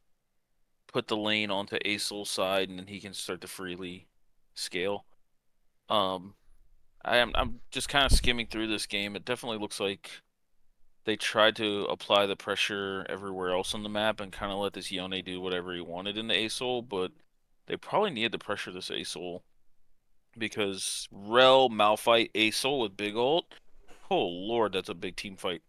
put the lane onto Asol's side and then he can start to freely scale. Um, I'm just kind of skimming through this game. It definitely looks like they tried to apply the pressure everywhere else on the map and kind of let this Yone do whatever he wanted in the Asol, but they probably needed to pressure this Asol because Rel, Malphite, Asol with big ult. Oh Lord, that's a big team fight.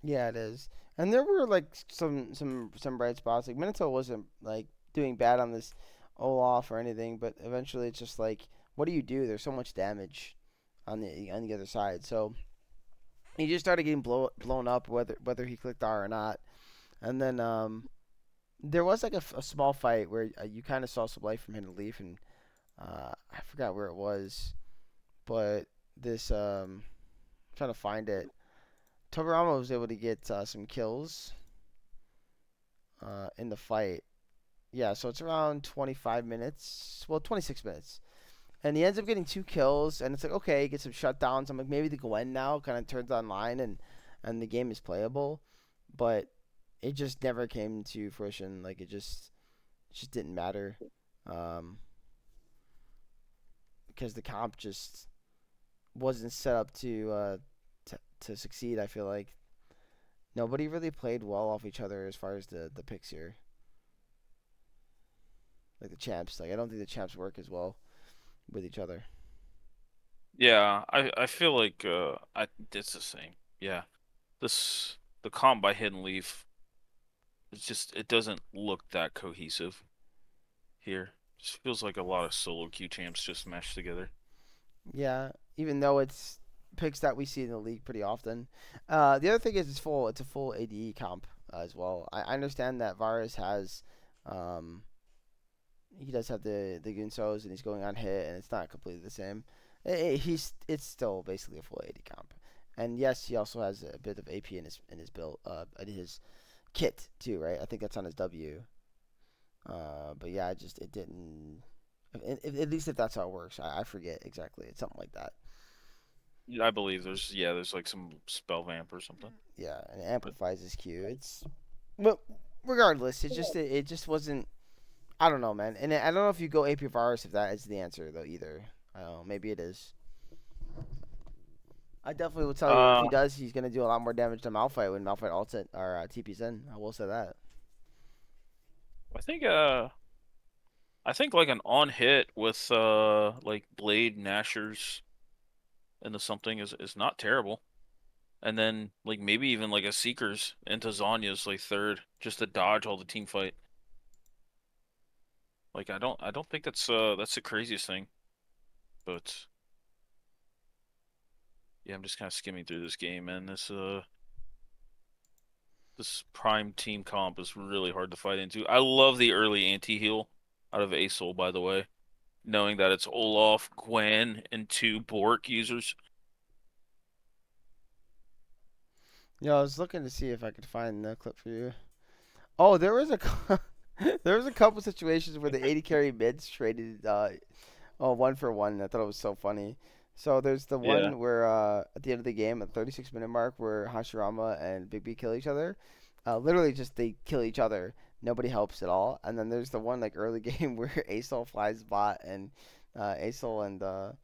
Yeah, it is. And there were like some bright spots. Like Minnesota wasn't like doing bad on this Olaf or anything, but eventually it's just like, what do you do? There's so much damage on the other side. So he just started getting blown up, whether he clicked R or not. And then there was like a small fight where you kind of saw some life from Hidden Leaf, and I forgot where it was, but this I'm trying to find it. Togurama was able to get some kills in the fight. Yeah, so it's around 25 minutes. Well, 26 minutes. And he ends up getting 2 kills, and it's like, okay, get some shutdowns. I'm like, maybe the Gwen now kind of turns online and the game is playable. But it just never came to fruition. Like, it just didn't matter. Um, because the comp just wasn't set up to succeed, I feel like. Nobody really played well off each other as far as the picks here. Like the champs. Like, I don't think the champs work as well with each other. Yeah, I feel like it's the same. Yeah. The comp by Hidden Leaf, it doesn't look that cohesive here. Just feels like a lot of solo queue champs just meshed together. Yeah, even though it's picks that we see in the league pretty often. The other thing is it's a full ADE comp as well. I understand that Varus has, um, he does have the Gunsos and he's going on hit and it's not completely the same. It's still basically a full AD comp. And yes, he also has a bit of AP in his build in his kit too, right? I think that's on his W. But yeah, it didn't. At least if that's how it works, I forget exactly. It's something like that. Yeah, I believe there's like some spell vamp or something. Yeah, and it But amplifies his Q. It's but regardless, it just wasn't. I don't know, man. And I don't know if you go AP virus if that is the answer though either. I don't know. Maybe it is. I definitely will tell you if he uh does, he's gonna do a lot more damage to Malphite when Malphite ults it or TP's in. I will say that. I think uh I think like an on hit with like Blade Nashers into something is not terrible. And then like maybe even like a Seekers into Zonya's like third just to dodge all the team fight. Like I don't think that's the craziest thing. But yeah, I'm just kind of skimming through this game, and this prime team comp is really hard to fight into. I love the early anti-heal out of Asol, by the way, knowing that it's Olaf, Gwen, and two Bork users. Yeah, I was looking to see if I could find the clip for you. Oh, there was there was a couple situations where the 80 carry mids traded one for one. I thought it was so funny. So there's the Yeah. one where at the end of the game, at the 36-minute mark, where Hashirama and Big B kill each other. Literally just they kill each other. Nobody helps at all. And then there's the one like early game where Asol flies bot and Asol and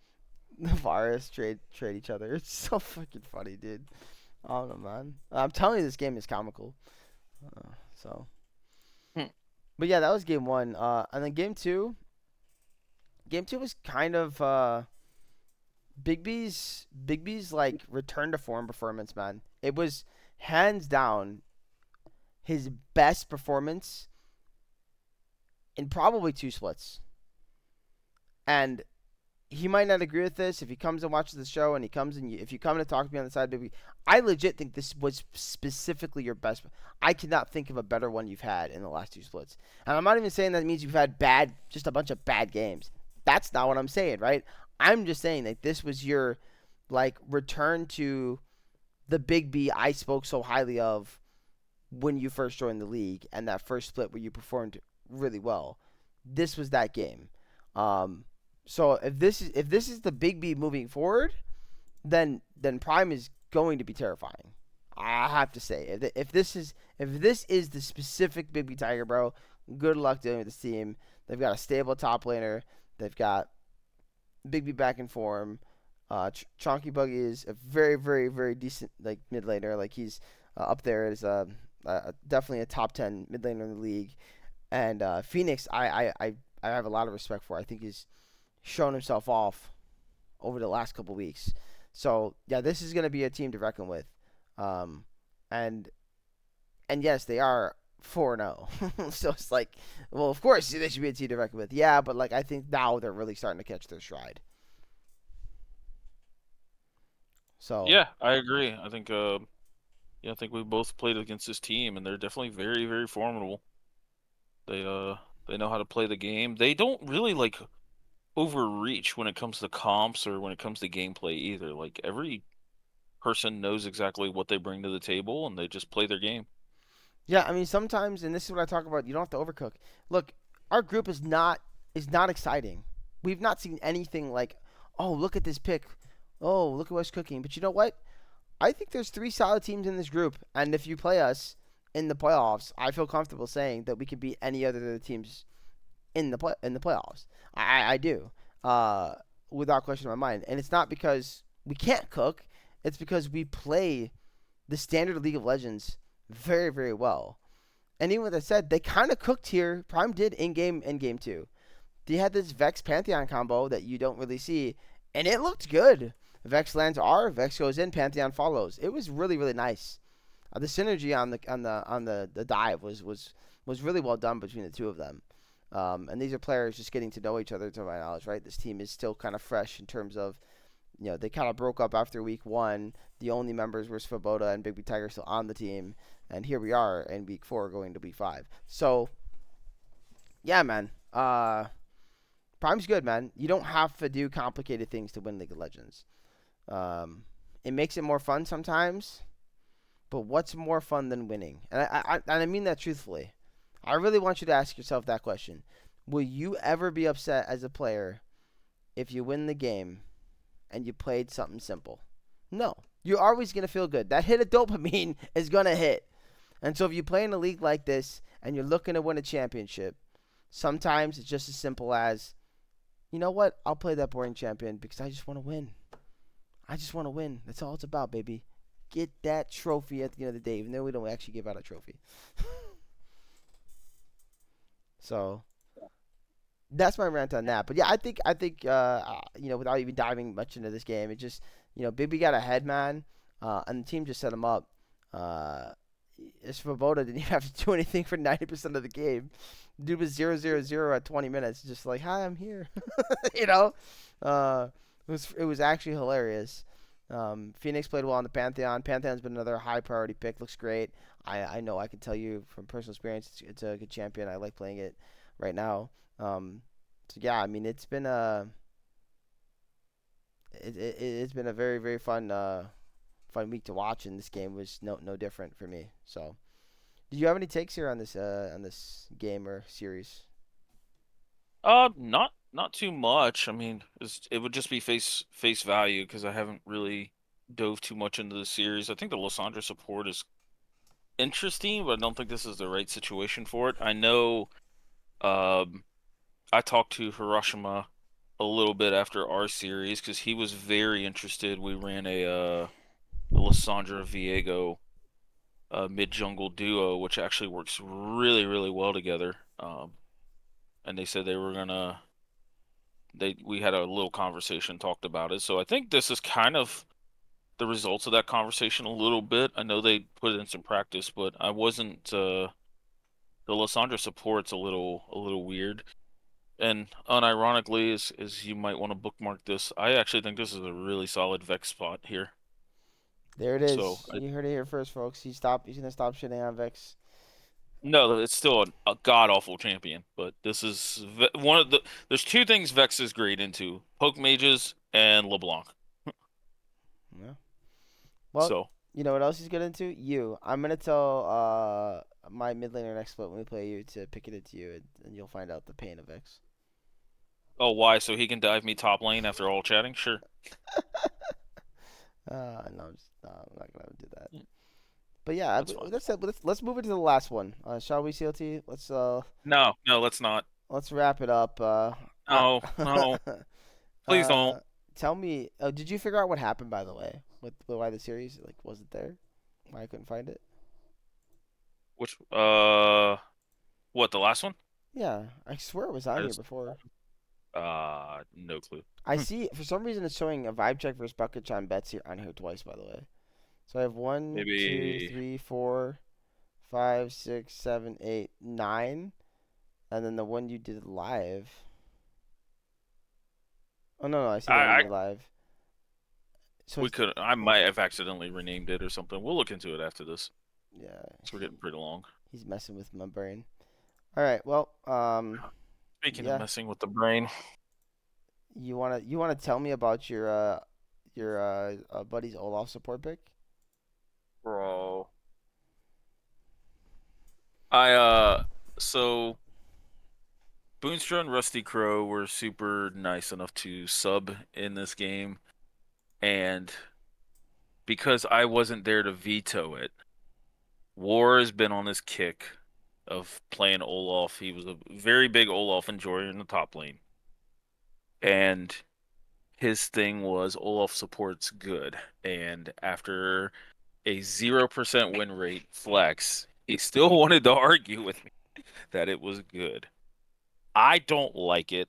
Varus trade each other. It's so fucking funny, dude. I don't know, man. I'm telling you, this game is comical. So, Hmm. but yeah, that was game one. And then game two. Game two was kind of Big B's like return to form performance, man. It was hands down his best performance in probably 2 splits. And he might not agree with this if he comes and watches the show and he comes and if you come to talk to me on the side, baby, I legit think this was specifically your best. I cannot think of a better one you've had in the last 2 splits. And I'm not even saying that means you've had just a bunch of bad games. That's not what I'm saying, right? I'm just saying that this was your like return to the Big B I spoke so highly of when you first joined the league and that first split where you performed really well. This was that game. Um, so if this is the Big B moving forward, then Prime is going to be terrifying. I have to say, if this is the specific Big B Tiger, bro, good luck dealing with this team. They've got a stable top laner. They've got Big B back in form. Chonky Buggy is a very, very, very decent like mid laner. Like he's up there as definitely a top 10 mid laner in the league. And Phoenix, I have a lot of respect for. I think he's shown himself off over the last couple weeks. So yeah, this is gonna be a team to reckon with. Um, and yes, they are 4-0. So it's like, well, of course they should be a team to reckon with. Yeah, but like I think now they're really starting to catch their stride. So Yeah, I agree. I think we both played against this team, and they're definitely very, very formidable. They know how to play the game. They don't really like overreach when it comes to comps or when it comes to gameplay either. Like every person knows exactly what they bring to the table, and they just play their game. yeah, I mean sometimes, and this is what I talk about. You don't have to overcook. Look, our group is not exciting. We've not seen anything like, oh, look at this pick. Oh, look at what's cooking. But you know what? I think there's three solid teams in this group, and if you play us in the playoffs, I feel comfortable saying that we can beat any other of the teams in the playoffs. I do, uh, without question in my mind. And it's not because we can't cook; it's because we play the standard League of Legends very very well. And even with that said, they kind of cooked here. Prime did in game two. They had this Vex Pantheon combo that you don't really see, and it looked good. Vex lands R, Vex goes in, Pantheon follows. It was really really nice. The synergy on the dive was really well done between the two of them. And these are players just getting to know each other, to my knowledge, right? This team is still kind of fresh in terms of, they kind of broke up after week one. The only members were Svoboda and Big B Tiger still on the team. And here we are in week four going to week five. So, yeah, man. Prime's good, man. You don't have to do complicated things to win League of Legends. Um, it makes it more fun sometimes, but what's more fun than winning? And I mean that truthfully. I really want you to ask yourself that question. Will you ever be upset as a player if you win the game and you played something simple? No. You're always going to feel good. That hit of dopamine is going to hit. And so if you play in a league like this and you're looking to win a championship, sometimes it's just as simple as, you know what? I'll play that boring champion because I just want to win. I just want to win. That's all it's about, baby. Get that trophy at the end of the day, even though we don't actually give out a trophy. So that's my rant on that. But yeah, I think without even diving much into this game, it just Big B got ahead, man, and the team just set him up. Uh, Svoboda didn't even have to do anything for 90% of the game. Dude was 0-0-0 at 20 minutes, just like, hi, I'm here. you know, uh, it was actually hilarious. Phoenix played well on the Pantheon. Pantheon's been another high priority pick. Looks great. I know I can tell you from personal experience, it's a good champion. I like playing it right now. So yeah, I mean it's been a very very fun week to watch, and this game was no different for me. So, did you have any takes here on this game or series? Not too much. I mean, it would just be face value because I haven't really dove too much into the series. I think the Lissandra support is interesting, but I don't think this is the right situation for it. I know, um, I talked to Hiroshima a little bit after our series because he was very interested. We ran a Lissandra Viego mid jungle duo, which actually works really really well together. And they said they were gonna they we had a little conversation, talked about it. So I think this is kind of the results of that conversation a little bit. I know they put in some practice, but I wasn't the Lissandra support's a little weird. And unironically, as you might want to bookmark this, I actually think this is a really solid Vex spot here. There it So is. You heard it here first, folks. He's gonna stop shitting on Vex. no, it's still a god awful champion, but this is one of the. There's two things Vex is great into: poke mages and LeBlanc. Yeah. Well, So, you know what else he's good into? You. I'm gonna tell my mid laner next split when we play you to pick it into you, and you'll find out the pain of Vex. oh, why? So he can dive me top lane after all chatting? Sure. No, I'm not gonna do that. Mm, But yeah, that's fine. let's move into the last one. Shall we, CLT? No, no, let's not. Let's wrap it up. I, No, no, please don't. tell me, did you figure out what happened by the way with why the series like wasn't there? Why I couldn't find it? Which, what, the last one? Yeah, I swear it was I on here just, before. no clue. I see for some reason it's showing a vibe check versus bucket chime bets here on here twice by the way. So I have one, two, Maybe three, 4, 5, 6, 7, 8, 9, and then the one you did live. Oh no, no, I see the one you I did live. So we it's could I might have accidentally renamed it or something. We'll look into it after this. yeah, So we're getting pretty long. he's messing with my brain. All right, well, Speaking of yeah, messing with the brain, you wanna tell me about your buddy's Olaf support pick? bro. I so Boonstra and Rusty Crow were super nice enough to sub in this game, and because I wasn't there to veto it, War has been on this kick of playing Olaf. He was a very big Olaf enjoyer in the top lane. And his thing was Olaf support's good. And after a 0% win rate flex, he still wanted to argue with me that it was good. I don't like it.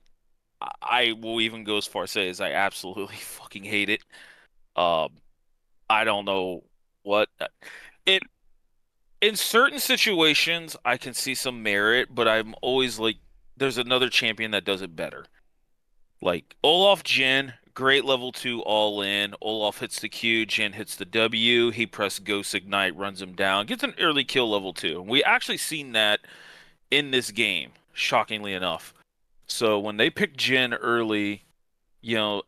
I will even go as far as say as I absolutely fucking hate it. Um, I don't know what it in certain situations I can see some merit, but I'm always like there's another champion that does it better. Like Olaf Jin, great level 2 all in. Olaf hits the Q, Jin hits the W, he press Ghost Ignite, runs him down, gets an early kill level 2. And we actually seen that in this game, shockingly enough. So when they picked Jin early,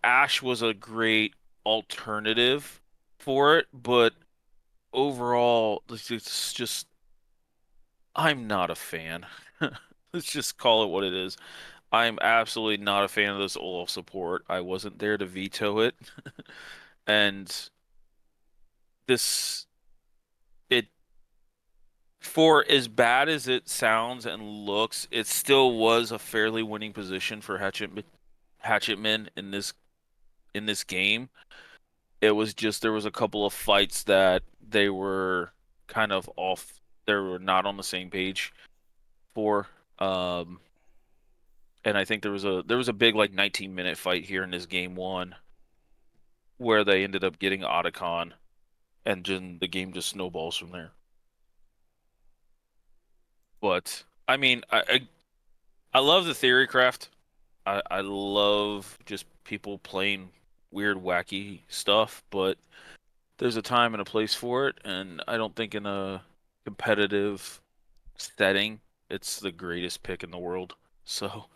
Ashe was a great alternative for it, but overall, it's just I'm not a fan. Let's just call it what it is. I'm absolutely not a fan of this Olaf support. I wasn't there to veto it. And this it for as bad as it sounds and looks, it still was a fairly winning position for Hatchetman in this game. It was just there was a couple of fights that they were kind of off. They were not on the same page for. Um, and I think there was a big like 19-minute fight here in this game one where they ended up getting Otacon, and then the game just snowballs from there. But I mean, I love the theory craft. I love just people playing weird, wacky stuff, but there's a time and a place for it, and I don't think in a competitive setting it's the greatest pick in the world. So,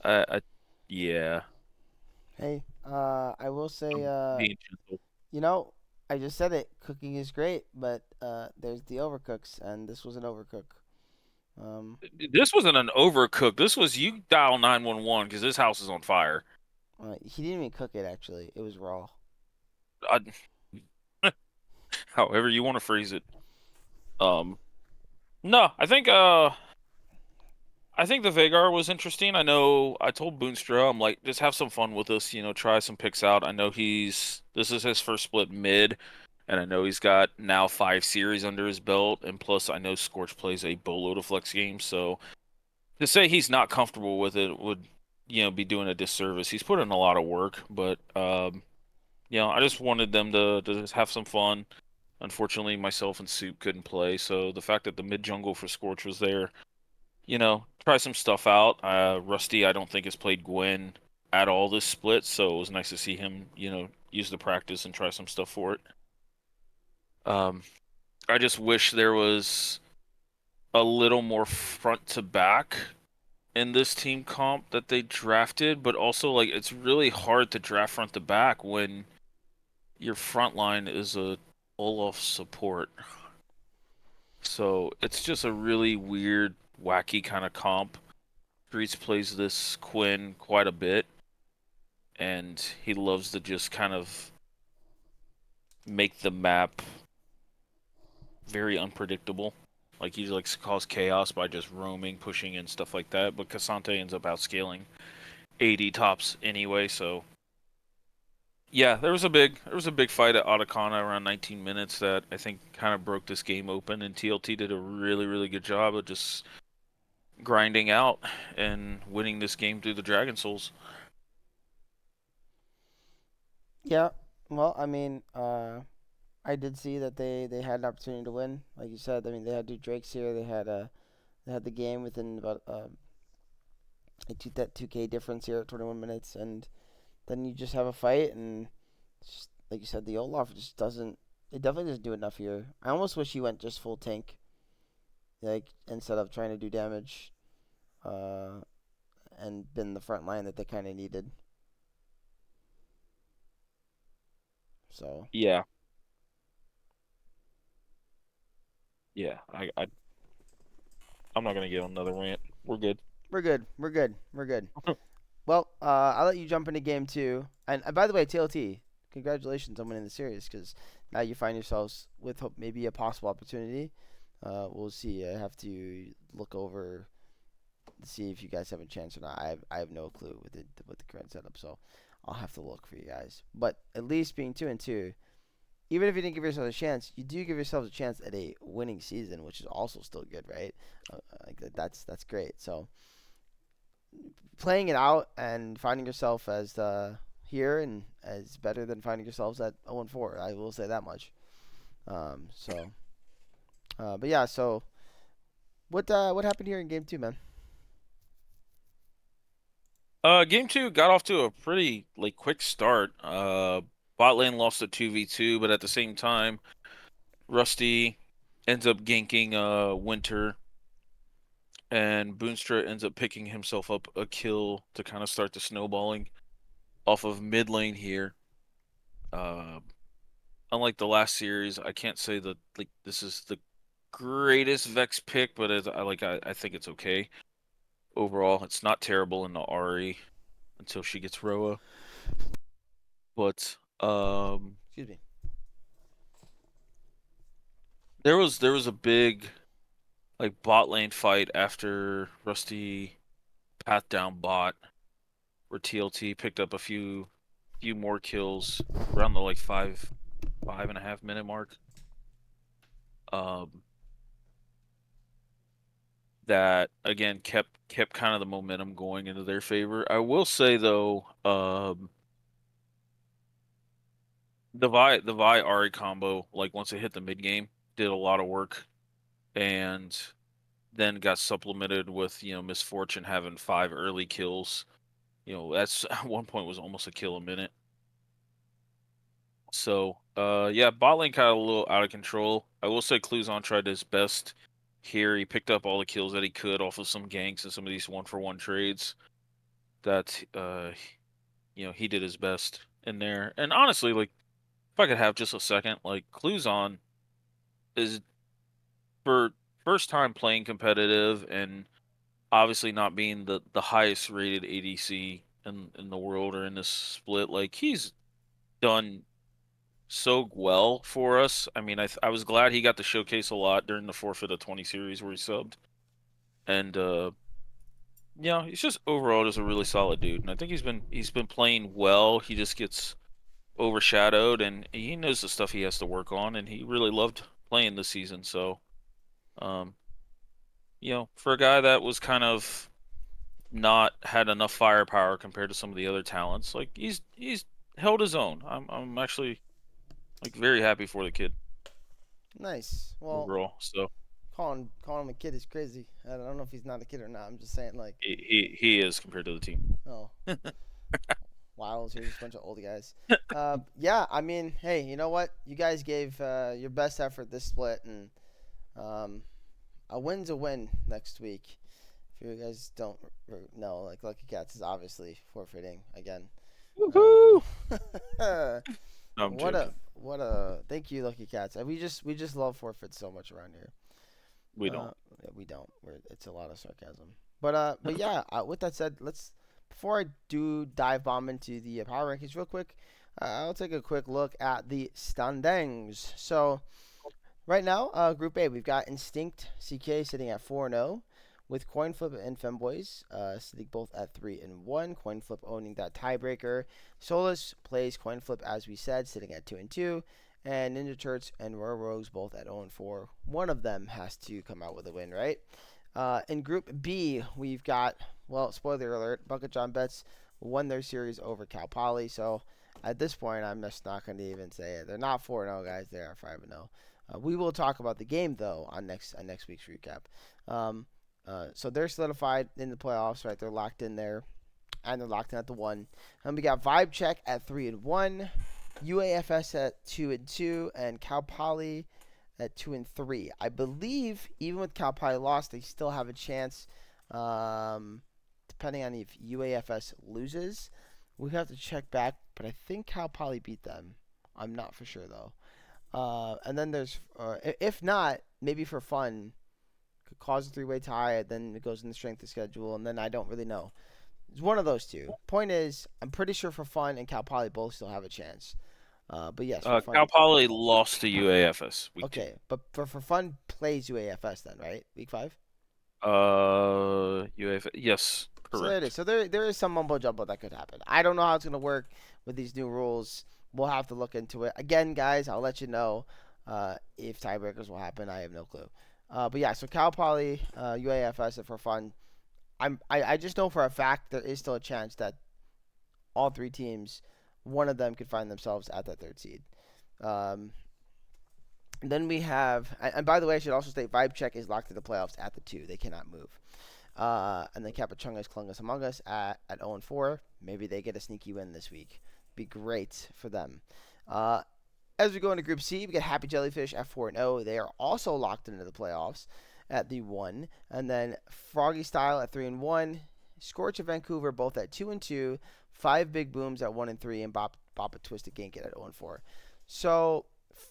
I yeah, Hey, I will say, I'm being gentle. you know, I just said it. Cooking is great, but there's the overcooks, and this was an overcook. Um, This wasn't an overcook. This was you dial 911 because this house is on fire. he didn't even cook it actually. It was raw. I, however you want to phrase it. Um, no, I think the Vagar was interesting. I know I told Boonstra, I'm like, just have some fun with us, try some picks out. I know this is his first split mid, and I know he's got now 5 series under his belt, and plus I know Scorch plays a boatload of flex games, so to say he's not comfortable with it would, be doing a disservice. He's put in a lot of work, but I just wanted them to just have some fun. Unfortunately, myself and Soup couldn't play, so the fact that the mid jungle for Scorch was there, try some stuff out. Rusty, I don't think has played Gwen at all this split, so it was nice to see him, use the practice and try some stuff for it. Um, I just wish there was a little more front to back in this team comp that they drafted, but also like it's really hard to draft front to back when your front line is a Olaf support. So it's just a really weird, wacky kind of comp. Streets plays this Quinn quite a bit, and he loves to just kind of make the map very unpredictable. Like he likes to cause chaos by just roaming, pushing, and stuff like that. But Cassante ends up outscaling 80 tops anyway, so yeah, there was a big fight at Otacana around 19 minutes that I think kind of broke this game open, and TLT did a really, really good job of just grinding out and winning this game through the Dragon Souls. Yeah. Well, I mean, I did see that they had an opportunity to win, like you said. I mean, they had two Drakes here. They had the game within about a 2K difference here at 21 minutes, and then you just have a fight, and just, like you said, the Olaf just doesn't. It definitely doesn't do enough here. I almost wish he went just full tank, like instead of trying to do damage, uh, and been the front line that they kind of needed. So Yeah, yeah. I'm not gonna get on another rant. We're good. we're good. We're good. We're good. Well, I'll let you jump into game two. And by the way, TLT, congratulations on winning the series because now you find yourselves with maybe a possible opportunity. We'll see. I have to look over to see if you guys have a chance or not. I have no clue with the current setup, so I'll have to look for you guys. But at least being 2-2, even if you didn't give yourselves a chance, you do give yourselves a chance at a winning season, which is also still good, right? That's great. So playing it out and finding yourself as here and as better than finding yourselves at 0-4. I will say that much. So, but yeah. So what happened here in game two, man? Game two got off to a pretty like quick start. Bot lane lost a 2v2, but at the same time, Rusty ends up ganking Winter, and Boonstra ends up picking himself up a kill to kind of start the snowballing off of mid lane here. Uh, Unlike the last series, I can't say that like this is the greatest Vex pick, but I think it's okay overall. It's not terrible in the RE until she gets Roa. But Excuse me. there was a big like bot lane fight after Rusty path down bot where TLT picked up a few more kills around the like 5.5 minute mark. Um that again kept kind of the momentum going into their favor. I will say though, the Vi Ari combo, like once it hit the mid game, did a lot of work and then got supplemented with, Miss Fortune having 5 early kills. That's at one point was almost a kill a minute. So yeah, bot lane kind of a little out of control. I will say Cluzon tried his best here. He picked up all the kills that he could off of some ganks and some of these 1-for-1 trades that he did his best in there. And honestly, like if I could have just a second, like Cluzon is for first time playing competitive and obviously not being the highest rated ADC in the world or in this split, like he's done so well for us. I mean, I was glad he got to showcase a lot during the Forfeit of 20 series where he subbed. And he's just overall just a really solid dude. And I think he's been playing well. He just gets overshadowed and he knows the stuff he has to work on and he really loved playing this season. So, um, for a guy that was kind of not had enough firepower compared to some of the other talents, like he's held his own. I'm actually like very happy for the kid Nice. Well, overall. So calling him a kid is crazy. I don't know if he's not a kid or not. I'm just saying like, he is compared to the team. oh, Wiles here's a bunch of old guys. Yeah. I mean, hey, you know what? You guys gave your best effort this split, and um, a win's a win next week. If you guys don't know, like Lucky Cats is obviously forfeiting again. Woohoo! Uh, No, I'm joking. what a thank you, Lucky Cats. We just love forfeits so much around here. We Uh, don't. yeah, we don't. It's a lot of sarcasm. But yeah. With that said, let's before I do dive bomb into the power rankings real quick, I'll take a quick look at the standings. So right now, Group A, we've got Instinct CK sitting at 4-0, with Coinflip and Femboys sitting both at 3-1. Coinflip owning that tiebreaker. Solus plays Coinflip as we said, sitting at 2-2. And Ninja Turts and Royal Rogues both at 0-4. One of them has to come out with a win, right? In Group B, we've got, well, spoiler alert, Bucket John Betts won their series over Cal Poly. So At this point, I'm just not going to even say it. They're not 4-0, guys. They are 5-0. We will talk about the game though on next week's recap. Um, so they're solidified in the playoffs, right? They're locked in there, and they're locked in at the 1. And we got Vibe Check at 3-1, UAFS at 2-2, and Cal Poly at 2-3. I believe even with Cal Poly lost, they still have a chance. Depending on if UAFS loses, we have to check back. But I think Cal Poly beat them. I'm not for sure though. And then there's, if not, maybe for fun, could cause a three-way tie. Then it goes in the strength of schedule, and then I don't really know. It's one of those two. Point is, I'm pretty sure for fun and Cal Poly both still have a chance. But yes, for Cal fun. Poly lost to UAFS week 2. Okay, but for fun plays UAFS then, right? Week 5. UAFS, yes, So there it is. correct. So there is some mumbo jumbo that could happen. I don't know how it's gonna work with these new rules. We'll have to look into it. Again, guys, I'll let you know if tiebreakers will happen. I have no clue. But yeah, so Cal Poly, UAFS, for fun. I just know for a fact there is still a chance that all three teams, one of them could find themselves at that third seed. Um, then we have, and by the way, I should also state Vibe Check is locked to the playoffs at the 2. They cannot move. And then Capuchungas, Clungus Among Us at 0-4. Maybe they get a sneaky win this week. Be great for them. As we go into Group C, we get Happy Jellyfish at 4-0. They are also locked into the playoffs at the 1. And then Froggy Style at 3-1. Scorch of Vancouver both at 2-2. 5 Big Booms at 1-3. And Bop a Twisted Ginket at 0-4. So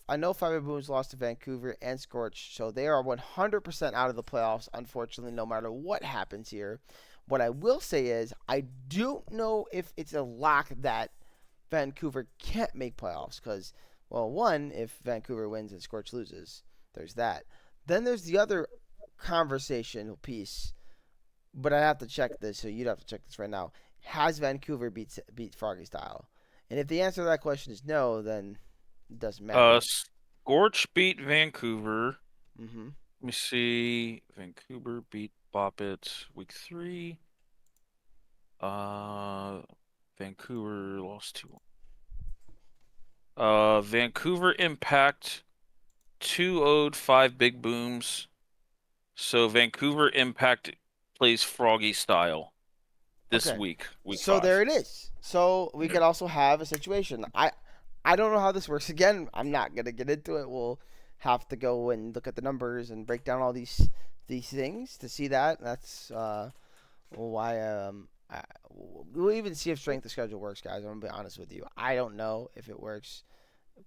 I know Five Booms lost to Vancouver and Scorch, so they are 100% out of the playoffs, unfortunately, no matter what happens here. What I will say is, I don't know if it's a lock that Vancouver can't make playoffs, because, well, one, if Vancouver wins and Scorch loses, there's that. Then there's the other conversational piece, but I have to check this, so you'd have to check this right now. Has Vancouver beat Froggy Style? And if the answer to that question is no, then it doesn't matter. Scorch beat Vancouver. Mm-hmm. Let me see. Vancouver beat Boppet week 3. Uh, Vancouver lost 2. Vancouver Impact 2-0'd 5 Big Booms. So Vancouver Impact plays Froggy Style this Okay. week, week So there 5. it is. So we Yep. could also have a situation. I don't know how this works. Again, I'm not gonna get into it. We'll have to go and look at the numbers and break down all these things to see that. That's why we'll even see if strength of schedule works, guys. I'm gonna be honest with you. I don't know if it works.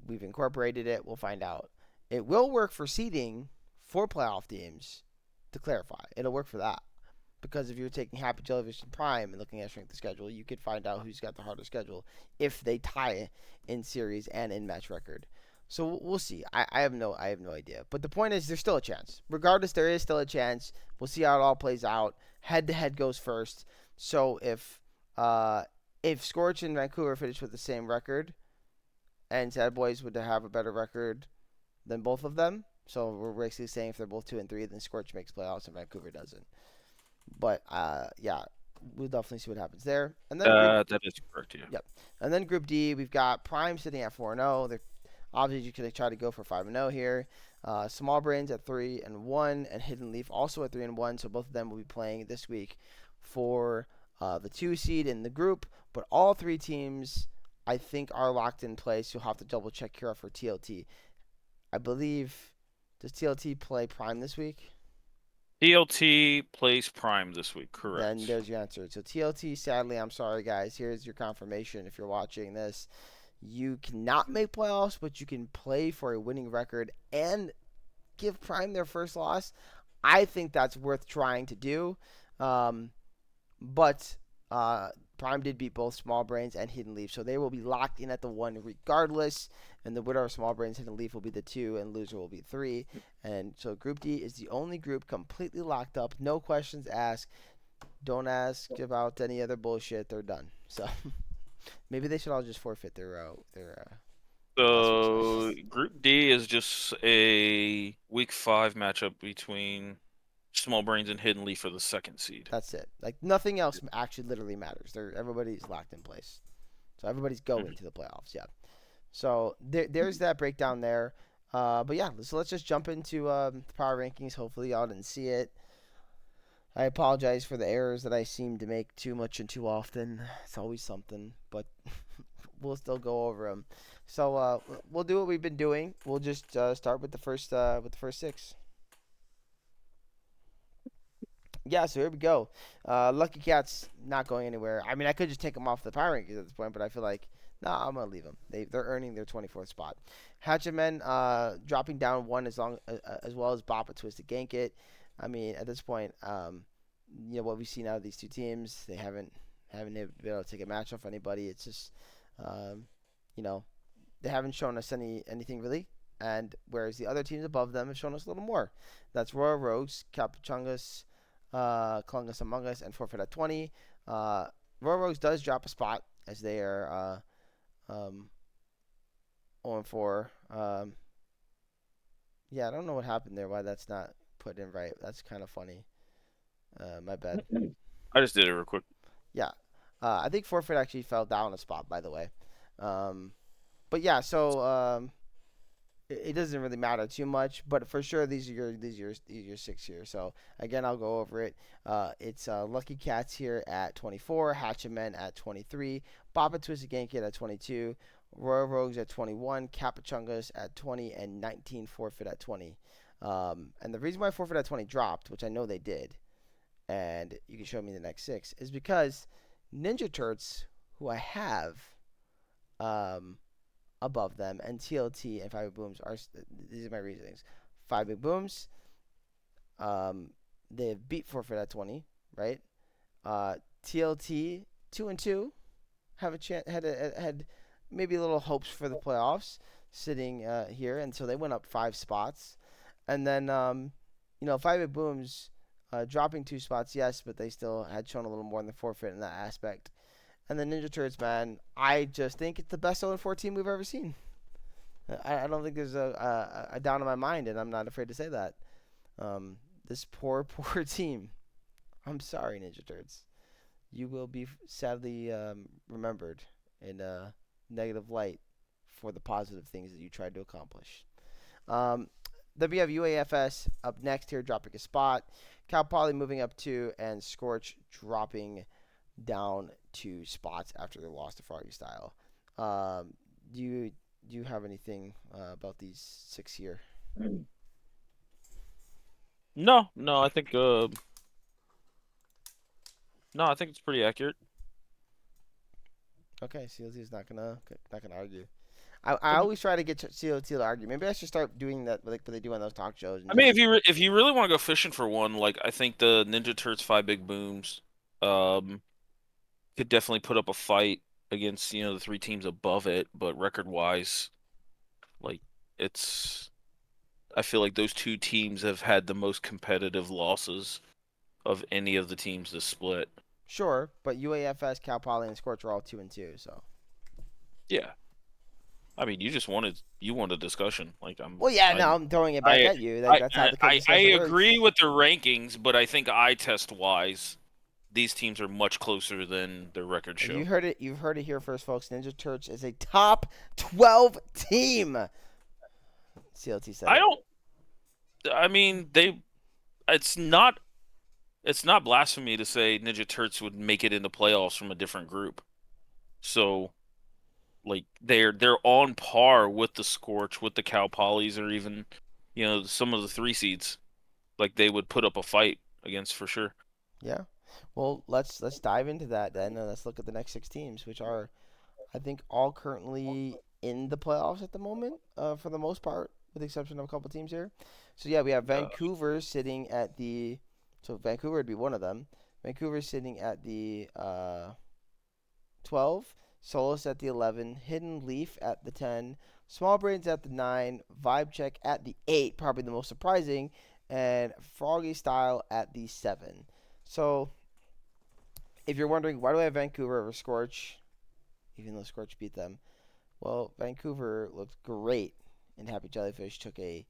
We've incorporated it. We'll find out. It will work for seeding for playoff teams. To clarify, it'll work for that. Because if you're taking Happy Jellyfish and Prime and looking at strength of schedule, you could find out who's got the harder schedule if they tie in series and in match record. So we'll see. I have no idea. But the point is, there's still a chance. Regardless, there is still a chance. We'll see how it all plays out. Head to head goes first. So if Scorch and Vancouver finish with the same record, and Sad Boys would have a better record than both of them, so we're basically saying if they're both 2-3, then Scorch makes playoffs and Vancouver doesn't. But yeah, we'll definitely see what happens there. And then That is correct, yeah. yep. And then Group D, we've got Prime sitting at 4-0. They're obviously you could try to go for 5-0 here. Small Brains at 3-1, and Hidden Leaf also at 3-1. So both of them will be playing this week for the 2 seed in the group. But all three teams, I think, are locked in place. You'll have to double check here for TLT. I believe, does TLT play Prime this week? TLT plays Prime this week, Then correct. there's your answer. So TLT, sadly, I'm sorry, guys. Here's your confirmation. If you're watching this, you cannot make playoffs, but you can play for a winning record and give Prime their first loss. I think that's worth trying to do. Um, but Prime did beat both Small Brains and Hidden Leaf, so they will be locked in at the 1 regardless. And the winner of Small Brains Hidden Leaf will be the 2, and loser will be 3. And so Group D is the only group completely locked up, no questions asked. Don't ask about any other bullshit. They're done. So maybe they should all just forfeit their last week's So matches. Group D is just a week 5 matchup between Small Brains and Hidden Leaf for the second seed. That's it. Like nothing else actually literally matters. Everybody's locked in place. So everybody's going to the playoffs. Yeah. So there's that breakdown there. But yeah, so let's just jump into the power rankings. Hopefully y'all didn't see it. I apologize for the errors that I seem to make too much and too often. It's always something, but we'll still go over them. So we'll do what we've been doing. We'll just start with the first six. Yeah, so here we go. Lucky Cat's not going anywhere. I mean, I could just take them off the power rankings at this point, but I feel like I'm gonna leave them. They're earning their 24th spot. Hatchemen dropping down one as well as Bop a Twisted Gankit. I mean, at this point, what we've seen out of these two teams, they haven't been able to take a match off anybody. It's just, um, you know, they haven't shown us anything really. And whereas the other teams above them have shown us a little more. That's Royal Rogues, Capuchungus, Colungus Among Us, and Forfeit at 20. Royal Rogues does drop a spot as they are 0-4. Yeah, I don't know what happened there, why that's not put in right. That's kind of funny. My bad. I just did it real quick. Yeah. I think Forfeit actually fell down a spot, by the way. But yeah, so it doesn't really matter too much, but for sure these are your 6 here. So again, I'll go over it. It's Lucky Cats here at 24, Hatchemen at 23, Bop a Twisted Gankit at 22, Royal Rogues at 21, Capuchungus at 20, and 19 Forfeit at 20. And the reason why Forfeit at 20 dropped, which I know they did, and you can show me the next 6, is because Ninja Turts, who I have, above them, and TLT and Five Big Booms are these are my reasonings. Five Big Booms, they have beat Forfeit at 20, right? TLT 2-2 have a chance had maybe a little hopes for the playoffs sitting here, and so they went up 5 spots, and then Five Big Booms dropping 2 spots, yes, but they still had shown a little more in the Forfeit in that aspect. And the Ninja Turtles, man, I just think it's the best 0-4 team we've ever seen. I don't think there's a doubt in my mind, and I'm not afraid to say that. This poor team. I'm sorry, Ninja Turtles. You will be sadly remembered in a negative light for the positive things that you tried to accomplish. Then we have UAFS up next here, dropping a spot. Cal Poly moving up 2, and Scorch dropping down 2 spots after their loss to Froggy Style. Do you have anything about these 6 here? No, I think I think it's pretty accurate. Okay, CLT is not gonna argue. I always try to get CLT to argue. Maybe I should start doing that like what they do on those talk shows. I mean, if you really want to go fishing for one, like I think the Ninja Turtles 5 Big Booms could definitely put up a fight against the 3 teams above it, but record wise, like I feel like those 2 teams have had the most competitive losses of any of the teams this split. Sure, but UAFS, Cal Poly, and Scorch are all 2-2, so. Yeah. I mean, you want a discussion. Like Well, yeah, now I'm throwing it back at you. That's how the I works. agree with the rankings, but I think eye test wise, these teams are much closer than their record show. You heard it. You've heard it here first, folks. Ninja Turtles is a top 12 team. CLT said. I mean, It's not blasphemy to say Ninja Turtles would make it into playoffs from a different group. So, like they're on par with the Scorch, with the Cal Polys, or even some of the 3 seeds. Like they would put up a fight against for sure. Yeah. Well, let's dive into that then, and let's look at the next 6 teams, which are, I think, all currently in the playoffs at the moment, for the most part, with the exception of a couple teams here. So yeah, we have Vancouver sitting at the. So Vancouver would be one of them. Vancouver sitting at the 12, Solus at the 11, Hidden Leaf at the 10, Small Brains at the 9, Vibe Check at the 8, probably the most surprising, and Froggy Style at the 7. So, if you're wondering, why do I have Vancouver over Scorch, even though Scorch beat them? Well, Vancouver looked great, and Happy Jellyfish took a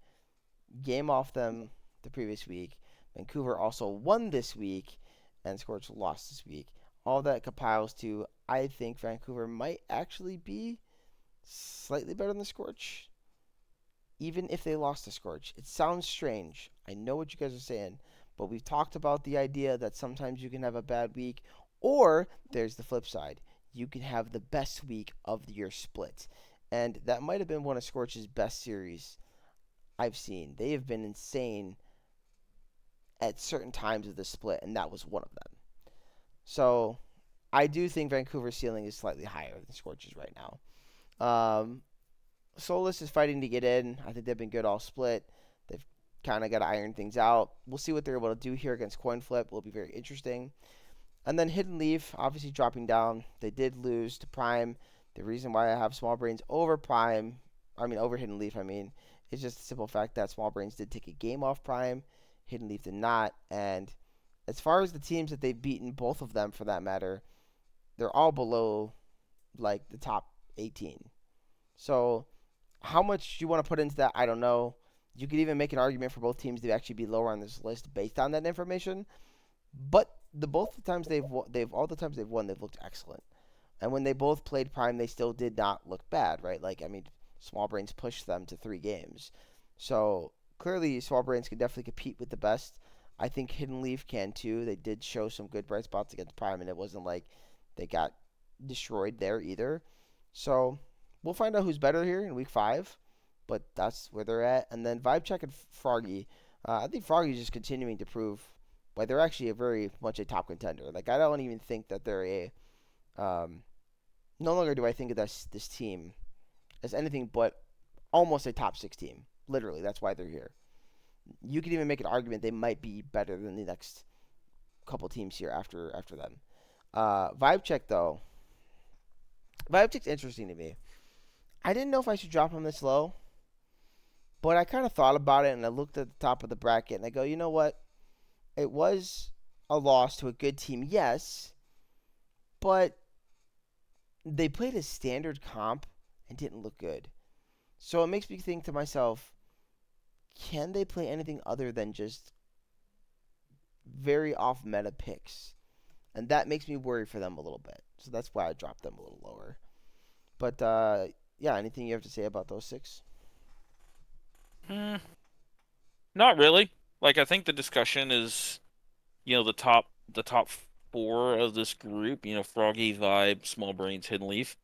game off them the previous week. Vancouver also won this week, and Scorch lost this week. all that compiles to I think Vancouver might actually be slightly better than the Scorch, even if they lost the Scorch. It sounds strange. I know what you guys are saying, but we've talked about the idea that sometimes you can have a bad week, or there's the flip side. You can have the best week of your split. And that might have been one of Scorch's best series I've seen. They have been insane at certain times of the split, and that was one of them. So I do think Vancouver's ceiling is slightly higher than Scorch's right now. Solus is fighting to get in. I think they've been good all split. They've kind of got to iron things out. We'll see what they're able to do here against Coin Flip. Will be very interesting. And then Hidden Leaf, obviously dropping down. They did lose to Prime. The reason why I have Small Brains over Prime, over Hidden Leaf, is just the simple fact that Small Brains did take a game off Prime. Hidden Leaf did not. And as far as the teams that they've beaten, both of them for that matter, they're all below like the top 18. So how much you want to put into that, I don't know. You could even make an argument for both teams to actually be lower on this list based on that information. But both the times they've won, they've looked excellent. And when they both played Prime, they still did not look bad, right? Small Brains pushed them to 3 games. So clearly, Small Brains can definitely compete with the best. I think Hidden Leaf can too. They did show some good bright spots against Prime, and it wasn't like they got destroyed there either. So we'll find out who's better here in week 5, but that's where they're at. And then Vibe Check and Froggy. I think Froggy's just continuing to prove why they're actually a very much a top contender. Like I don't even think that they're a. No longer do I think of this team as anything but almost a top 6 team. Literally, that's why they're here. You could even make an argument they might be better than the next couple teams here after them. Vibe Check though. Vibe Check's interesting to me. I didn't know if I should drop him this low, but I kind of thought about it and I looked at the top of the bracket and I go, you know what? It was a loss to a good team, yes, but they played a standard comp and didn't look good. So it makes me think to myself, can they play anything other than just very off meta picks? And that makes me worry for them a little bit. So that's why I dropped them a little lower. But yeah, anything you have to say about those 6? Hmm, not really. Like I think the discussion is, the top four of this group, Froggy, Vibe, Small Brains, Hidden Leaf.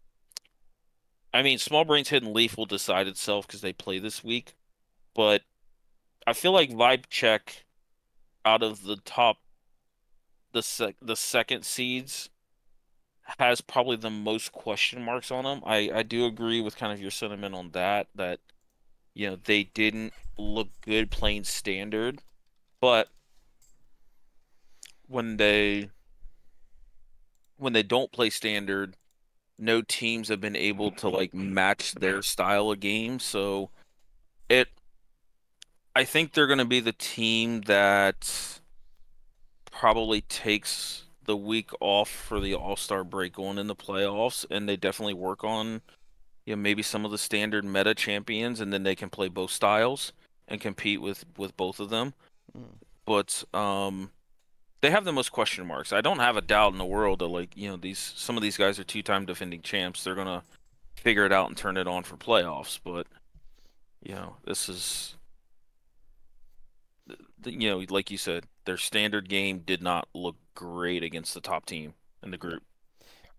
I mean, Small Brains, Hidden Leaf will decide itself because they play this week, but I feel like Vibe Check out of the top the second seeds has probably the most question marks on them. I do agree with kind of your sentiment on that they didn't look good playing standard, but when they when they don't play standard, no teams have been able to like match their style of game. So it I think they're going to be the team that probably takes the week off for the All-Star break going in the playoffs, and they definitely work on maybe some of the standard meta champions, and then they can play both styles and compete with both of them. Mm. But they have the most question marks. I don't have a doubt in the world that these some of these guys are two-time defending champs. They're gonna figure it out and turn it on for playoffs. But this is like you said, their standard game did not look great against the top team in the group.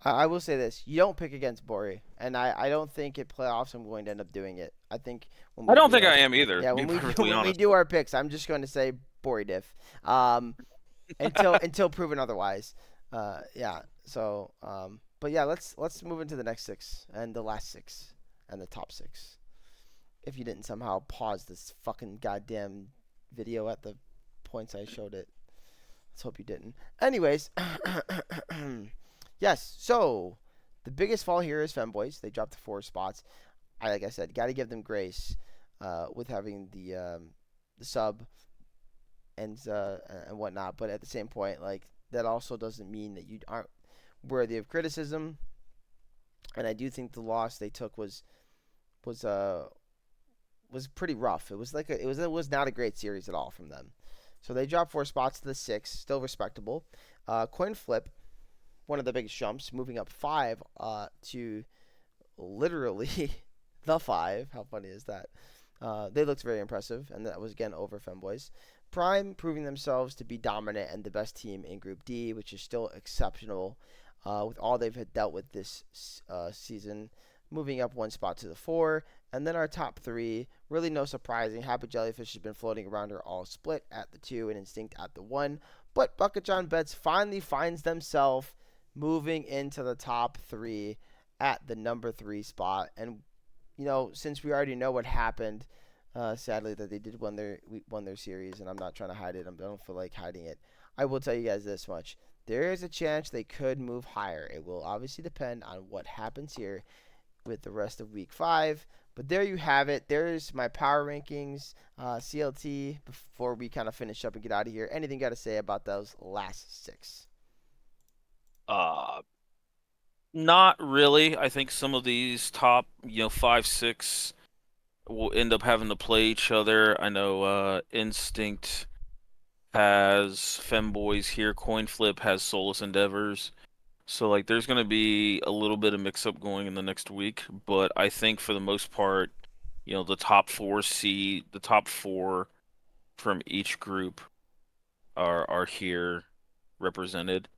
I will say this: you don't pick against Bori, and I don't think in playoffs I'm going to end up doing it. I think when I we don't do think our I am either, yeah to be when we do perfectly when we honest. do our picks, I'm just going to say Bori diff, until proven otherwise. Yeah. So but yeah, let's move into the next 6 and the last 6 and the top 6. If you didn't somehow pause this fucking goddamn video at the points I showed it. Let's hope you didn't. Anyways, yes. So the biggest fall here is Femboys. They dropped to 4 spots. Like I said, got to give them grace with having the sub and whatnot. But at the same point, like that also doesn't mean that you aren't worthy of criticism. And I do think the loss they took was pretty rough. It was not a great series at all from them. So they dropped 4 spots to the 6, still respectable. Coin Flip, one of the biggest jumps, moving up 5 to literally the 5. How funny is that? They looked very impressive, and that was again over Femboys. Prime proving themselves to be dominant and the best team in Group D, which is still exceptional with all they've had dealt with this season, moving up 1 spot to the 4. And then our top 3, really no surprising. Happy Jellyfish has been floating around her all split at the 2 and Instinct at the 1. But Bucket John Betts finally finds themselves moving into the top 3 at the number 3 spot. And, since we already know what happened, sadly, that they did won their series, and I'm not trying to hide it. I don't feel like hiding it. I will tell you guys this much. There is a chance they could move higher. It will obviously depend on what happens here with the rest of week 5. But there you have it. There's my power rankings, CLT, before we kind of finish up and get out of here. Anything got to say about those last 6? Uh, Not really. I think some of these top, 5, 6 will end up having to play each other. I know Instinct has Femboys here. Coin Flip has Soulless Endeavors. So, like, there's going to be a little bit of mix-up going in the next week. But I think for the most part, the top 4 from each group are here represented.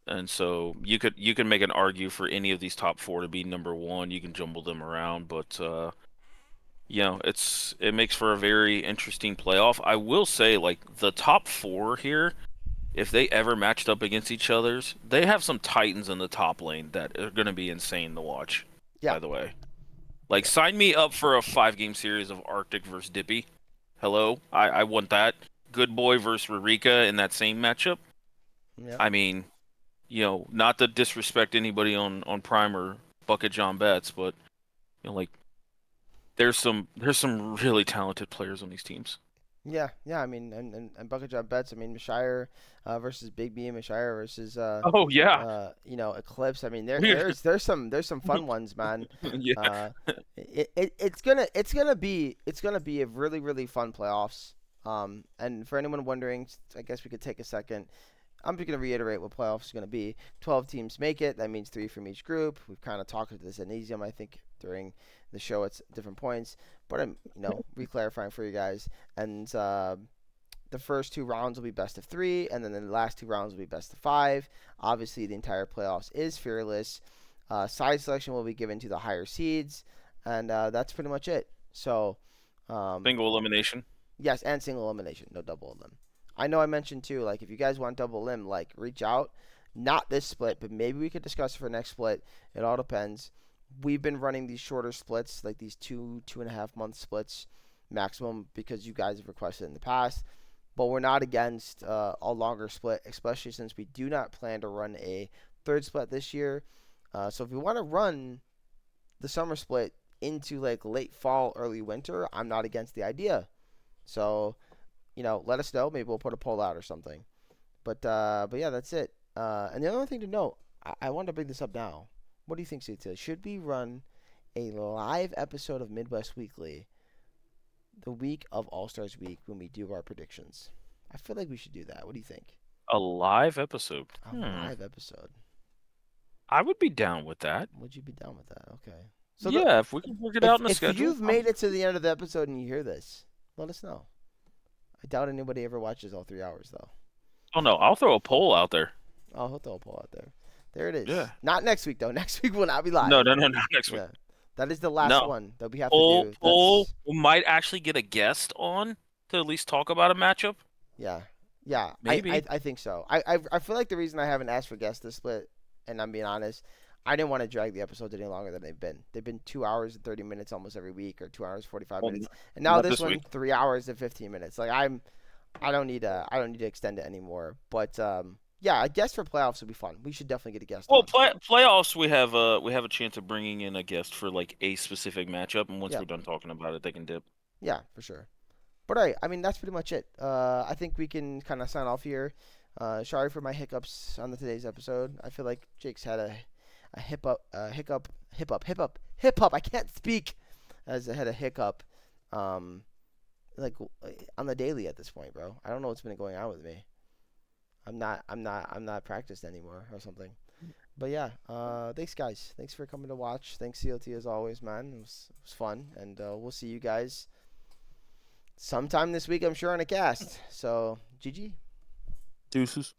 And so you can make an argue for any of these top 4 to be number 1. You can jumble them around, but it makes for a very interesting playoff. I will say, like, the top 4 here, if they ever matched up against each other's, they have some titans in the top lane that are going to be insane to watch. Yeah. By the way, like, sign me up for a 5-game series of Arctic versus Dippy. Hello, I want that. Good Boy versus Rurika in that same matchup. Yeah. I mean, not to disrespect anybody on Prime or Bucket John Betts, but like, there's some really talented players on these teams. Yeah. I mean, and Bucket John Betts. I mean, Mashire versus Big B, Mashire versus Oh yeah, Eclipse. I mean, there's some fun ones, man. yeah. It's gonna be a really really fun playoffs. And for anyone wondering, I guess we could take a second. I'm just going to reiterate what playoffs is going to be. 12 teams make it. That means 3 from each group. We've kind of talked about this ad nauseam, I think, during the show at different points. But I'm, re-clarifying for you guys. And the first 2 rounds will be best of 3, and then the last 2 rounds will be best of 5. Obviously, the entire playoffs is fearless. Side selection will be given to the higher seeds, and that's pretty much it. So, Single elimination. yes, and single elimination, no double elim. I know I mentioned too, like, if you guys want double limb, like, reach out. Not this split, but maybe we could discuss it for next split. It all depends. We've been running these shorter splits, like these 2.5 month splits maximum, because you guys have requested in the past. But we're not against a longer split, especially since we do not plan to run a 3rd split this year. So if we want to run the summer split into like late fall, early winter, I'm not against the idea. So, let us know. Maybe we'll put a poll out or something. But yeah, that's it. And the other thing to note, I wanted to bring this up now. What do you think, CT? Should we run a live episode of Midwest Weekly the week of All Stars Week when we do our predictions? I feel like we should do that. What do you think? A live episode. A live episode. I would be down with that. Would you be down with that? Okay. So yeah, if we can work it out in the schedule. If you've made it to the end of the episode and you hear this, let us know. I doubt anybody ever watches all 3 hours, though. Oh, no. I'll throw a poll out there. Oh, he'll throw a poll out there. There it is. Yeah. Not next week, though. Next week will not be live. No, not next week. Yeah. That is the last one that we have to do. Poll. We might actually get a guest on to at least talk about a matchup. Yeah. Maybe. I think so. I feel like the reason I haven't asked for guests this split, and I'm being honest, I didn't want to drag the episodes any longer than they've been. They've been 2 hours and 30 minutes almost every week, or 2 hours 45 minutes, and now this one 3 hours and 15 minutes. Like, I don't need to extend it anymore. But yeah, a guest for playoffs would be fun. We should definitely get a guest. Well, playoffs, we have a chance of bringing in a guest for like a specific matchup, and once we're done talking about it, they can dip. Yeah, for sure. But all right, I mean, that's pretty much it. I think we can kind of sign off here. Sorry for my hiccups on today's episode. I feel like Jake's had a hiccup. I can't speak. As I had a hiccup. Like on the daily at this point, bro. I don't know what's been going on with me. I'm not practiced anymore or something. But yeah, thanks guys. Thanks for coming to watch. Thanks CLT as always, man. It was fun, and we'll see you guys sometime this week. I'm sure on a cast. So GG. Deuces.